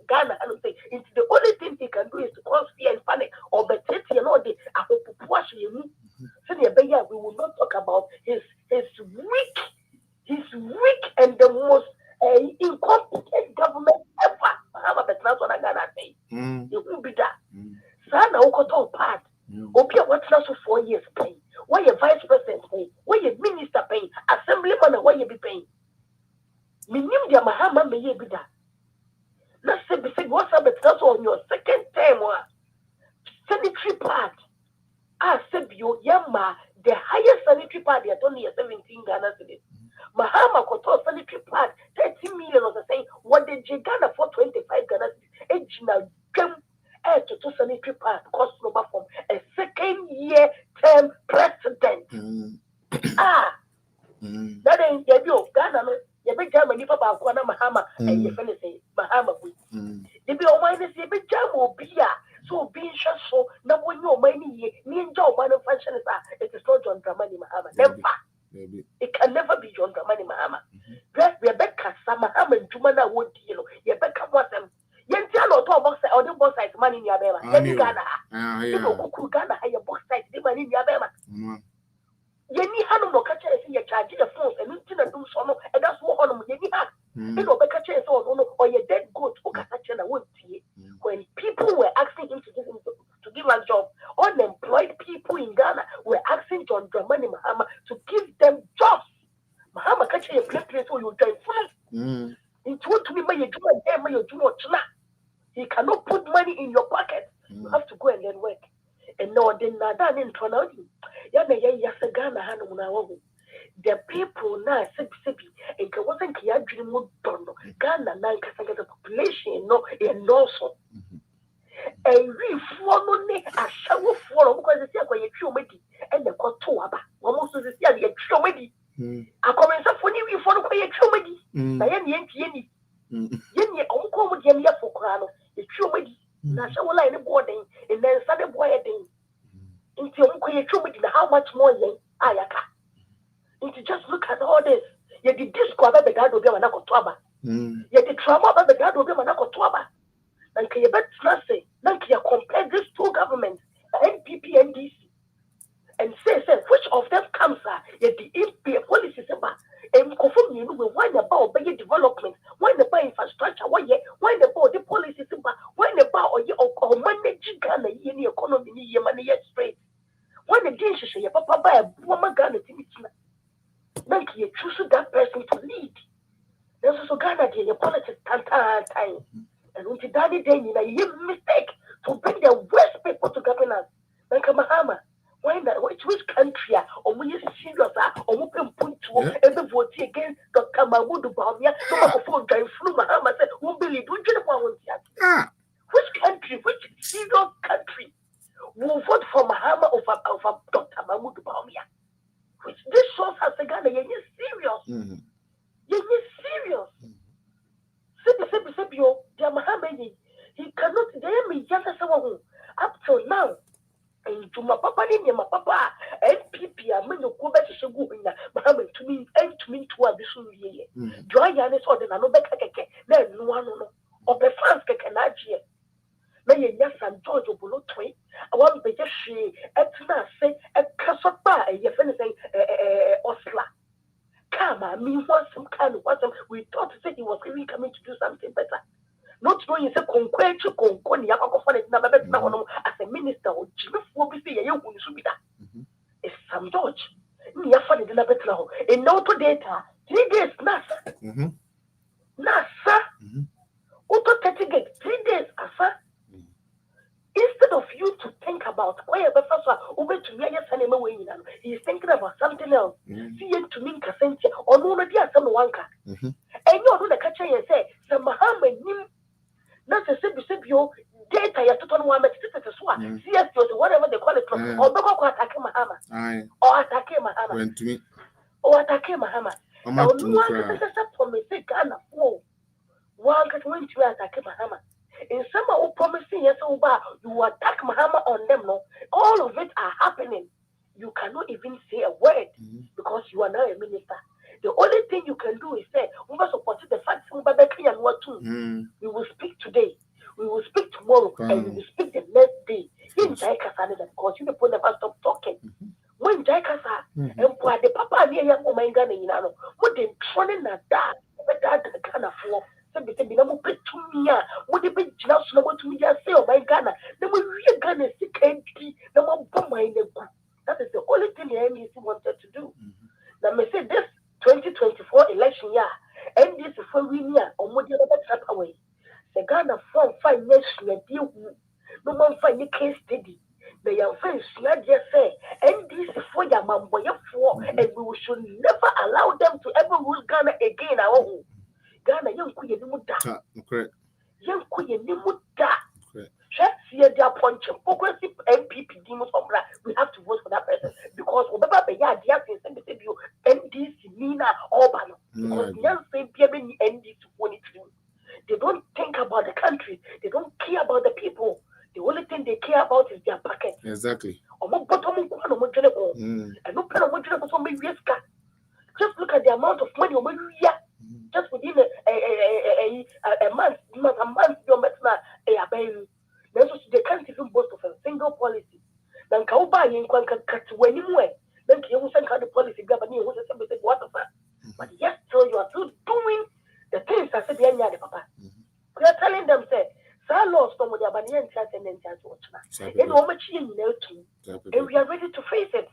Ghana, I don't say it's the only thing he can do is to cause fear and panic or better, you know, the so we will not talk about his weak and the most incompetent government ever. Mahama, but that's what I gotta say. It will be that. Sana Okoto part. Opia, what's not for 4 years paying? Why your vice president paying? Why your minister paying? Assemblyman, why you be paying? Minim dia Mahama may be that. Let's say, what's up, but that's on your second term. Sanitary part. Said you, Yama, the highest sanitary part, at only 17 Ghana cedis. Mahama Koto sanitary part, 30 million or the same. What did you Ghana for 25 Ghana cedis? Ejina Gem. To sanitary part cost number from a second year term president. That ain't you Ghana, you be Germany for Bakwana Mahama, and you finish Mahama. They be on minus, you be Jamo Bia, so being shut so now when you're many ninja manufacturing it is not John Dramani Mahama. Never. It can never be John Dramani Mahama. Rebecca Samahama and Jumana would deal. Rebecca was them. Yentiano to box or the box size money in Yabema. Ghana. You know, Ghana, your box size, the money in Yabema. Yenny Hanu catcher is in your charge the phone and you do so, and that's what on Yenny had. You know, the catcher is or your dead goat who catch and I won't see. When people were asking him to give a job, unemployed people in Ghana were asking John Dramani Mahama to give them jobs. Mahama catcher a place where you join full. It won't be my junior. He cannot put money in your pocket. You have to go and then work. And no, then Nadan in Tonaldi. Ghana the people now Sibi and wasn't Kiadri Mudono. Ghana now the population no and also. And we follow a shower for because it's a trumedy and the Kotoaba. Almost the trumedy. A comment for you for a trumedy. Yenny. Yenny, uncle with Yemia for Crano. The trumedy. National line boarding and then started boarding. Into your how much more yen ayaka. Into just look at all this. You did disco about the God of your Manakotwaba. You did trauma about the God of your Manakotwaba. And can you bet say, now can you compare these two governments, NPP and DC, and say, which of them comes yet the MP policies about and confirm you know why about better development, why about infrastructure, why about the policies about why about or managing Ghana in the economy in money straight. When the day she say your papa buy a woman Ghana Timothy, now you choose that person to lead. There's also Ghana in your politics time. And when you daddy then you mistake to bring the worst people to governance. Like Mahama, which country or when you serious or we can put to every vote against Dr. Mahmoud Bawumia, no for drive through Mahama said, who believe don't you know which country, which serious country will vote for Mahama over Dr. Mahmoud Bawumia? Which this shows us the Ghana, you're serious. You're serious. Sebio, Mahama, he cannot, they just someone up till now. And to my papa, my papa, NPP, I mean, you go back to Shaguina, Mahama to me, and to me to a Bisu. Joy Yanis or the Nanobeka, then one of the fans can actually. May yes and George Obolo Twin, I want to just she, Etna say, a Casapa, a Yefense, Osla. Kama, me want some kind of what we thought to say he was really coming to do something better. Not knowing say conquer to Conconi, as a minister or Jimmy will be saying, you will be that. Sam George. You find the better now. In no to data, 3 days, NASA. NASA. Auto 30 gigs, 3 days, asa. Instead of you to think about where the first one to me, he's thinking about something else. See him to mean Casentia or no, dear, some wanka. And you know the catcher and say, some Muhammad, not a simple data, you took on 1 minute, CS, whatever they call it, or Boko attack Mahama, or attack Mahama, or attack Mahama. Now, one is for me, say, Ghana, one can win to attack Mahama. In summer, who promising yes, you attack Mahama on them. No, all of it are happening. You cannot even say a word because you are not a minister. The only thing you can do is say, we must support the fact that we will speak today, we will speak tomorrow, and we will speak the next day. In Jaikasa, because you people never stop talking. When Jaikasa and the papa near young woman, what they training that that kind of for. Because the that is the only thing the NDC wanted to do. Now, me say this 2024 election year, NDC for winning or more than a away. The Ghana from 5 years deal. No one find the case study. They are very just say NDC for your mambo and we should never allow them to ever rule Ghana again. Our own. Ghana young queen muda. Young queen muda. See their punch. Progressive MPP demons from black. We have to vote for that person because whatever the yard you NDC Nina Orban. Because young say NDC want to do. They don't think about the country. They don't care about the people. The only thing they care about is their pocket. Exactly. Just look at the amount of money just within a month, you're metna they can't even boast of a single policy. Then Kauba in cut when you went, then you send the policy governing what of that. But yes, so you are still doing the things I said behind the papa. We are telling them, say, Sir lost some of the Albanian church and then church watch. And we are ready to face it.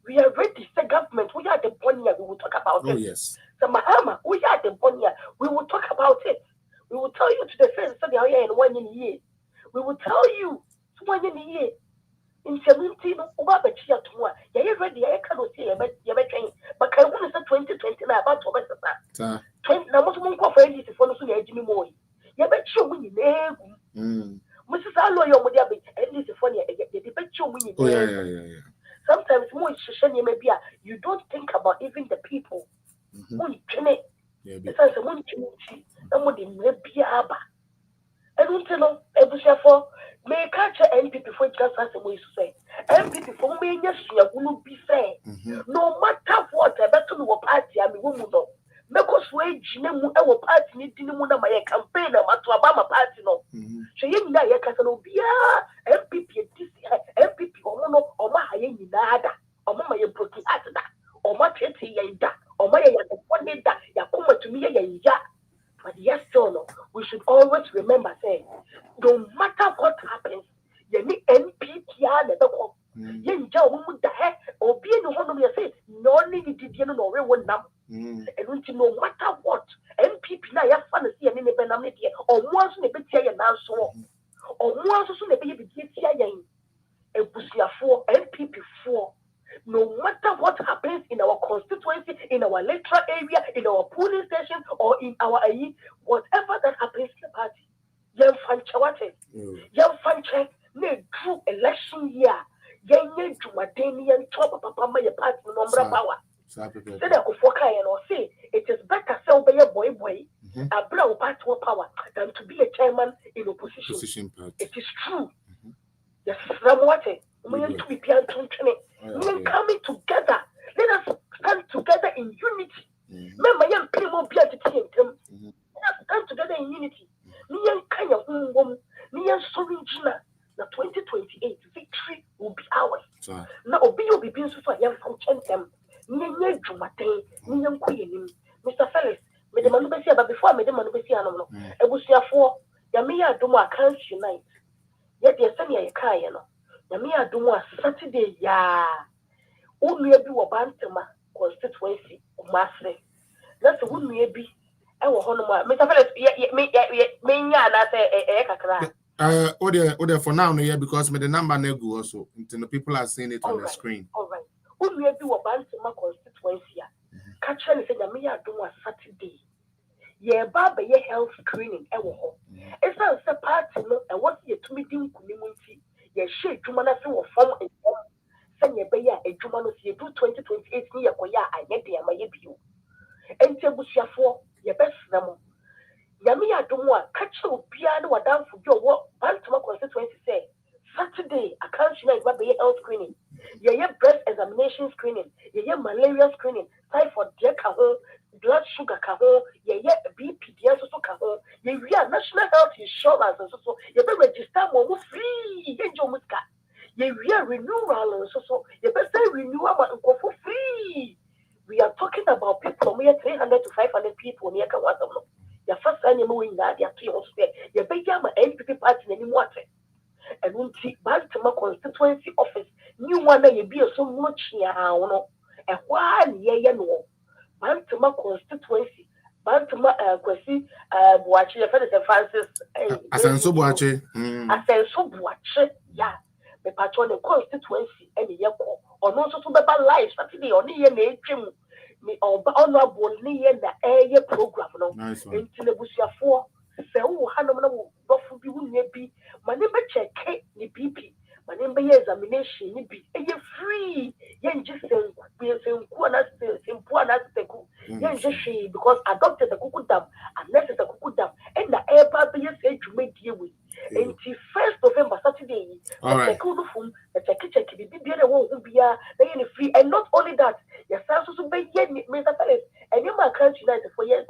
We are ready, the government. We are the one year we will talk about it. Yes. So Mahama, we are the one year. We will talk about it. We will tell you to the face of the year in 1 year. We will tell you 1 year. In 17, over the chia to one. You're ready, I cannot see a better, but I want to say 2020 about to 20 now, most one for any to follow Jimmy Moy. You bet you win name. Mrs. Alloy, at least for you, you bet you win. Sometimes more you don't think about even the people. It's as a one somebody may be aba. I don't know, for may catch an MPP for just as a way to say. MPP for me, yes, you will be fair. No matter what, I bet to know party, I mean, woman. Because we Jinemu our party needing my campaign to Obama party no. So you know you can no be MPP MPP or my nada or my broken at that or my tete yada or my one that ya come to me ya. But yes, no, we should always remember saying no matter what happens, you need MPP never yen jaw the head or be in one of your say no need to know one number. And no matter what, MPP now you have fancy and in the Benamid or once in the Betia and now so or once in the baby and Busia 4 MPP 4. No matter what happens in our constituency, in our electoral area, in our polling station, or in our whatever that happens in the party, young Fanchawate, young Fanche, may true election year, young Jumadanian top of Papa my party number power. Say it is better sell by a boy a brown party power than to be a chairman in opposition. It is true. Yes, Ramwate, we need to be coming together. Let us stand together in unity. Remember, young people be at the team. Let us stand together in unity. Me and Kanya, me and Sorijina. Now 2028 victory will be ours. Now Obi will be being so young from Chentem. Mr. Felix, made the Manubesia, but before I made the Manubesia, I was here for Yamia Duma can't unite. Yet, dear Sanya Kayano, Yamia Duma Saturday, ya. Unye bi wo Bantama constituency Umase. That's unye bi e wo hono ma. Mr. Felix me nya na say kakra. Order for now, yeah, because me the number nego also. Until the people are seeing it on the screen. All right. Unye bi wo Bantama constituency. Catcher ni say na me ya do Saturday. Ye ba be health screening e wo ho. Esa se party no e what ye tumi din kunimunti. Ye she dwuma na se wo form e form. Say ye be ya adwuma no se do 2028 ni ye koya anye de ama ye bio. Ente busuafo ye besna mo. Yami ya do mo a catcher obia na wadanfo bi owo Bantama constituency say Saturday I can't see na be health screening. Ye breast examination screening. Ye malaria screening. Typhoid de ka ho. Blood sugar ka ho, ye BP so ka ho, ye national health insurance so ye be register mo free, ye jo muska. Ye renewal so ye be say renewal ma for free. We are talking about people we 300 to 500 people near ka what no. Ya first any mo in that ya to your spare. Ye be ya ma NPP party na ni mo ate. And unti Bantama constituency office new one na ye be so much ya no. E kwa ye no. Bantama constituency, Bantama Kwesi Buachi, Francis Asenso Buachi. Asenso Buachi, yeah. The patron constituency, and the Yako, or no so to be life, Saturday, or near name, me or honorable near the air program, no, until the Busia 4, so Hanamo, Buffy will be, my name check, the BP. My name be examination ni be free yen just say because adopted the kukudam and next the kukudam and the air be say to make deal with until 1st November Saturday the kudufum the check the BBA won't be free and not only that your sons also be yen Mr. Felix and you might can't unite for yen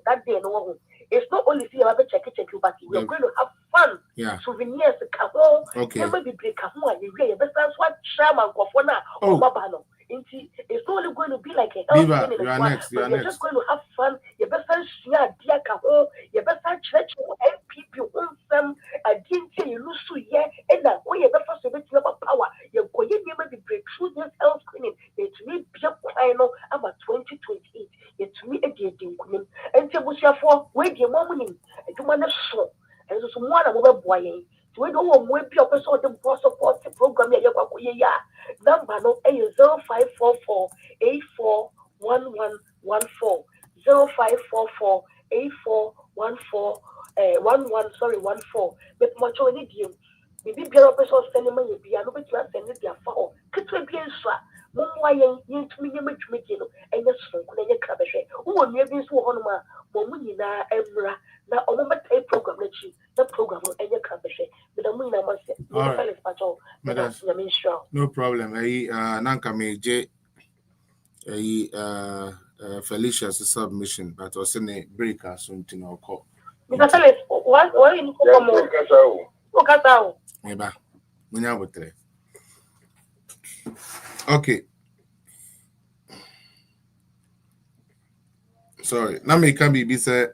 that day no. It's not only see about check you, but we're going to have fun. Yeah. Souvenirs, kaho. Okay. Never be break kaho. You really best what shaman kofona or mabano. It's not only going to be like a Viva, you are next. You are you're next. just going to have fun. You best share dear kaho. You best church MPP some didn't you lose to ye and that way you best to be power. You're going to be breakthrough this health screening. It's me be final about 2028. It's me again. And for wait your mom and you want to show and so one of our boy. So we don't want to be a person of the support program. Number no 0544 841114 0544 8414 14 but much only you. Maybe be a person sending money be a little bit send it their phone. Could we be a Mumwayan, you to me, you and your son, and your cabbage. Who will never so on my Momina, Emra, now on my tape program, let you, the program, and your cabbage. But the moon, I must say, no problem. Nanka me J. Felicia's submission, but also a breaker soon to know call. Mr. Felix, why you come on? Look at how. Maybe. Okay. Sorry. Now me can be say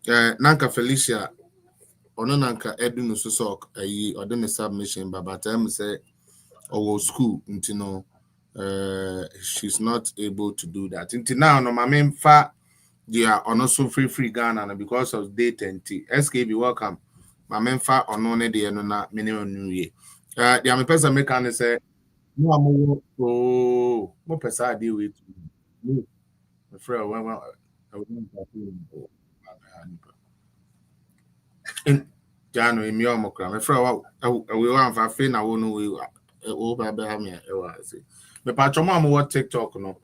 Nanka Felicia or no Nanka Edu no so or the submission but say our school until she's not able to do that. Until now no my main fa they are also free Ghana because of date and T. SKB welcome. My main fa or no day no na minimum new year. The am person make can say no am mo person deal with me. My friend when in January me am kra. My friend we wan fa fe na wo no we o ba be ha me e wa say. Me patcho mo am wo TikTok no.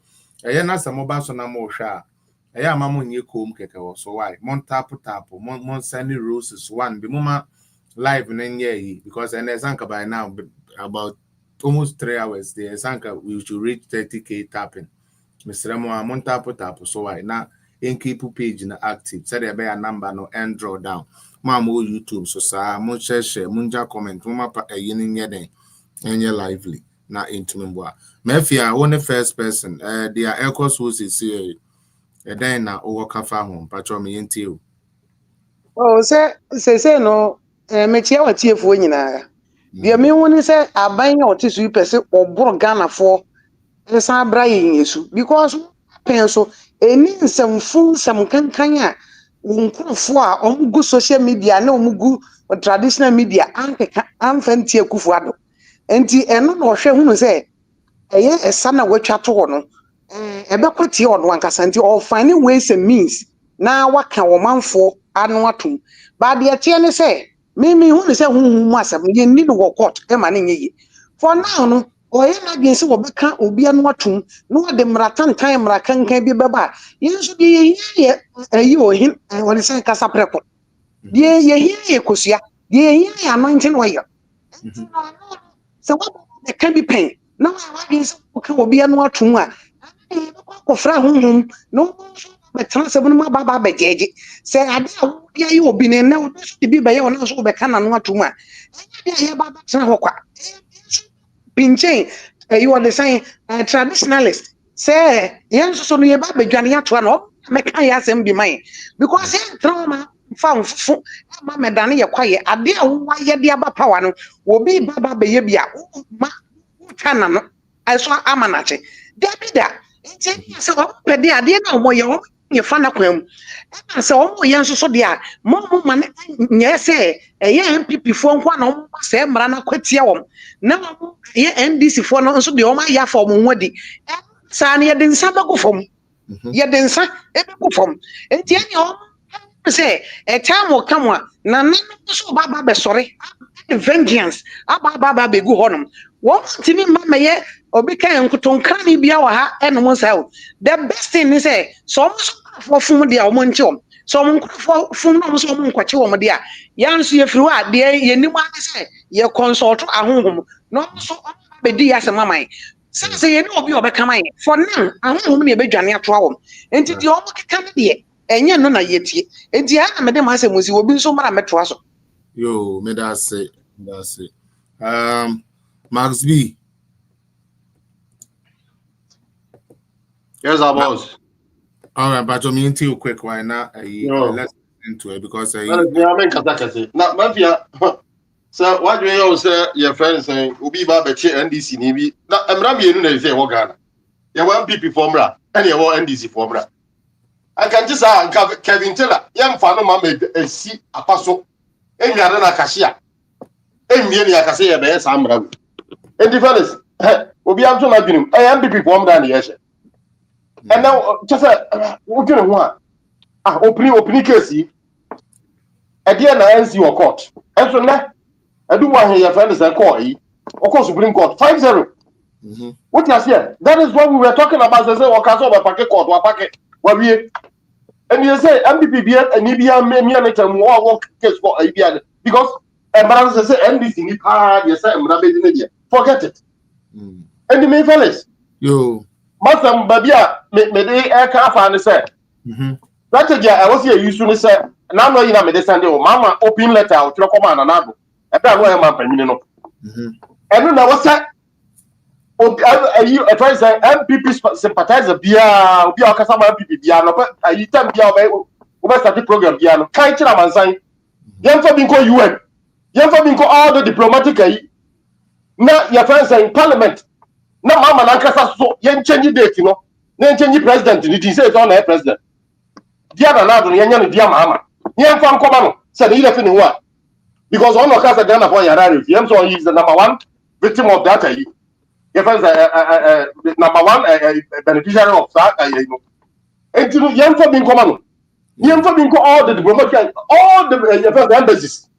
E na sa mo ba so na mo hwa. E ya ma mo nye kom keke wo so why. Mon tap mon send roses one be mama live in because and Zanka by now about almost 3 hours there Zanka we should reach 30k tapping. Mr. Mo amon tap so why now in keep page na active said there be a number no and draw down mama YouTube so sa mo share munja comment mama pa yin yen enye lively na into mboa mafia one first person they are echoes who see then na o work fa home patro me yenti o oh say no mechia watiefo nyina bia me woni se aban ya otisu pese oboro Ghana fo Esa bra yesu because pen so eni nsɛmfo nsɛm kankan a nkurɔfo a ɔmo social media na ɔmo gu traditional media ankeka amfa ntie Akufo Addo enti ɛno na ɔhwɛ hunu sɛ ɛyɛ ɛsa na watwa to hɔ no ɛbɛkɔ tie ɔno ankasa nti ɔfine ways and means na waka ɔmanfo ano atom ba de tie ne sɛ me hunu sɛ huhu mu asɛm ye ni no wɔ court e ma ne nye for now no oye na bien se wobeka obi anu atum no de mratantan mrakankan bi beba yenso de ye ayi ohin woni se kasa preko de ye kosua de ye anointing oil se wo de kan bi pen na wa bien se wobeka obi anu atum a ko fra honhom no betra se bunu ma baba bejeje se ade a wo ya ye obi ne na wo de bi ba ye wona so wobeka na no atum a ye baba tra ho kwa pinche you understand traditionalist say yen so no ye ba bedwane ato na meka ya asem bi man because yen trauma fa mfufu ma medane ye kwaye ade a wo ye de aba power no obi baba be ye bia ma twana no aiso amanache da enti se o pede ade na mo ye fa na kwam na se o mo yen so de a mo ma nye se eye MPP fo nkwa na o se mra na kwatia wom na mo ye NDC fo no so de o ma ya fo mo nwadi sa na ye de nsa bego fom ye de nsa e bego fom enti anya o se e time come na na so baba be sore vengeance aba begu honom wo timi ma meye obi kan nkotonkan ni bia wa ha enom nsa o the best thing is say so mo so fom dia o mo nche om so mo fom no so mo nkwache wo mo dia yan so ye firi wa de ye nim ane say ye consult ahonhom no so be di ya se mamai say ye ni obi obeka man for now ahonhom na ye bedwane ato awom enti di o mo keka ne de enye no na yetie enti ha na me de ma se musi obi so mara metro aso yo me da say Max B. Yes, our boss. All right, but I'm into you quick. Why not? Let's into it because I mean, Katakasi. Now, Mafia. So, what do you say? Your friends saying, "Ubi Baba NDC Nibi." Now, I'm not being in say Wagana. You want PP formula, and you want NDC formula. I can just say, Kevin Taylor, young fan of Mamma, see a passo, and Yarana Kashia. And Miani Akasia, the Samra. And the fellas, will be up to my dream. I am PP formula in the air. And now, just what do you want? Opening case. Again, I answer your court. And so now, I do want your friends and call you. Of course, Supreme Court 5-0. What you say? That is what we were talking about. They say, "Okay, so we packet court, we packet." What we and you say MPP and EBA me and them more case for EBA because embarrass say NDC ni you say forget it. And the main fellas. Yo. Masam babia me dey aircraft and say. Strategy I was here used to say now no you na me dey send o mama open letter o tro come na nado e be anu e man pamini no enu na wo say I try say MPP sympathizer bia obi akasa ma MPP bia no ayi time bia o be start program bia no kai kira mansan yem for bin ko UN yem for bin ko all the diplomatic ayi na your friends in parliament na mama na kasa so yen change date no na change president ni di say on president dia na nado yenya no dia mama yem for nkoma no say the election ni wa because on okasa Ghana for yara review yem so he is the number one victim of that ayi if number one beneficiary of that, and you young for being common, young for being all the diplomatic, all the embassies.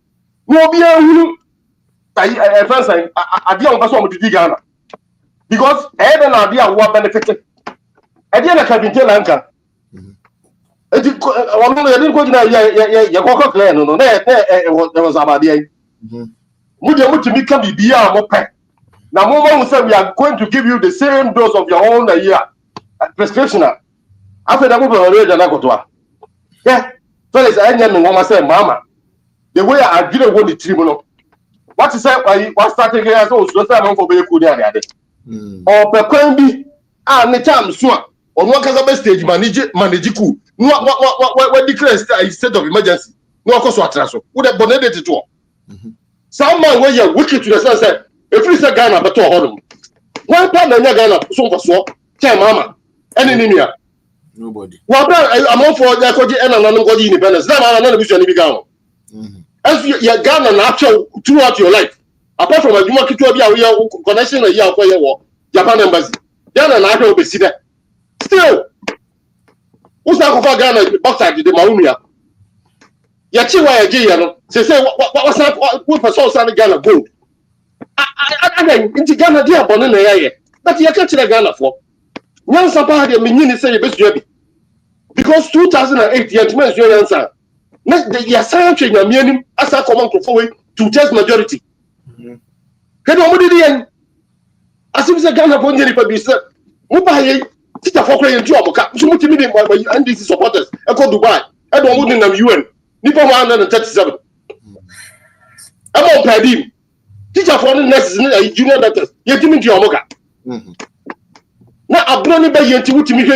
No be a first idea of person to Ghana because I don't idea what benefited. I didn't have been telling Lanka. I didn't go to your clear. No, there was about the end. Would you become the beer more pack? Now, moment we say we are going to give you the same dose of your own year prescription. After that, we will already go to. Yeah, fellas, I am going to say, Mama, the way I agree with the tribunal. What is that? What started here? So, I'm for very good. Or per be the time soon. Or what can the stage manage coup? What declares a state of emergency? No, of course, what transfer would have bonated to. Someone where you're wicked to the sunset. If you say Ghana, but to hold Why plan the Ghana so for so? Tell mama. Any India. Nobody. Well, I'm all for the Koji and another Koji independence. Now I'm not vision began. As you Ghana natural throughout your life. Apart from a Juma Kitu connection a year for your Japan embassy. Ghana natural be see that. Still, who's not for Ghana box the Maumia? Yachiwa Yano, say what's that? What person Ghana gold? I into Ghana, dear Bonnet, but you can't Ghana for. Young Sapah, meaning say best job. Because 2008, the Atman's your answer. The assumption you're meaning as a common forward to test majority. Can nobody then? As if it's a Ghana for any public, Mubai, Tita Fokre and Job, so much meaning by NDC supporters. I go to Dubai. I don't want them UN. Nippon 137. I'm on Padim. Teacher for the next junior letters. You're giving to your mocha. Now, I'm going to be able to meet you.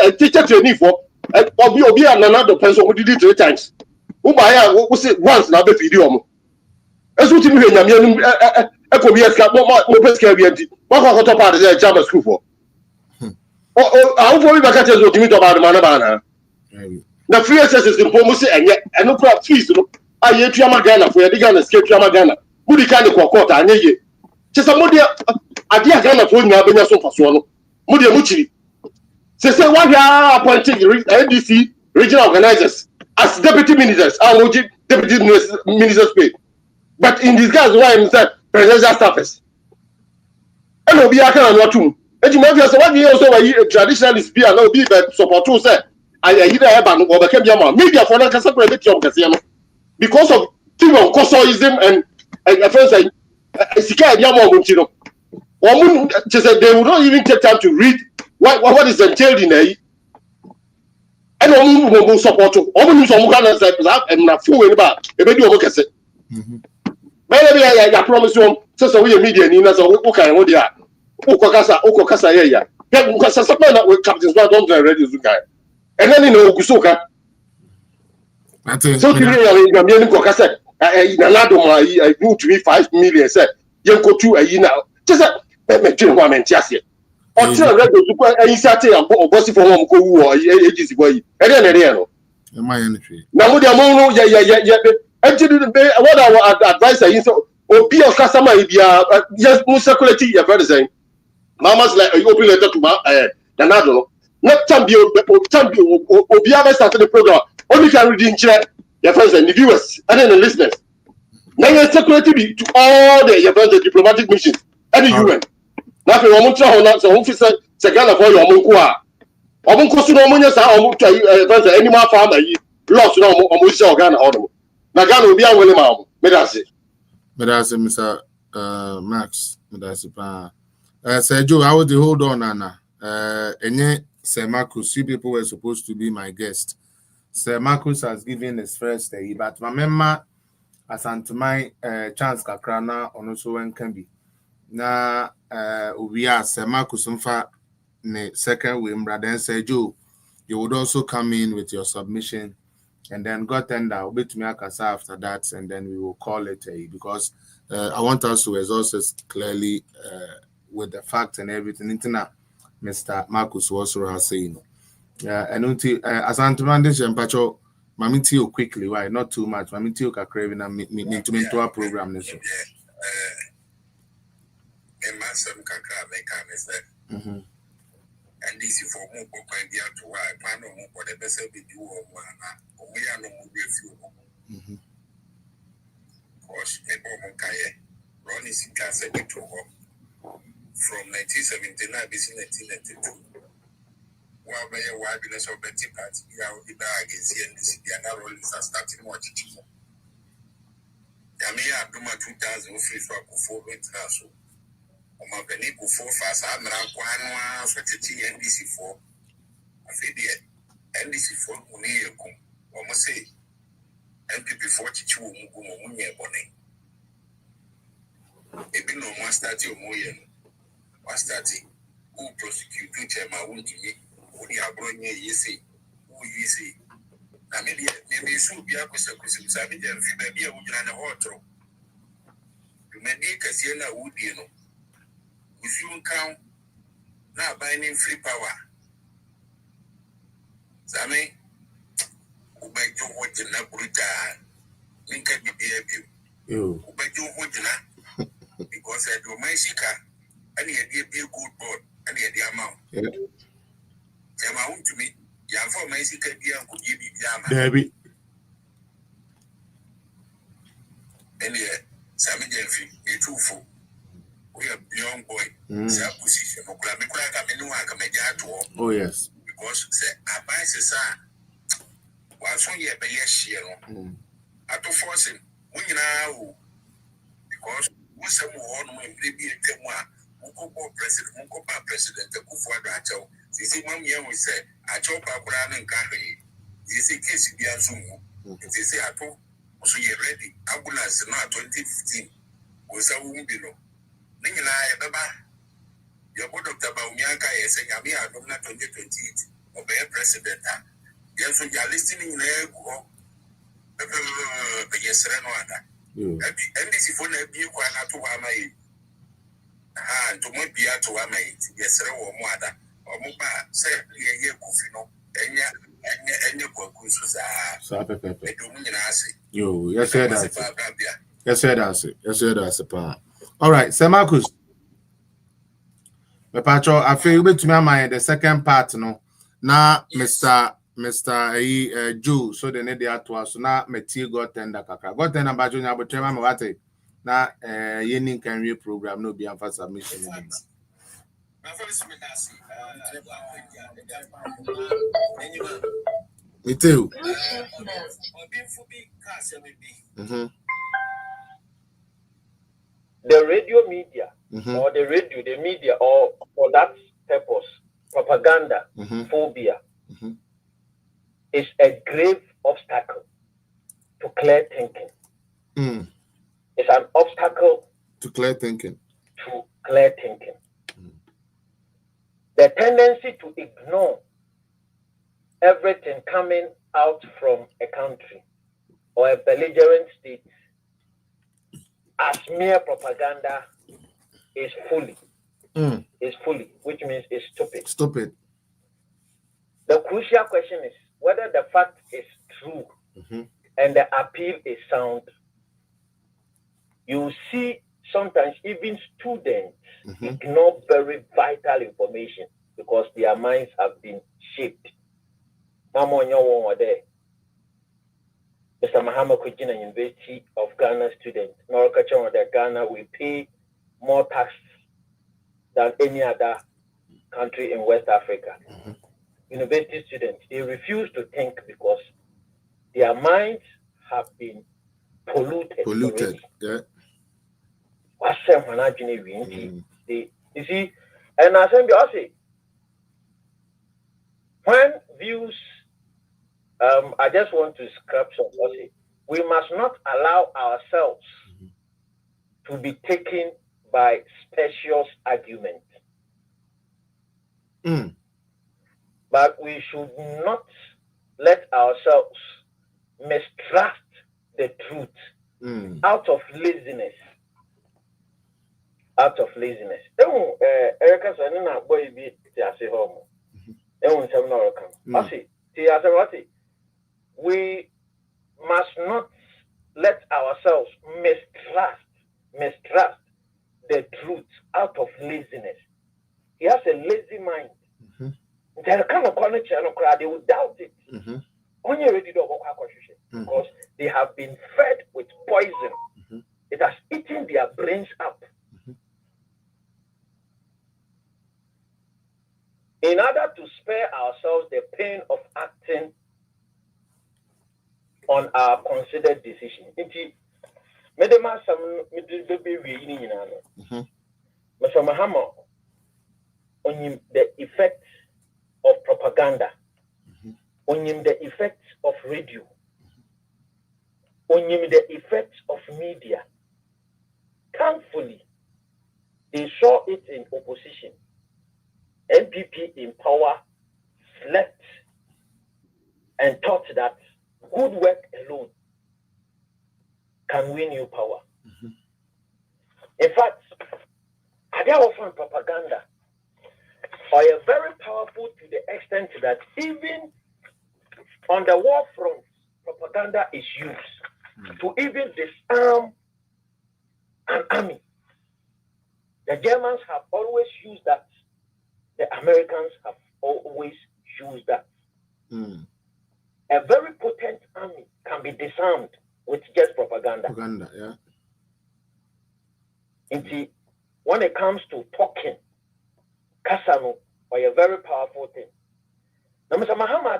A teacher training for Obi and another person who did it 3 times. Who buy we say once now be video. As what you mean, I could be a scap, no best can be empty. What I got up out of the German school for? I'll probably back at what you mean about the Manabana. The free access is in Pomosi and yet, and no crap fees. I hear Ghana for the Ghana escape Ghana. Who the kind of quarter and ye. Just a modia, I dear Ghana for Nabina so for swallow. Modia Muchi. Say what you are appointing NDC regional organizers as deputy ministers, deputy ministers pay. But in disguise, why I'm saying presidential staffers. And will be a kind of what too. And you might say, what you also a traditionalist be and no be support to say, I either have an overcame Yama, media for like a separate job because of Timon Kosoism and a friend saying, Sika Yama Muntino. Or just they will not even take time to read. What is entailed in a and all support to all news on Ghana and not fool about a video of cassette. Maybe I promise you, so we media Nina, so okay, what they are. Okokasa, yeah. Because I suppose that with Captain's not on the radio guy. And then in Okusoka. So, you're meaning Kokasa, I do to me 5 million, said, you go to a year now. Just a Jim Woman, just yet. Until I read the Saturday or Bossy for home, or agency boy, and then my entry. Now, yeah. Actually, what I would advise is or be a customer, just more security, you're very saying. Mama's like a open letter to Danado. Not Tambio, Obiama started the program. Only can read in chat your friends and the viewers and then the listeners. Now, you're security to all the diplomatic missions and the UN. Nothing wrong with the officer, Sagana for your Munkua. Omunko no Munya sa any more farmer lost no almost Ghana autumn. Nagano will be a William Medasi. Medasi, Mr. Max, Medasi. Sir Joe, I would hold on, Anna. And Sir Marcus, you people were supposed to be my guest. Sir Marcus has given his first day, but remember, as to my chance, Kakrana, on also when can be. Na we are Sir Marcus Mfa ne second win, brother. Then Sir Joe, you would also come in with your submission, and then God tender will be to me after that, and then we will call it because I want us to exhaust this clearly with the facts and everything. Internet, Mr. Marcus was saying, and until as Antimandis and Pacho, Mamitio quickly, why not too much? Mamitio ka craving and me to our program. And this is for more point to why Pano for the best of the duo we are no more refuel. Course, a bomb kaye, Ronnie Sika said it to from 1979 to 1992. While by a wilderness of the Tea Party, we are the bag against the other rollers are starting watching. Yamia Duma 2000 free for 4 weeks. My penny before fast, I'm around 1 for NDC4. I feel NDC4 Munir, almost say MPP 42 Munya Bonnet. A bit no one statue of Moyen. One statue who prosecute Chema Wundi, who they are bringing ye say, who ye say. I mean, maybe soon be a question, Savage and Fibia, who ran a hot row. You may make a Siena Woody, if you count now buying free power. Sami, ubejo wojina bruta, ninka bibiyebi. Ubejo wojina, because I do my shika, and he be a good board, and he the amount. Jama to me, young for my shika be uncle give you yama. Debbie. And yeah, Sami Jeffy, a truthful. We are young boy, sa position, oh yes. because say advice is was one year by year, I do force him, because we some one when maybe a Tema, President, President, the Kufuadato, this is 1 year we say, I chop up Ran and Gary, this is case be a zoom, it is a apple, so you're ready, ambulance not 2015, was a woman below. Ningina baba your board of Tabaumiaka is saying I'm here 2028 or be president. Yes, we are listening in there go yes Renoada. And this is for the be quite to Wamai. To my beer to Wamai, yes, or Mwada or Muba, say ye Kufino, and your Kusuza. You, yes, sir, that's it. Yes, sir, that's it. Yes, sir, that's a all right, Sir Marcus. Me patcho, I feel to me the second part no. Na Mr. Joe, so the need the so na me tea got tender kaka. Got tender ba jo nya botrema me wate. Na yenin can real program no be am for submission. Me too. The radio media or the media or for that purpose, propaganda, phobia is a grave obstacle to clear thinking. It's an obstacle to clear thinking. The tendency to ignore everything coming out from a country or a belligerent state as mere propaganda is fully, which means it's stupid. The crucial question is whether the fact is true and the appeal is sound. You see, sometimes even students ignore very vital information because their minds have been shaped. Mr. Muhammad Kujina University of Ghana student, Norakacha that Ghana will pay more tax than any other country in West Africa. University students, they refuse to think because their minds have been polluted. Yeah. You see, and I say, when views, I just want to scrap some. We must not allow ourselves to be taken by specious arguments. But we should not let ourselves mistrust the truth out of laziness. Erica Sanina boy be Tiasi home. We must not let ourselves mistrust the truth out of laziness. He has a lazy mind. They kind of connection, they will doubt it. Only already don't work because they have been fed with poison. It has eaten their brains up. In order to spare ourselves the pain of acting on our considered decision. Mr. Muhammad, on the effects of propaganda, on the effects of radio, on the effects of media. Thankfully, they saw it in opposition. MPP in power slept and thought that good work alone can win you power. In fact, I they are often propaganda. Or are very powerful to the extent that even on the war front, propaganda is used to even disarm an army. The Germans have always used that. The Americans have always used that. A very potent army can be disarmed with just propaganda. Propaganda, yeah. Indeed, when it comes to talking, Kasano, or a very powerful thing. Now, Mr. Mahama,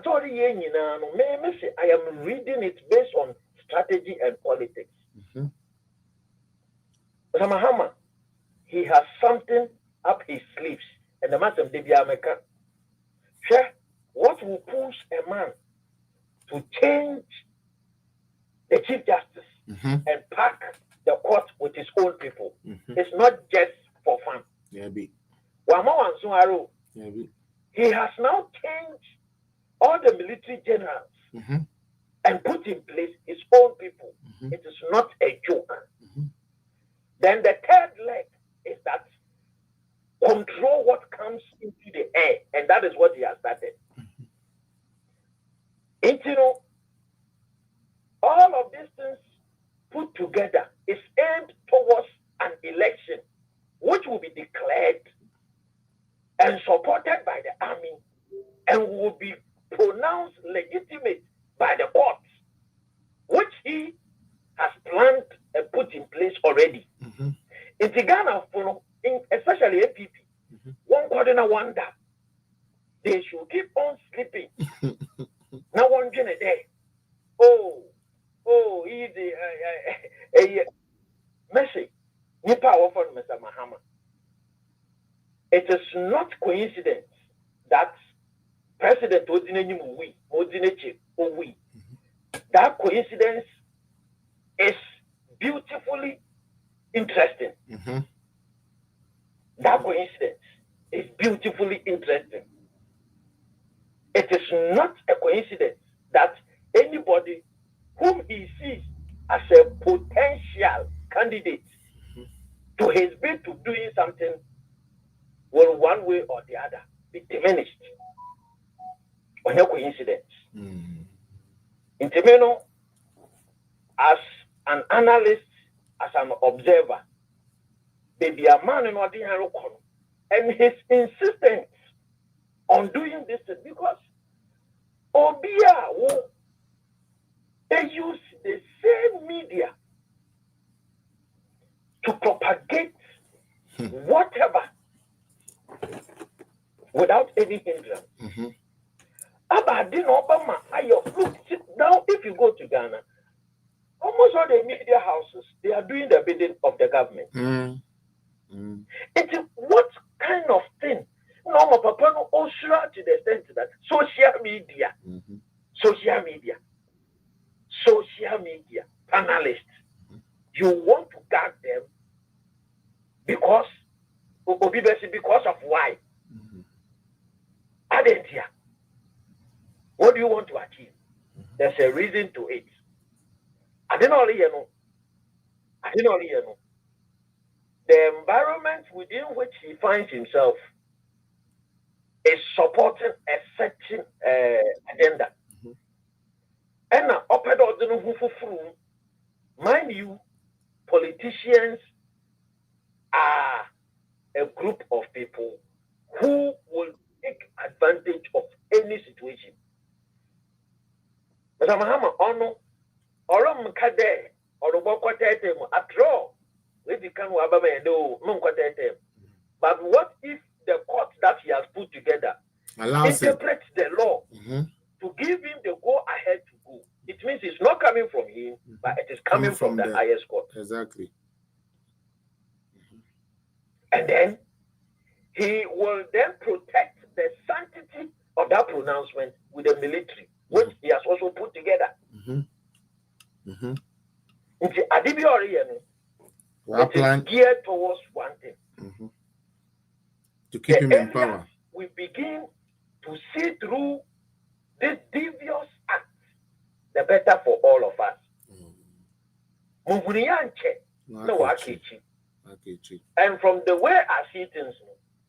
I am reading it based on strategy and politics. Mr. Mahama, he has something up his sleeves, and the matter of the American. What will push a man to change the Chief Justice and pack the court with his own people? It's not just for fun. He has now changed all the military generals and put in place his own people. It is not a joke. Then the third leg is that control what comes into the air, and that is what he has started. And you know, all of these things put together is aimed towards an election which will be declared and supported by the army and will be pronounced legitimate by the courts, which he has planned and put in place already. In Ghana, especially APP, one corner wonder they should keep on sleeping. Now one day, easy, message. Nipa offer Mr. Mahama. It is not coincidence that President Odineni Owi. That coincidence is beautifully interesting. That coincidence is beautifully interesting. It is not a coincidence that anybody whom he sees as a potential candidate to his bid to doing something will one way or the other be diminished. On no coincidence. In Temeno, as an analyst, as an observer, baby a man in ordinary and his insistence on doing this because Obia they use the same media to propagate whatever without any hindrance. Abadin Obama, look, now if you go to Ghana, almost all the media houses, they are doing the bidding of the government. It's what kind of thing? No, my papa no osura to the extent that social media, analysts, you want to guard them because of why? Adentia. What do you want to achieve? There's a reason to it. I didn't know. The environment within which he finds himself is supporting a certain agenda. And mind you, politicians are a group of people who will take advantage of any situation. But Mahama ono orom kade orobo kwatete mu after all we can but what if the court that he has put together interprets the law to give him the go ahead to go? It means it's not coming from him, but it is coming from the highest court. Exactly. And then he will then protect the sanctity of that pronouncement with the military, which he has also put together. It is geared towards one thing. To keep him in power. We begin to see through this devious act, the better for all of us. Okay, Chief. And from the way I see things,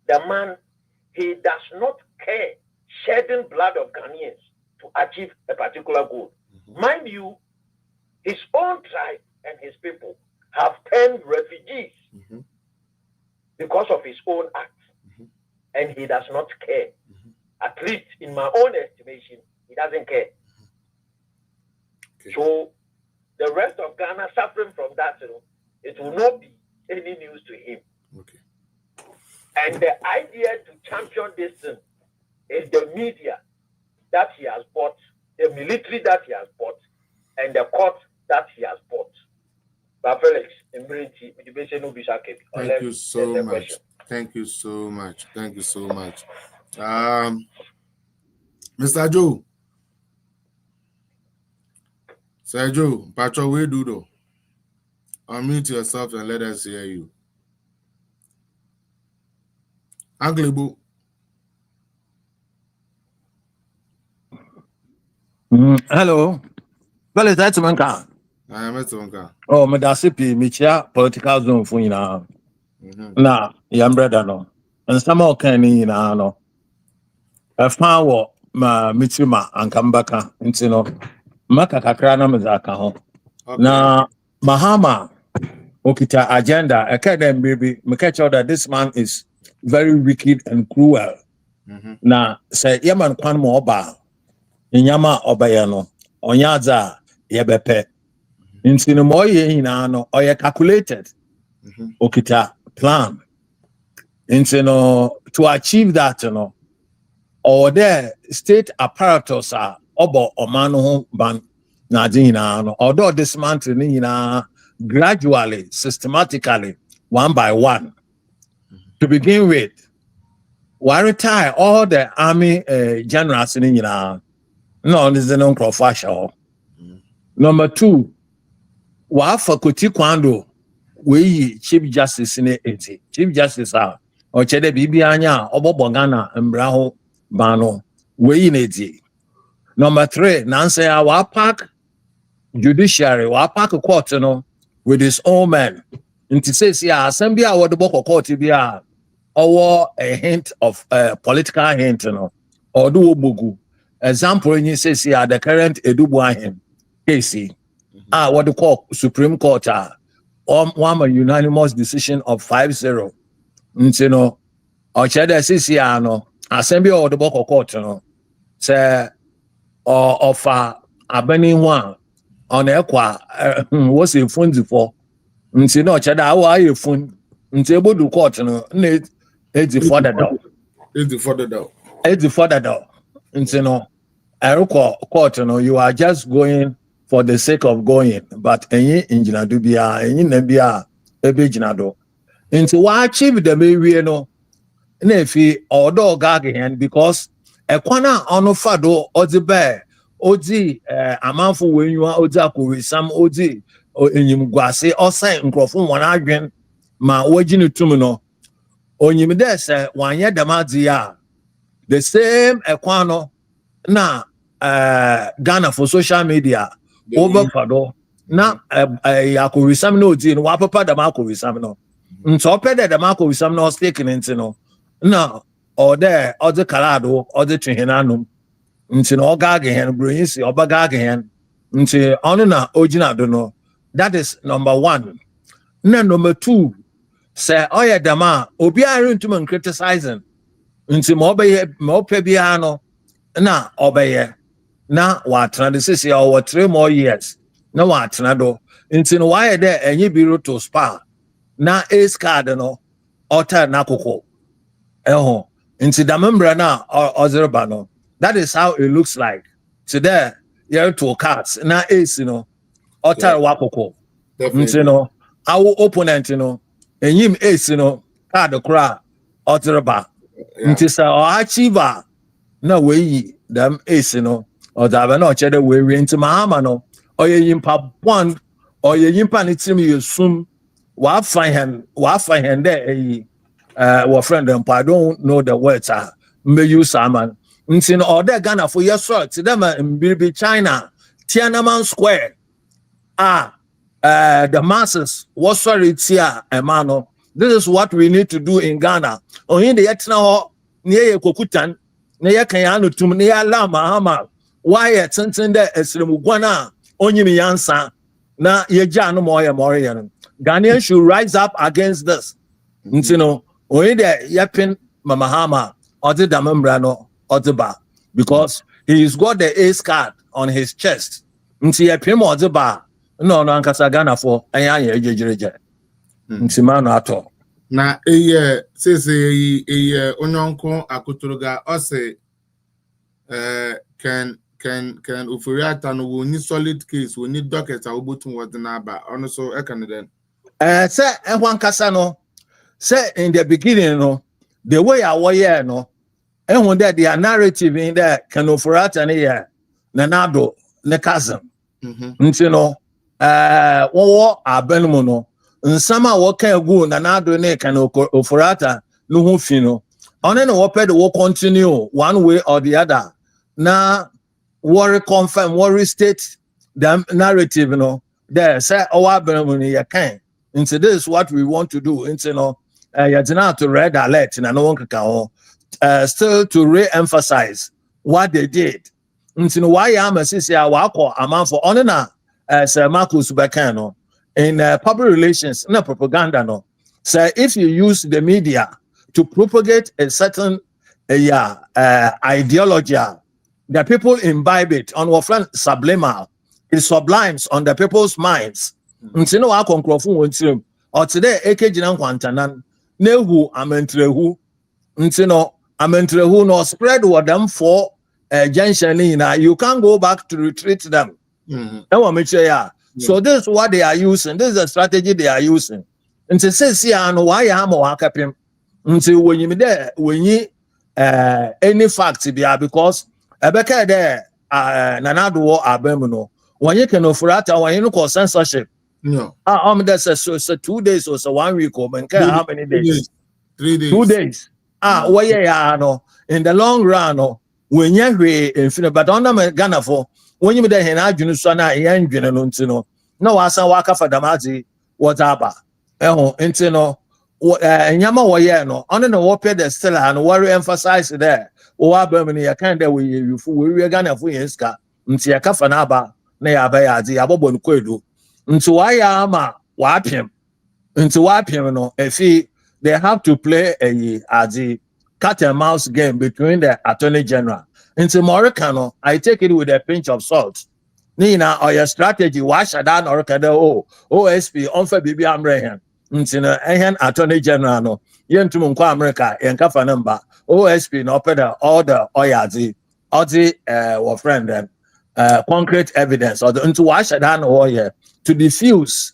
the man, he does not care shedding blood of Ghanaians to achieve a particular goal. Mind you, his own tribe and his people have turned refugees because of his own acts. And he does not care. At least in my own estimation, he doesn't care. Okay. So the rest of Ghana suffering from that, it will not be any news to him. Okay. And the idea to champion this thing is the media that he has bought, the military that he has bought, and the court that he has bought. But Felix, thank you so much. Thank you so much. Thank you so much. Mr. Joe. Sir Joe, Patrol, we do though. Unmute yourself and let us hear you. Uncle Ibu. Hello. Well, that's Manka. I am Manka. Oh, Madasipi, Michia, political zone for you now. Nah, young brother, no. And some more can you know. A found ma Mitzima and Kambaka, into no. Maka Kakrana Mazaka home. Now, Mahama, Okita agenda, academy baby, make sure that this man is very wicked and cruel. Now, say, Yaman Kwanmo Oba, Inyama Obayano, Onyaza, Yebepe. In Sinamoye Hinano, or ye calculated, Okita plan. In Sino, to achieve that, you know, or there state apparatus are Obo Omano Ban Nadina, although dismantling gradually, systematically, one by one. To begin with, why retire all the army generals in no, this is non controversial. Number two, why for Kuti Kwando, we Chief Justice in it, Chief Justice or Chede Bibianya, Obo Bongana, and Braho Bano, we in it. Number three, Nancy, our park judiciary, our park court, you know, with his own men. And to say, yeah, assembly, what the book of court, or a hint of political hint, you know, or do bugu. Example, you say, yeah, the current Edubuahin case, what the call Supreme Court, one a unanimous decision of 5-0. You know, or Cheda says, yeah, no, assembly or the book of court, you know, say, or of a burning one on Equa, what's a phone for? Nti no cheda how are you phone? Nti able to court no need 84 the door. 84 the door. 84 the door. Nti no court no you are just going for the sake of going, but any engineer do be any nebia ebe jinado. Nti wa achieve the we no na efi odo gag hen because ekwana ono fado odi be odi amanfo wenwa odi akorisam odi enyim gwase osai nkrofo won adwen ma wagini tum no onyim de se wanye damadi ya the same ekwano na Ghana for social media over fado na akorisam no odi no wa papa da akorisam no nso pede da akorisam no stake nti no na ode kalado ode twenanum nti no ogage hen bronyin si obagage hen nti ono na ogina do no. That is number one. Now, number two, say, oh yeah, dama, obi aren't criticizing. Until more pebiano, na obey. Na what this is your 3 more years. No what nado. Until why there any bureau to spa. Na ace card no, otter nakoko. Until the member na or Ozerabano. That is how it looks like. Today, you're 2 cards. Na ace, you know. Otter wakoko. You know, our opponent, you know, and him ace, you know, card cry, Otterba. Until our achiever, no way, them ace, you know, or the no cheddar way into Mahamano, or ye impa one, or ye impan it to me, assume, what find him there, what friend and I don't know the words are, may you salmon. Until all that Ghana for your sort, to them in Bibi China, Tiananmen Square. the masses was sorry tia emano. This is what we need to do in Ghana. Only the yetna near Kokutan, near Kayano to near Lama Hama. Why at Sentende Esrimugwana, only me answer. Na yejano moya morian. Ghanaians should rise up against this. You know, only the yapin Mamahama or the Damembrano or the bar because he's got the ace card on his chest. Nti yapin or the bar. No, no, Ankasa Ghana for Ayanya Jejeje. Ntimano ato. Na says Onyonko Akuturuga ose can Ufuriata no we need solid case, we need docket Ubutun was the naba. Also Ekaneden. Say Wankasa no. Say in the beginning, no, the way I was no, and when that their narrative in there can Ufuriata ne Nanado ne cousin. Ntino wo abenmu no nsama wo kan gu na na do ne kan ofurata no hu fi no one no wo pede wo continue one way or the other na worry confirm worry state the narrative no there say o abenmu ni ye kan into this is what we want to do into no ya dina to red alert na no one kan ho still to re-emphasize what they did into why am asisi a wa akọ amanfo one na Sir Marcus Bakano in public relations, no propaganda, no. So if you use the media to propagate a certain ideology, the people imbibe it on what friend sublimal, it sublimes on the people's minds. You know, I conclude or today, Eke Jinan Quantanan, Nehu, Amentrehu, Ntino, Amentrehu, no spread what them for Genshanina. You can't go back to retreat them. So this is what they are using. This is a strategy they are using. And to say, see, I know why I'm walking. Until when you there, when you any facts be because Ebeka there, Nanado Abemuno, when you can offer that, when you call censorship. No. That's so 2 days or so 1 week or how many days? 3 days. 2 days. Why no? In the long run, no, when you're infinite, but on the Ghana for. When you there na adwunu so na yan dwene no ntino na wasa waka fadamazi whatever ntino nyama wo ye no on na wo pay the still and worry emphasize there wo abam ni ya kan there we yufu we Ghana fu yenska nti ya kafa na aba na ya ba ya adi abobo no kwedu nti wa ya ama wa apem nti wa apem no efi they have to play a cat and mouse game between the attorney general. Into Morocco, I take it with a pinch of salt. Nina, or your strategy, wash a down or OSP, unfair BB Amrehan. Into a attorney general, no, Yentumunqua America, and Kafa number, OSP, no pedo, order, Oyazi, or friend, them, concrete evidence, or into wash a down or to diffuse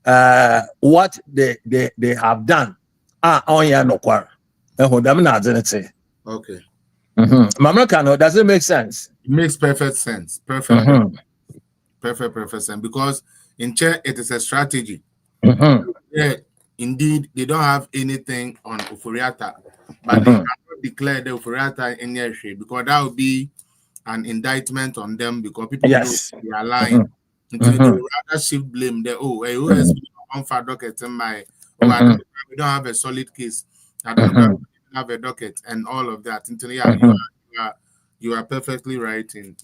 what they have done. On ya no quar. Okay. Mamrakano, does it make sense? It makes perfect sense. Perfect. Perfect sense. Because in chair, it is a strategy. Yeah, indeed, they don't have anything on Ufuriata, but they cannot declare the Ufuriata in their shape because that would be an indictment on them because people know they are lying. They will rather shift blame. They OSP on for docket in my we don't have a solid case. I don't have a docket and all of that. Until you are perfectly right in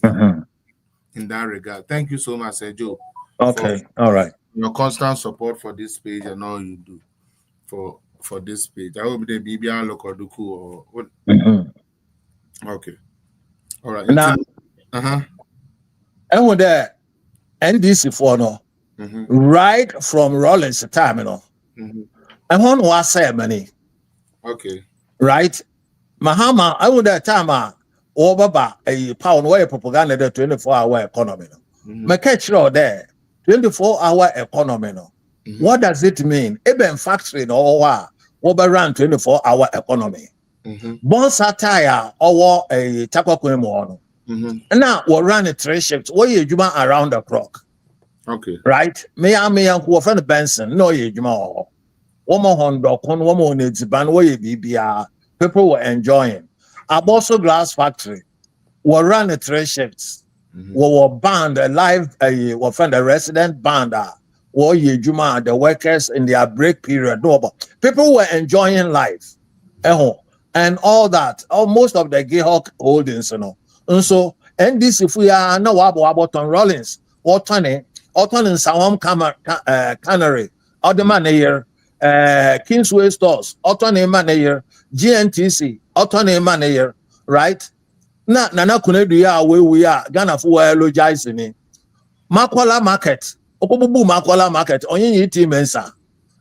that regard. Thank you so much, Joe. Okay, all right. Your constant support for this page and all you do for this page. I hope the BBR Lokoduku or what. Okay. All right. Now, and with the NDC for no, right from Rollins time, you know. And one was ceremony. Okay. Right? Mahama, I would that time over a pound way propaganda the 24-hour economy. My catch law there, 24-hour economy. What does it mean? Even factory no over run 24-hour economy. Bon satire or a taco now we'll run a 3 shifts. What you do around the clock? Okay. Right? Me and who friend Benson, no you more. One more needs ban way BBR. People were enjoying. Aboso Glass Factory will run a 3 shifts. We were banned a live friend a resident band Juma, the workers in their break period. No, but people were enjoying life. And all that. Most of the Gayhawk holdings, you know. And so, and this if we are now about Tom Rollins, or Sawam Cannery, other man here, Kingsway Stores, Otton man here, GNTC, Otton man here, right? Nana Kunedu ya where we are, Ghana for elogizing. Makwala Market, Okobubu Makwala Market, only team mensa.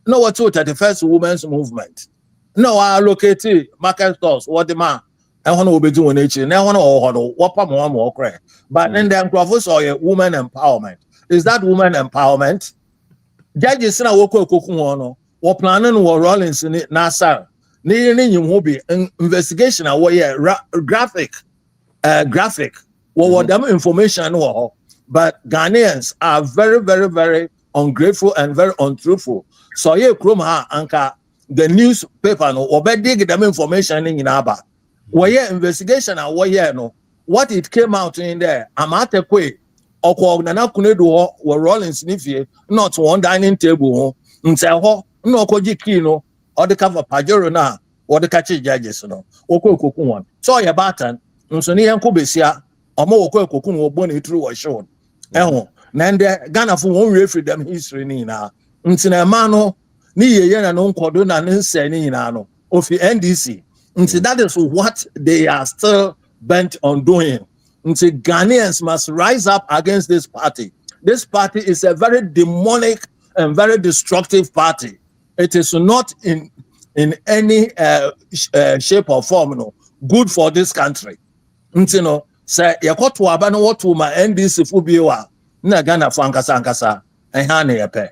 No what 31st Women's Movement. No, I locate market stores, what the man. I want to be doing it. I want to what more crack. But then the Crawford or woman empowerment. Is that woman empowerment? Judges na woko kokuno or planning or Rollins in it NASA. Needing you will be investigation or graphic. What them information but Ghanaians are very, very, very ungrateful and very untruthful. So yeah, Kroma Anka the newspaper no or dig them information in Aba. Where investigation and where no what it came out in there. Amate kwe or Nana Kunedu or Rollins Nifie, not one dining table. Nseho no koji kino or the cover pajero na or the catchy judges no. Oko kukuan. So ya batan. Nsoni yanko besia omo oko kokun wo boni through or shown. Nande Ghana fu won referee them history ni na. Ntina ma no ni yeye na no nkodo na nse ni na no ofi NDC. Nti that is what they are still bent on doing. Nti Ghanaians must rise up against this party. This party is a very demonic and very destructive party. It is not in any shape or form no good for this country. Nti no say yakoto aba no woto ma NDC fu biwa na Ghana fu ankasa ehia na yepe.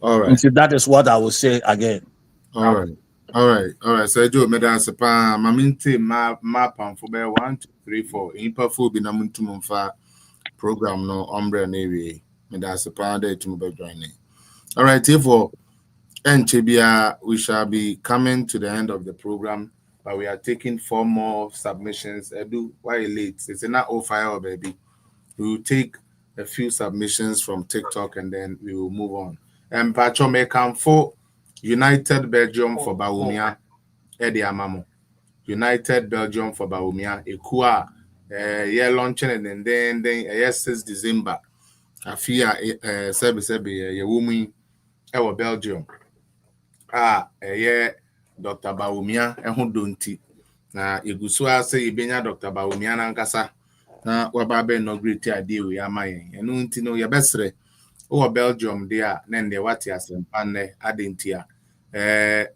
All right. Nti that is what I will say again. All right. So Joe Medan Sepa Maminti map and for 1, 2, 3, 4. Impa fu bi na muntu mfa program no ombre na ewie. Medan Sepa dey to be joining. All right, therefore Enchebia, we shall be coming to the end of the program, but we are taking 4 more submissions. Edu, why late? It's not all fire, baby. We will take a few submissions from TikTok and then we will move on. And Pacho may come for United Belgium for Baumia, Eddie Amamo. United Belgium for Baumia, Ekua, yeah, launching and then yes, 6 December. I fear Sebi, a woman, our Belgium. Yeah, Dr. Baumia, and who don't na Igusua say Ibenya Dr. Baumia Nankasa. Na wababe no great idea we are mine. And no ya bestre. Oh, Belgium, there, then the what ya sempane adentia.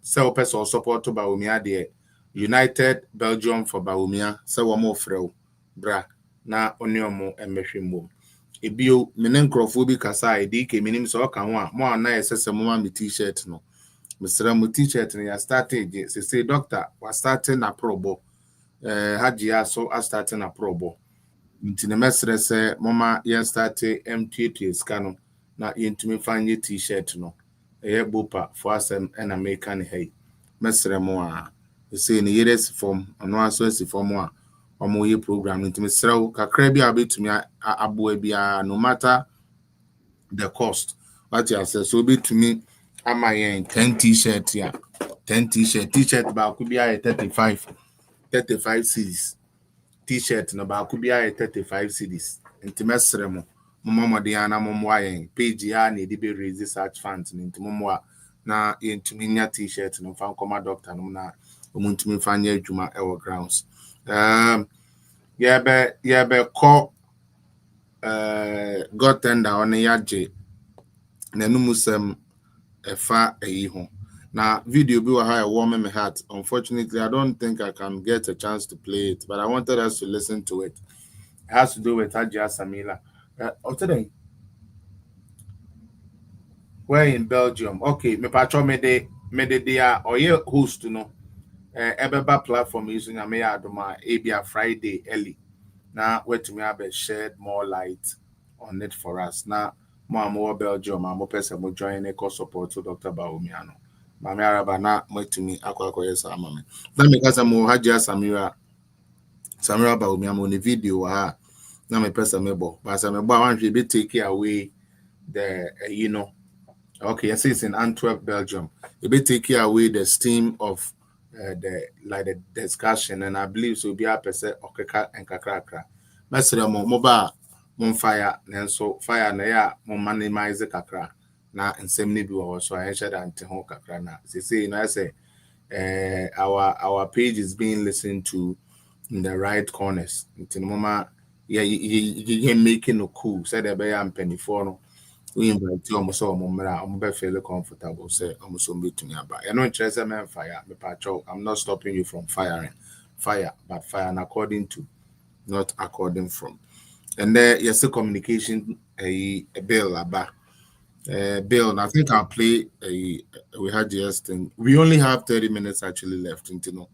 So person support to Baumia there. United Belgium for Baumia, so more frau, bra, na onyomo and meshimo. Ebio, menencrophobic aside, DK minim so can one more nice as a moment t-shirt no. Mr. Mu t-shirt and ya started, say doctor was starting a probo. Hajia so I starting a probo. Into the message say, Mama, ya started MT scanner. Na yentumi fanye t-shirt no e bopa for us and American hey mesre mo a say ni yeres form ono aso si form a omo ye program ntimi srew kakra bi abetumi abo bia no matter the cost what you say so betumi amayen 10 t-shirt ya 10 t-shirt ba ku bia 35 cedis t-shirt no ba ku bia 35 cedis ntimi mesre mo Mama Diana Momwayen, page ya ni be raise research funds into Momwa na into nya t-shirt no fan coma doctor no na omuntumi fanya adwuma ewo grounds. Yeah be call got tender on yaje na numusem efa eyiho. Na video bi wa ha e warm my heart. Unfortunately, I don't think I can get a chance to play it, but I wanted us to listen to it. It has to do with Hajia Samila. Today, we're in Belgium. Okay, me patro me de dia or ye host no ebeba platform using a me adoma ebia Friday early. Now wait to me have shed more light on it for us. Now more Belgium, I'm person will join a co support to Dr. Baumiano. Mami araba na wait to me akwa yesa mama. Then because I'm Hajia Samira Baumiano on the video na me person mebo but some I want to be take away the Okay, I say it's in Antwerp, Belgium. It will take away the steam of the discussion, and I believe so. Be a percent okeka and kakrakra. Mesre mo moba mon fire, and so fire na ya mon minimize kakra. Na nsem bi wo so I share that ho kakra na. Say I say our page is being listened to in the right corners. Until mama you making no cool. Said the be am penny for no. We invite you almost all moment, feel comfortable. Say almost meet to me about. You know, interest man fire. I'm not stopping you from firing, fire, but fire according to, not according from. And there, yes, a communication a bill about. Bill, I think I'll play we had just thing. We only have 30 minutes actually left, you know.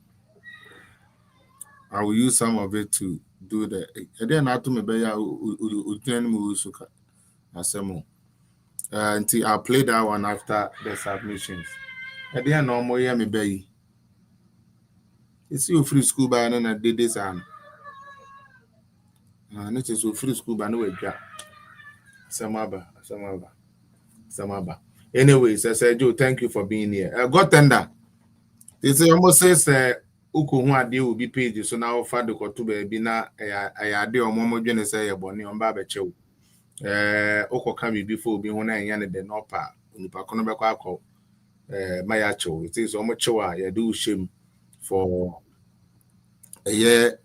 I will use some of it to do the. And then I told me, until I'll play that one after the submissions. At the end, no more me bay. It's you free school by and I did this and it is free school by no way. Samaba. Anyways, I said, Joe, thank you for being here. Got tender. They say almost says Uku will be paid, so now Fado Kotuba Bina, I did on Momo Jenny say a bonny on Barbacho. Oko can be before being one and the Nopa, Unipaconobaco, Mayacho. It is almost I do shame for a year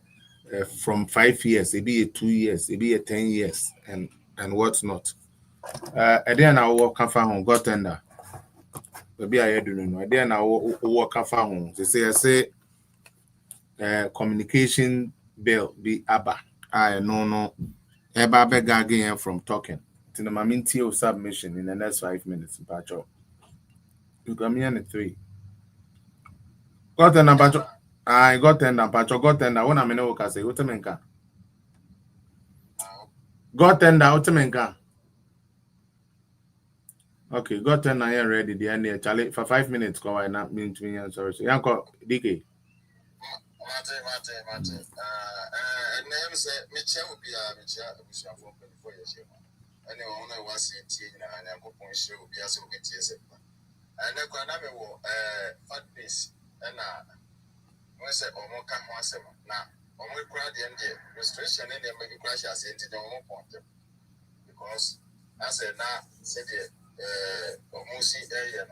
from 5 years, maybe 2 years, maybe 10 years, and what's not. And then I will come home, got tender. Maybe I don't know. Then I will walk home. They say communication bill be ABBA. I no. Eba beg again from talking. To the Maminti of submission in the next 5 minutes. Pacho. You come here in 3. Got an abacho. I got an abacho. Got an one amino say Utamenka. Got an Utamenka. Okay, got an I ready. The end Charlie for 5 minutes. Go I not mean to me. I'm sorry. So Yanko DK. Mate. And name say Michelle will be a Michelle for 24 years. And I was 18 and I go on show be as we get years. And I can have a fat piece and I say, oh, more come once a month. Now, when we crowd the end restriction and then make a crash as into the home point. Because I said, now, said almost area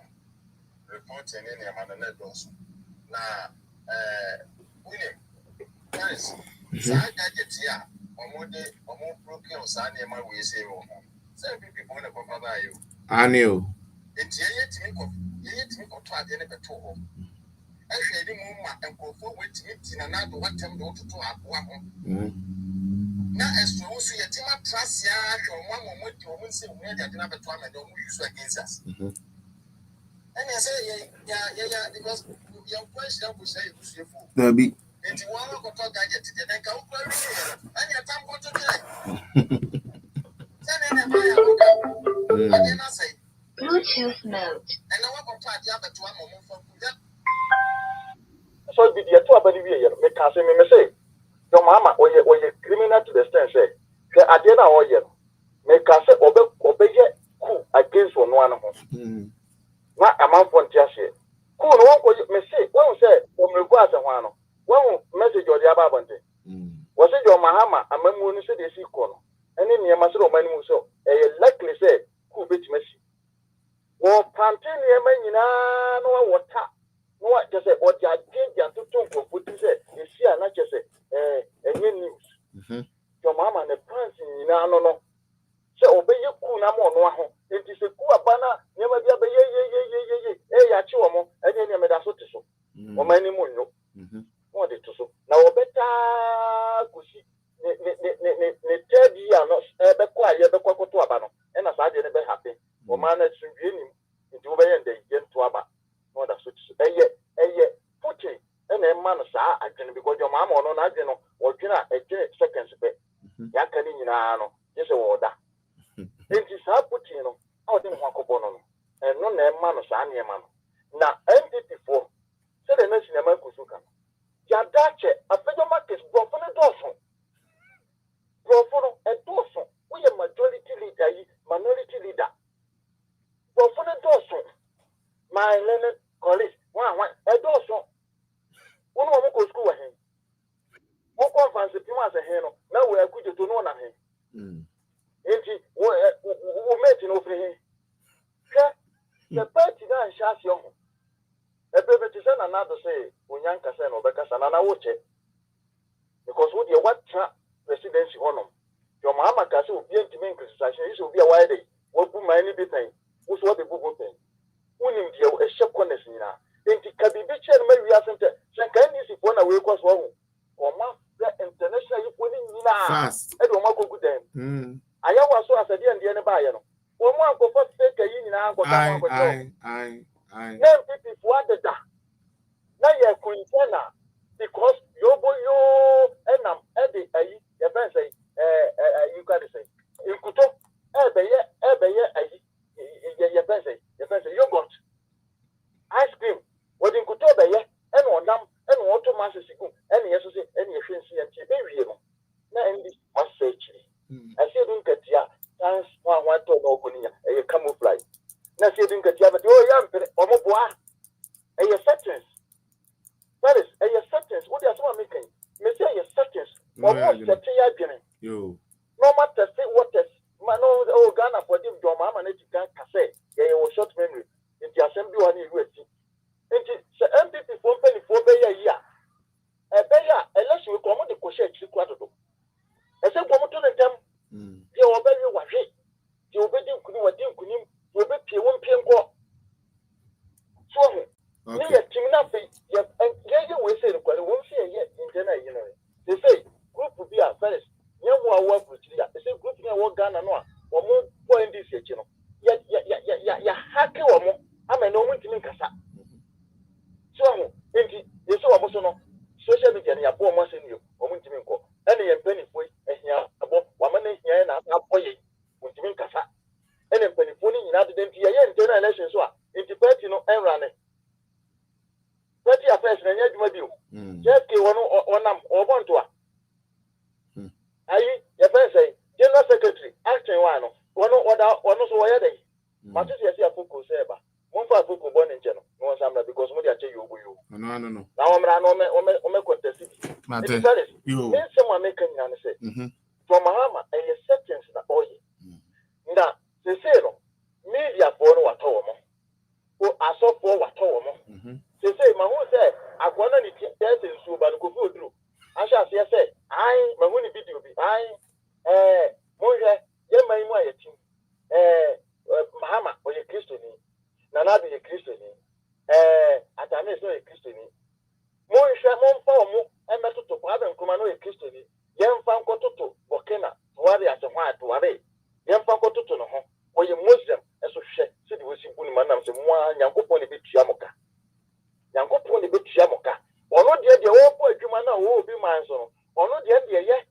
reporting in the man also. Now, William, guys, so I get here. More broken or Sunday, my way say, some people want to go by you. I knew. It's yet to make of try the never to home. I said, and go forward to meet in another what time to have one. Now, as to also a team of trust, or one moment you won't say where they can have a time and don't use against us. And I say, yeah, because your question will say, there be. And you want to talk gadget today, then go and your time go to say, Bluetooth mode. and I want to try the other one moment for that. So did you talk about the year? Me can say me say. Your mama or you criminal to the extent say. Say at the end of all year. Me can say obey cool against one of them. Not a man for just here. Cool no one me say when we say when we go as a one. When message or the ababante. Was it your Mahama and Mamun said they see corner? And then your master of money so a likely say who bit messy. Well, plantain your man, no water. No, just say what you did and to talk of what you said. You see, and not just say, news. Your mama and the pants in no. So obey your cool no. It is a cool banner, never be a yachuamo, and then you made a sort of or many more no. What it to so now better kushi the third year not ever quiet the quack to abano and as I didn't happy or manage to be into obey and they get to abba. What a switch a year putting and a man sa again because your mama or no ageno or dinner a seconds bit. Yakani in ano, just a order. It is a putino out in Wakobono and no name man or Sanya man. Now, entity for said the nation American. Yadache, a federal market, Brofono Dawson. Brofono and Dawson, we are majority leader, minority leader. Brofono my learned colleagues, one, I don't know. One of them go school with him. One conference, if you want to hear, now we are good to know him. Ain't he? We met in over here. The party that shas young. A baby to send another say, when young Cassan or Becas and I watch it. Because what you what residency on them. Your mamma Castle will be to make criticization. This will be a wide day. What put my any bit thing? Who's what the book thing? Winning the a shop corners in now. Then it can be bitch and maybe I sent it. Shank any if one away was one. Or the international winning now. Fast. I don't want to go then. I was so as a dear and the end. One more go for fake a union. I. Now, people for the da. Now you're Quintana because you and I'm at the you can say, you could talk yogurt, ice cream, what in could talk and on them and water masses, and yes, any efficiency and baby. Now, in this was actually. I see you get ya, thanks for one to opening a camouflage. Now, see you get ya, but oh, yeah, or more. A sentence. That is a sentence. What is one making? Me say a sentence. Or what the tea yo. No matter say what is man oh Ghana for them your mama need to say yeah was short memory in the assembly one in USC. In the MPP for penny for a year. A bear election will come on the crochet quarter. I said come to the them. You obey you what you obey you couldn't you obey one PM. So okay. Yeah, we say the question won't say yet internet, you know. They say group will be at first. You know, work with you. They say group near work Ghana no or more point this you know. Yeah, happy or more. I'm a no one to make a sa. So, it's almost no social media and your poor months in you, or when to make go. Any penny for and here about 1 minute here and a boy when to make a sa. Any penny for in other than the internal elections are independent, you know, and running. 30 affairs and yet you do. Just give one or one to her. Your friend say, General Secretary, acting one also why they. But this is a focus ever. One for a book born in general. No one's because when they are you. No. Now I'm a contest. You someone making an say. From Mahama, a sentence that oil. Now, they say, media for what home. Who are so for what home. They say, my who said, I want to get in Suba and go through. I shall say, I, my only video be, Moja, Yemma, Mahama, or a Christian, Nana be a Christian, Atamis no a Christian. Moja, Monfo, and Metal to Father and Commando a Christian, Yam Fanco Toto, Bokena, Wari as a white to Ware, Yam Fanco Toto, or you Muslim, as of Shet, City was in Pulimanam, some one, Yankopon a bit Yamoka. Yankopon a bit Yamoka. Or not yet the old boy, Jumana will be my son, or not yet the yet,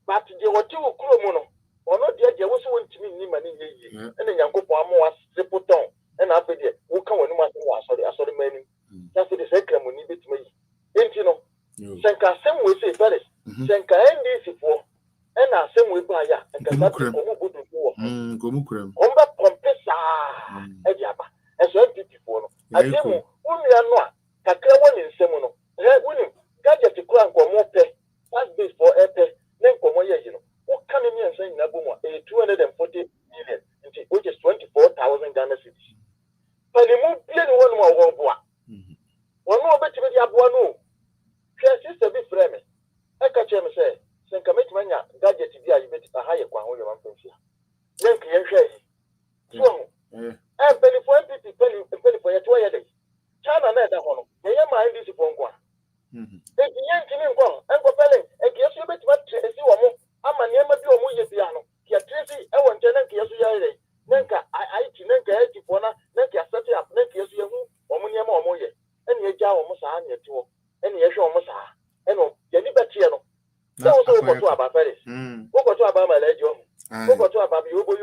but there were 2 Kuromono, or not yet there was one to me, and then Yankopon was Zipoton, and after that, who come when you must sorry, I saw the many. That's the second when you beat me. Ain't you know? Senka, same way say Paris, Senka, and this for, and I same way by ya, and can not go to war. Omba Pompesa, Ediaba, as well people. I tell you, only are not, Kakra in Semono. Winning gadget to crank or more pay, that's this for a pay, then come on, you know. What can you mean saying Nabuma, a 240 million, which is 24,000 Ghana cities? But the move clearly one more. One more bet to be up one. Just a bit framing. I catch him say, St. Commitmania, gadget to be a bit a higher quantity of one pension. Then can share. So, and penny for penny for your 2 days. China, that one. They are my this phone one. If you yank him in one, and go belling, and guess you bet what Tracy or more. I'm a near my piano. Kia Tracy, I want to make you a Nenka, I Nenka, Tipona, Nenka, set up, Nenka, or Munia Moye, and your jaw almost on your tour, and your show almost and Jenny Batiano. That was all to about Paris. Who got to about my legend? Who got to about you, who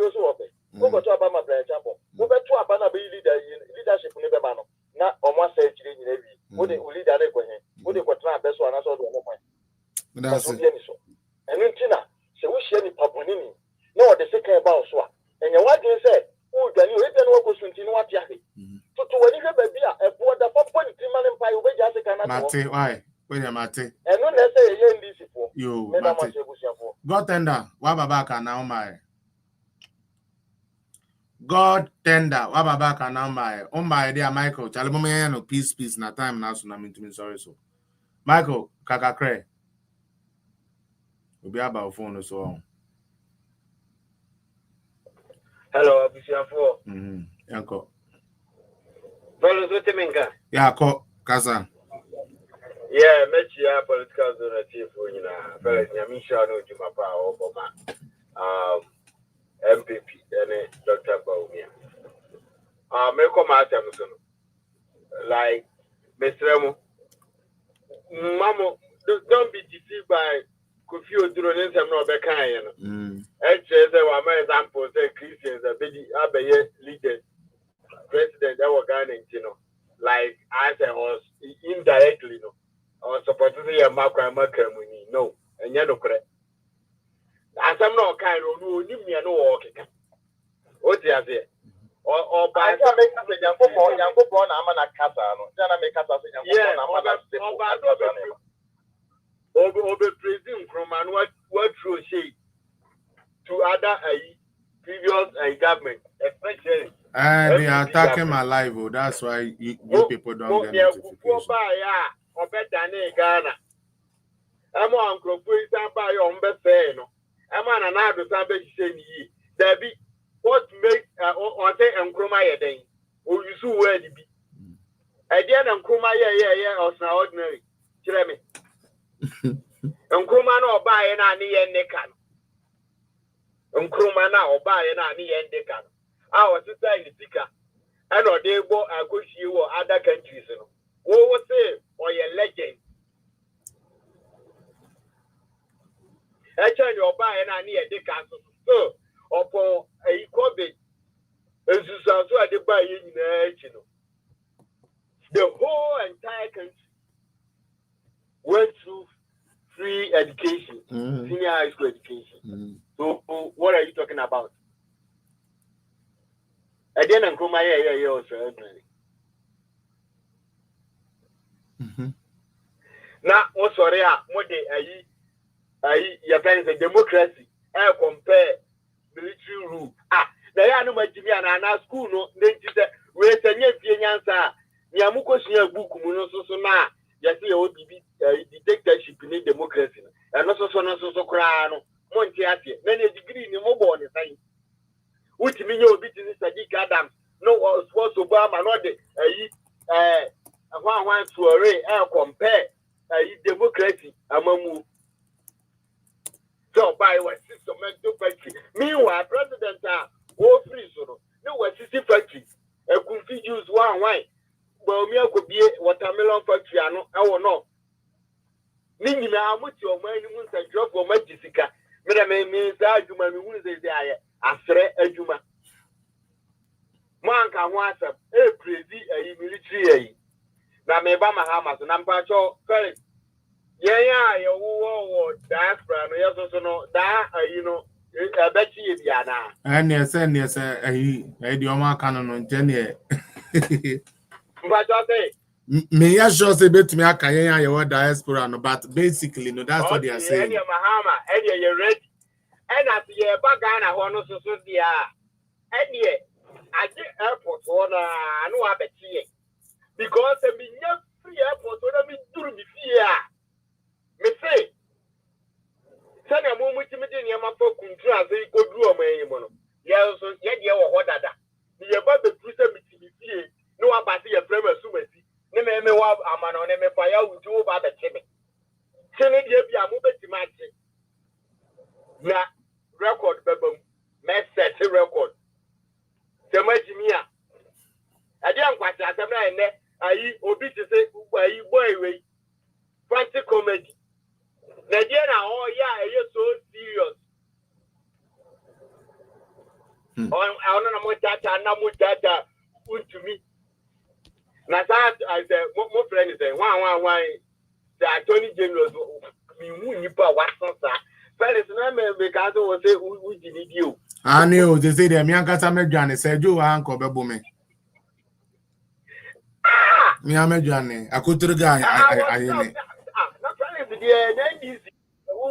got to about my brand example? Who got to about a leadership in the Bano? Not almost say in every. Would they lead that way? Would they got try best one as well? That's it. And in Tina, so we share the Papunini. No, the second about Swa. And your wife said, oh, can you even work with Suntino? What Yaki? To when you have a Mate, why? When you mate? And no necessarily NDC for. You, Mate. God tender, Wababaka now my. God tender, Wababaka now my. Oh my dear Michael, Chalabomano, peace, na time now, so I'm to me sorry so. Michael, Kakakre. We'll be about phone so on. Hello, Abisiafo. Yanko. Fellows, what you mean? Yeah, Kasa. Yeah, Mechia political zone chief for you now. Fellows, Yamisha no Jumapa Obama. MPP, and Dr. Baumia. Meko Matamson. Like Mr. Mamo, don't be deceived by Kofi Oduro and no Bekayan. Actually, there were my examples, Christians, Abaye leaders, president, that were Ghana, you know, like as I was indirectly, no, I was supporting a Makamuni, no, and Yanokre. As I'm not kind of no, you me no walking. What do you say? Or by some make us a young born, I'm an Acasano, then I make us a young over presume from and what true shade to other previous government, especially. And they are attacking my life, oh, that's why you people don't get notification. Or better than Ghana. I'm on Croquis by your best say, no. I'm on another Sabbath saying, Debbie, what makes or say and Cromaya day, or you so where to be. Again, and Cromaya, or so ordinary. Jeremy. And Cromano buy an ani and Necan. And Cromana or buy an ani and Decan. Our society seeker. And or they go and go see you or other countries. What was it or your legend? Actually, you're buying an idea, they can so upon a COVID. As you saw, so I did buy in the whole entire country went through free education, senior high school education. So, what are you talking about? I didn't come my area also. Now, what's sorry, what they your friends a democracy. I compare military rule. They are no much me and school no. They just wait a year answer. Yamuko Shia book so now. You see, old dictatorship in democracy. And also so crown. Montiati, many degree in mobile on the time. Which means you'll be to Sadiq Adams. No, was Obama, not the one to array. I compare democracy among. So by what system factory. Meanwhile, President all free so no what city factory. I could use one wine. Well, me could be watermelon factory. I will know. Meaning now much your money wants a drop for my Jessica. Madame means that you may be there. After a Juma. Man can want a crazy military. Now, maybe my Hamas and I'm part of yeah, you diaspora, no, so no, that, you know, I bet you, Diana. And yes, the Oma Canon on 10 years. But I say, me, I sure say bet me, I can't your diaspora, but basically, no, that's what they are saying. And you're Mahama, and you're ready. And as you're Bagana, one of the Sosia, and yet, I think airport, one, I know I bet you. Because I mean, free airport, what I mean, do me fear. Me say, send a moment to me in your mouth for control as they go through a man. Yes, yet you are what other. The above the prisoner to be feared. No one but see a premier sumacy. Name me what a man on a fire with you about the chimney. Send it here be a movement to match it. Na record, Bebum, met set a record. So much me. I didn't quite as a man there. I obey to say, why you boy, frantic comedy. Nigeria, oh yeah, you're so serious. I don't know what that to me. Now that I said, what more friend is saying, why, the attorney general, me, you put what's not that. But it's not because I was saying, who did you? I knew they say the Miankasa Medjan said, you are Uncle Babume. Me amedwane. Akotoro guy I not trying to the NDC who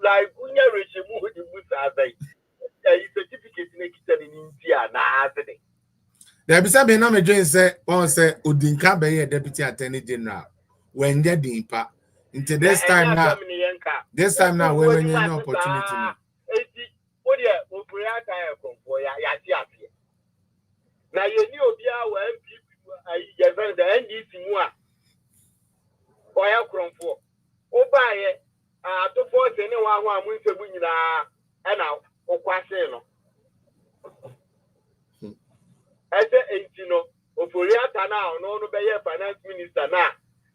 like unya regime with the musa certificate in India na today. There be some na medwen say on say Odinka be deputy attorney general when they dimpa. Into this time now when you have opportunity. Now you knew the NDC more. Oya Cronfo. Obaye, to force anyone who wants to win and now, Oquaseno. I said, you know, Ofuriata now, no finance minister now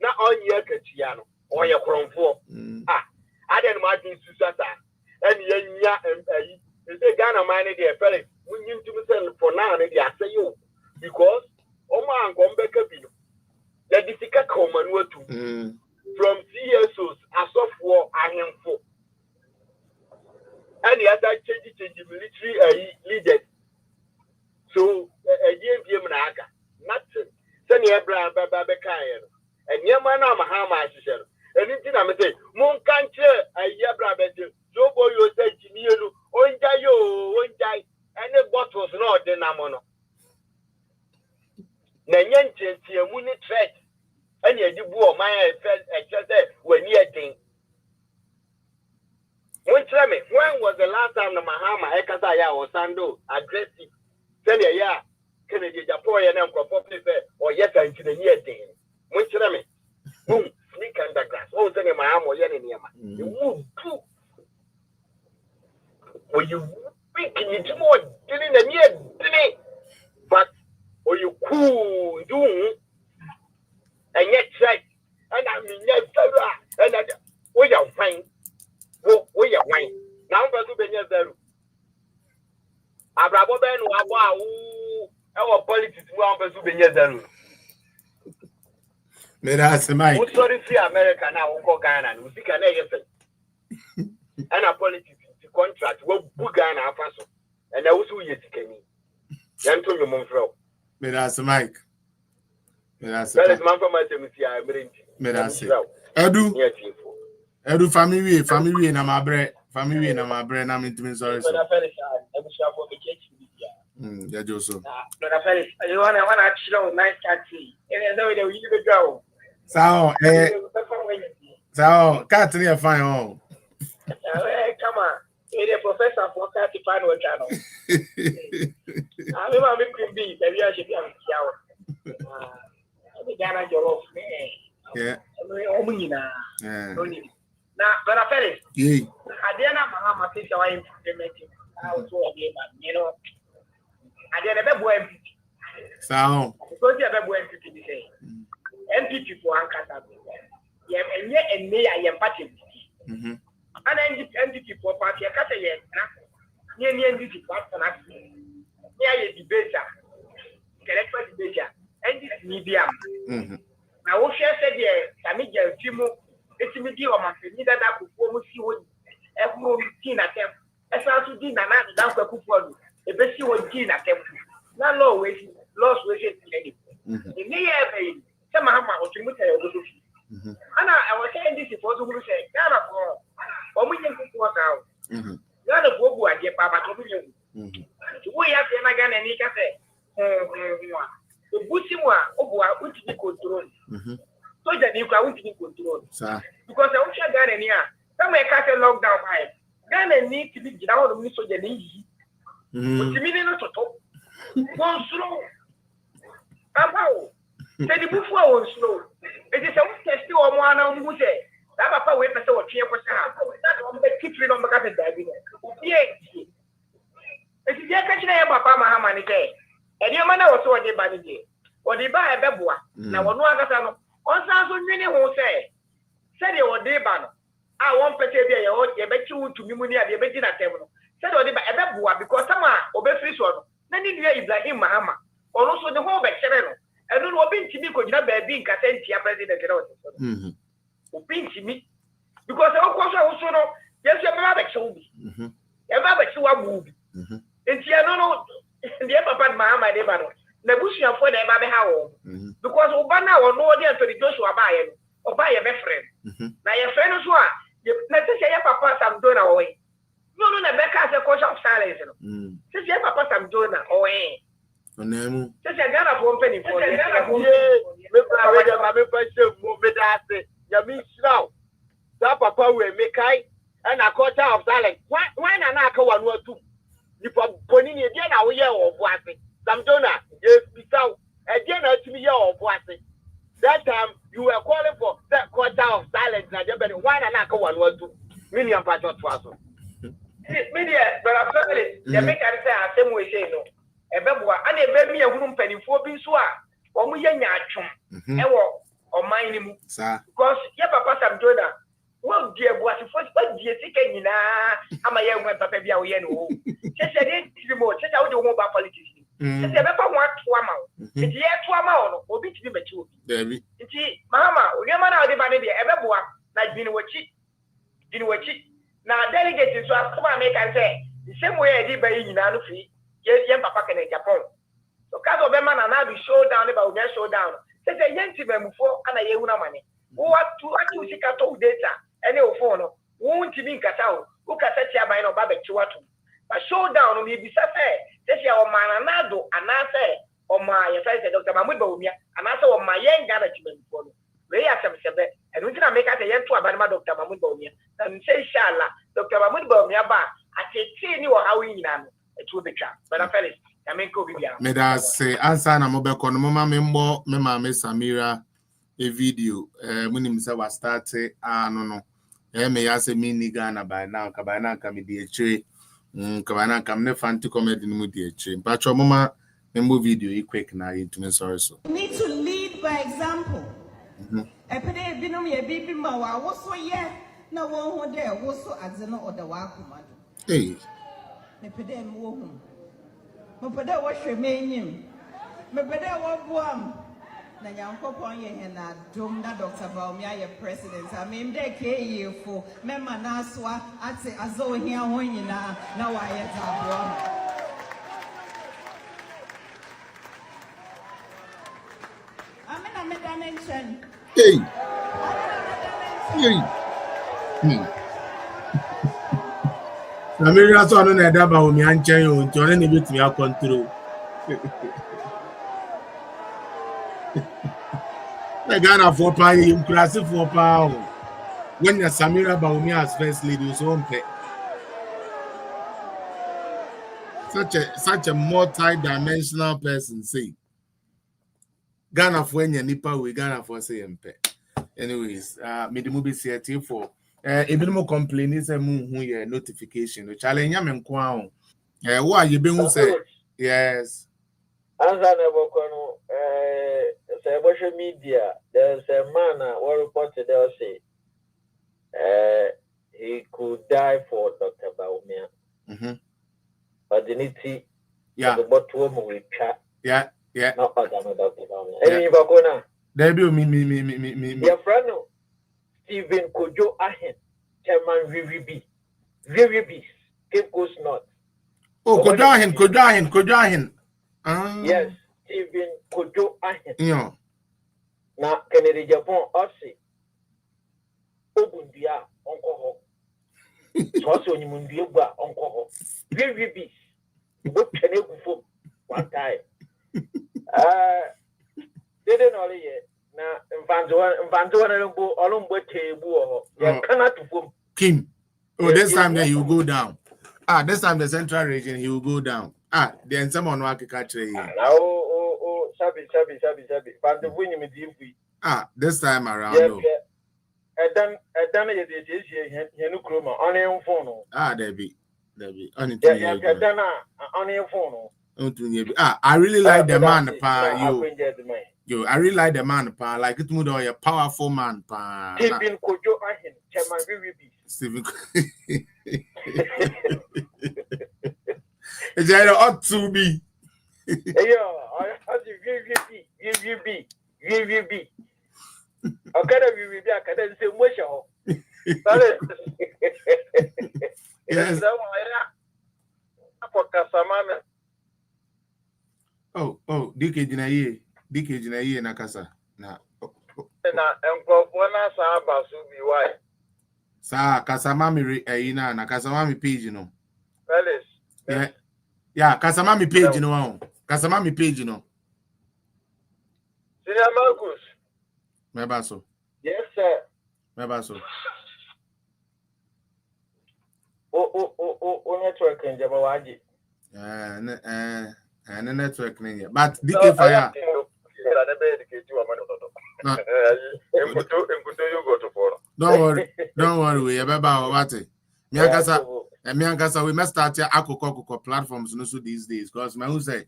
on your Cachiano, or your Cronfo. I didn't Martin Susata, and Yenya and the Ghana mine, dear fellow, we need to sell for now, and they say you because Oma and Gombeka Pino. The difficult common word to from CSOs as of war and info. And the other change military leaders. So a GMP Naga, nothing. Send your brand Babakayan. And Yamana Mahama Shisha. And it's in a mistake. Moon can't a Yabra Better. Jobo, you say, Jimmy, Onjayo, Onjai, and the bottles not the Namono. Nanyan Muni threat. And you do my just when you think. When was the last time the Mahama Ekataya or Sando aggressive? Tell you, yeah, Kennedy Japoy and Uncle Poppy or yes, I'm to the near thing. When boom, sneak under grass. Oh, tell my arm or Yanima. You move too. When you think it's more getting the near day, but or you cool doing. And yet, and I mean, yes, and we are fine. We are fine. Now, but to be near Abrabo Ben, our politics, one to be near them. May I say, Mike? Who's sorry for America now, Ghana, and we can say, and our politics to contract, what Bugana Faso, and I also yet came in. Yanto Monfro. May I say, Mike? That is man for my Edu family na my bre na me ntimi sorry so. Yeah, Joso. Brother Felix, you want to chill nice catchy. And then we will go. So, cat near fine home. Come on. You're a professor for cat to find one channel. I remember making be the real ship. Ghana Jollof, yeah. Now, but I felt it. Yeah. I didn't have Mahama since I was implementing. I was so you know. I didn't have a boy. So, because you have a boy to say MPP for Ankara. Yeah, and yet, and me, I am party. And NDP for party, I can't say yet. Near NDP partner. Near a debater. Correct debater. And this medium. Now, what she said, yeah, I mean, Timo, it's me, dear, my neither that could almost see what everyone seen at them. As I to dinner, now the cook for you. A best you would dinner at them. Not low waste, lost waste. In the year, some Mahama or Timothy. And I was saying this before to say, Ghana for we can cook what out. Ghana for who I get Papa to you. We have the Nagan and Nika say, the Bushimwa, which we control. So that you can control. Because I wish I got any. Some may cut a lockdown. Ghana need to be down on me so they need. Which means not to talk. One slow. How? Say the before was slow. It is a test or one who say, that Papa wait for so a cheer for that one, but keep it on the cat and diving. Yes. It is just catching a Papa Mahamani day. And your man was so a day by the day. Or they buy a bebua. Now, one other on Sanson, many who said you were day banner. I want to tell you, bet you to Mumunia, the Bedina table. Said or they buy a bebua because some are obey free one. Then you Ibrahim Mahama, or also the whole Bexereno. I don't know being Timmy could not being Casentia president. Being Timmy because of course I also know, yes, your mother showed me. A mother to a movie. And she, I don't know, the Papa Mahama, na busuafo na eba be ha wo because oba na wo no dey Anthony Joshua ba ye no oba ye be friend na ye friend so a na se ye papa Sam Dona wo we no na be ka se caution of silence no se ye papa Sam Dona o we onemu se Ghana for penny for me ba we dey ma me fa se mo me da se ya mi sraw that papa we me kai and a caution of silence why na aka wanu atu nipa boni ni dey na wo ye wo ase Sam Dona yes bisaw e dey na atimi ye wo ase that time you were calling for that quarter of silence na dey be why na aka wanu atu million pacho to aso media but I'm sorry they make am say asem we say no ebeboa ana ebe mi ehunu mpanimfo bi nso a omo ye nyaatwom ewo oman ni mu because ye papa Sam Dona wo die boasifo die sika nyina ama ye nwe papa bia wo ye no se dey trimo se ta wo de wo ba politics se be pa ho ato ama wo nti ye to ama wo no obi tibi mechi obi David nti mama onyama na ode ba ne de ebeboa na dwini wachi na delegate so asoma make am say the same way e di ba nyina no fi ye papa kene Japan so kazo be man na be showdown ba onya showdown se yenti bemufo ana ye hu na mane wo atu sika to data ene o phone no wo ntimi nkata o wo kasa tia ban no ba be chiwatu ba showdown no bi bisa se se o mananado anase o ma ye say Dr. Mahmoud Bawumia anase o ma ye ngana chibemufo no we ya sebe enu ntina make ate ye to abanima Dr. Mahmoud Bawumia na nse inshallah Dr. Mahmoud Bawumia ba atete ni wo hawi nyina no etu betwa but Felix yamenko bibia me da say answer na mo be kono mama me mbo me mama Samira a video munim say wa start no me ya say me ni Ghana by now ka by now ka me di eche ka by now ka me fanti comedy ni mu di eche mpacho mama me mbo video e quick na into me sorry so we need to lead by example epede binum ye bibi ma wa wo so ye na wo ho de wo so adze no oda wa akoma do epede me wo hu mepede wo hwe me enyim mepede wo boam na nyankopon ye he na dom na Dr. Bawumia ye president amem de ke fo mema na aswa ate azo hia ho nyina na wa ye tabo amena medanenchen Samira so no na da Bawumia nchen o nti one ne betumi a control na Ghana for pa him class for pa when you Samira Bawumia as first lady so on such a multi-dimensional person say Ghana for when you nipa we Ghana for say mpe anyways me the movie see for ebi mo complain is a mu here notification no challenge am nko ahụ wo a ye be hu say yes answer na bokono social media there's a man who reported there say he could die for Dr. Bawumia ordinity but to mo we twa not Dr. Bawumia any bakona there be me your friend Stephen Kojo Ahen, Chairman VVB, Cape Coast North. Oh, Kojo Ahen. Yes, Stephen Kojo Ahen. Yeah. Na Kennedy Japan Aussie. Obundia, Uncle Ho. Also, you mundia, Uncle Ho. VVB. What can you do one time? Didn't know yet. Na Mvanzo na olumbo tebu ho ya kana tufum Kim. Oh, this time then he will go down. This time the central region he will go down. Then someone will catch here. Sabi Vanzo wini me difu. This time around no. Edan ye henu kroma on your phone. Debbie on it. Edan on your phone. I really like the man pa yo I really like the man pa like it would a powerful man pa Stephen Kojo Ahen Chairman VVB Stephen it's ought to be I have the VVB okay VVB I can say much yes Oh, DK Jinaye Nakasa. Na enkofo sa abasu bi why. Sa Kasamami na Kasamami page no. Felix. Yeah, Kasamami page no. Kasamami page no. Senior Marcus. Mebaso. Yes, sir. Mebaso. Network in Jabawaji. Network ninja. But DK Fire. Don't worry, we about what it. Miankasa, we must start your Akoko platforms no so these days because my who say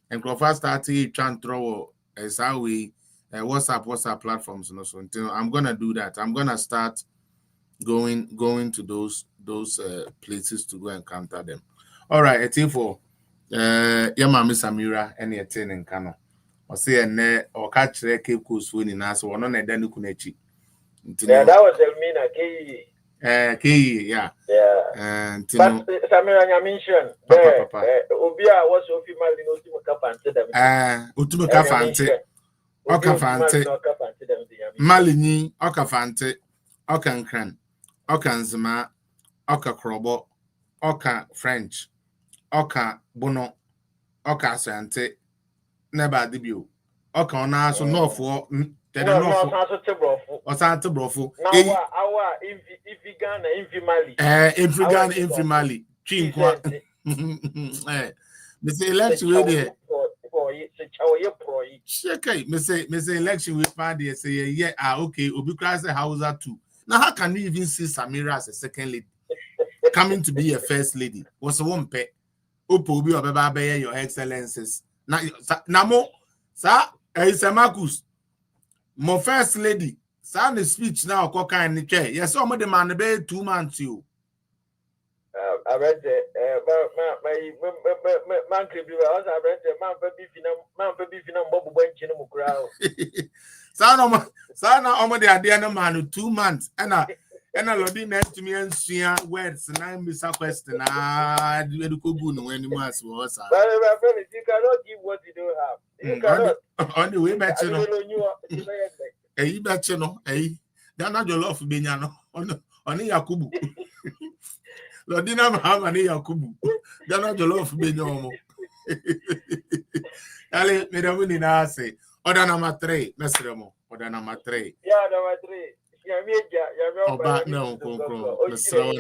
and Crawford started trying to throw as how we WhatsApp platforms no so until I'm gonna do that. I'm gonna start going to those places to go and counter them. All right, a team for Yama Miss Amira and your ten in Kano. Or say or catch the Cape Coast winning us or none of them Kunechi. Yeah, that was Elmina K. Yeah. And but Samira, you mentioned Obia was Ofima Utuma Kafante. Okafante. Malini, Okafante, Okankran, Okanzama, Oka Krobo, Oka French, Oka Bono, Oka Sante, Neba Debut, Oka Ona so no for or Santa Brofo. Our Invigan Infimali, Chinkwa. Miss election with it. Okay, Miss election with party say yeah, okay, Obi Christ Hausa too. Now how can you even see Samira as a second lady coming to be a first lady? Was a one pet. Opo Obi Obeba your excellences. Now mo sa Marcus. My first lady, sound the speech now, coca and the chair. Yes, some of the man be 2 months you. I read the man could be I read the man baby finam bobu bench in Mukrao. Sana omo the idea no man 2 months. And I lodi next to me and see words and I miss a question. You could go no any more was. You cannot give what you don't have. You cannot. On the way back, you bet you know, they're not your love Binyano on Yakubu. Lodina Mahamani Yakubu. They're not your love Binyomo. Ale, Madame Nase, Oda number 3, Mr. Mo, Oda number 3. Yeah, number 3. Oh, but no, Mr.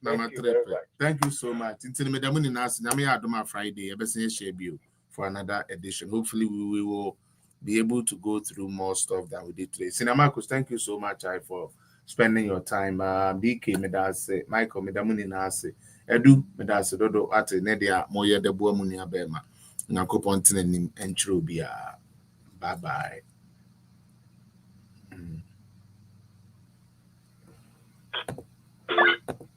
Number 3. Thank you so much. Until Madam Nasi, Namia Doma Friday, for another edition. Hopefully, we will be able to go through more stuff than we did today. Cinemarcus, thank you so much for spending your time. BK Medase, Michael Medamuni Nasi, Edu Medase Dodo Ate Nedia Moya de Buamunia Bema. Nakopontin and Trubia. Bye bye.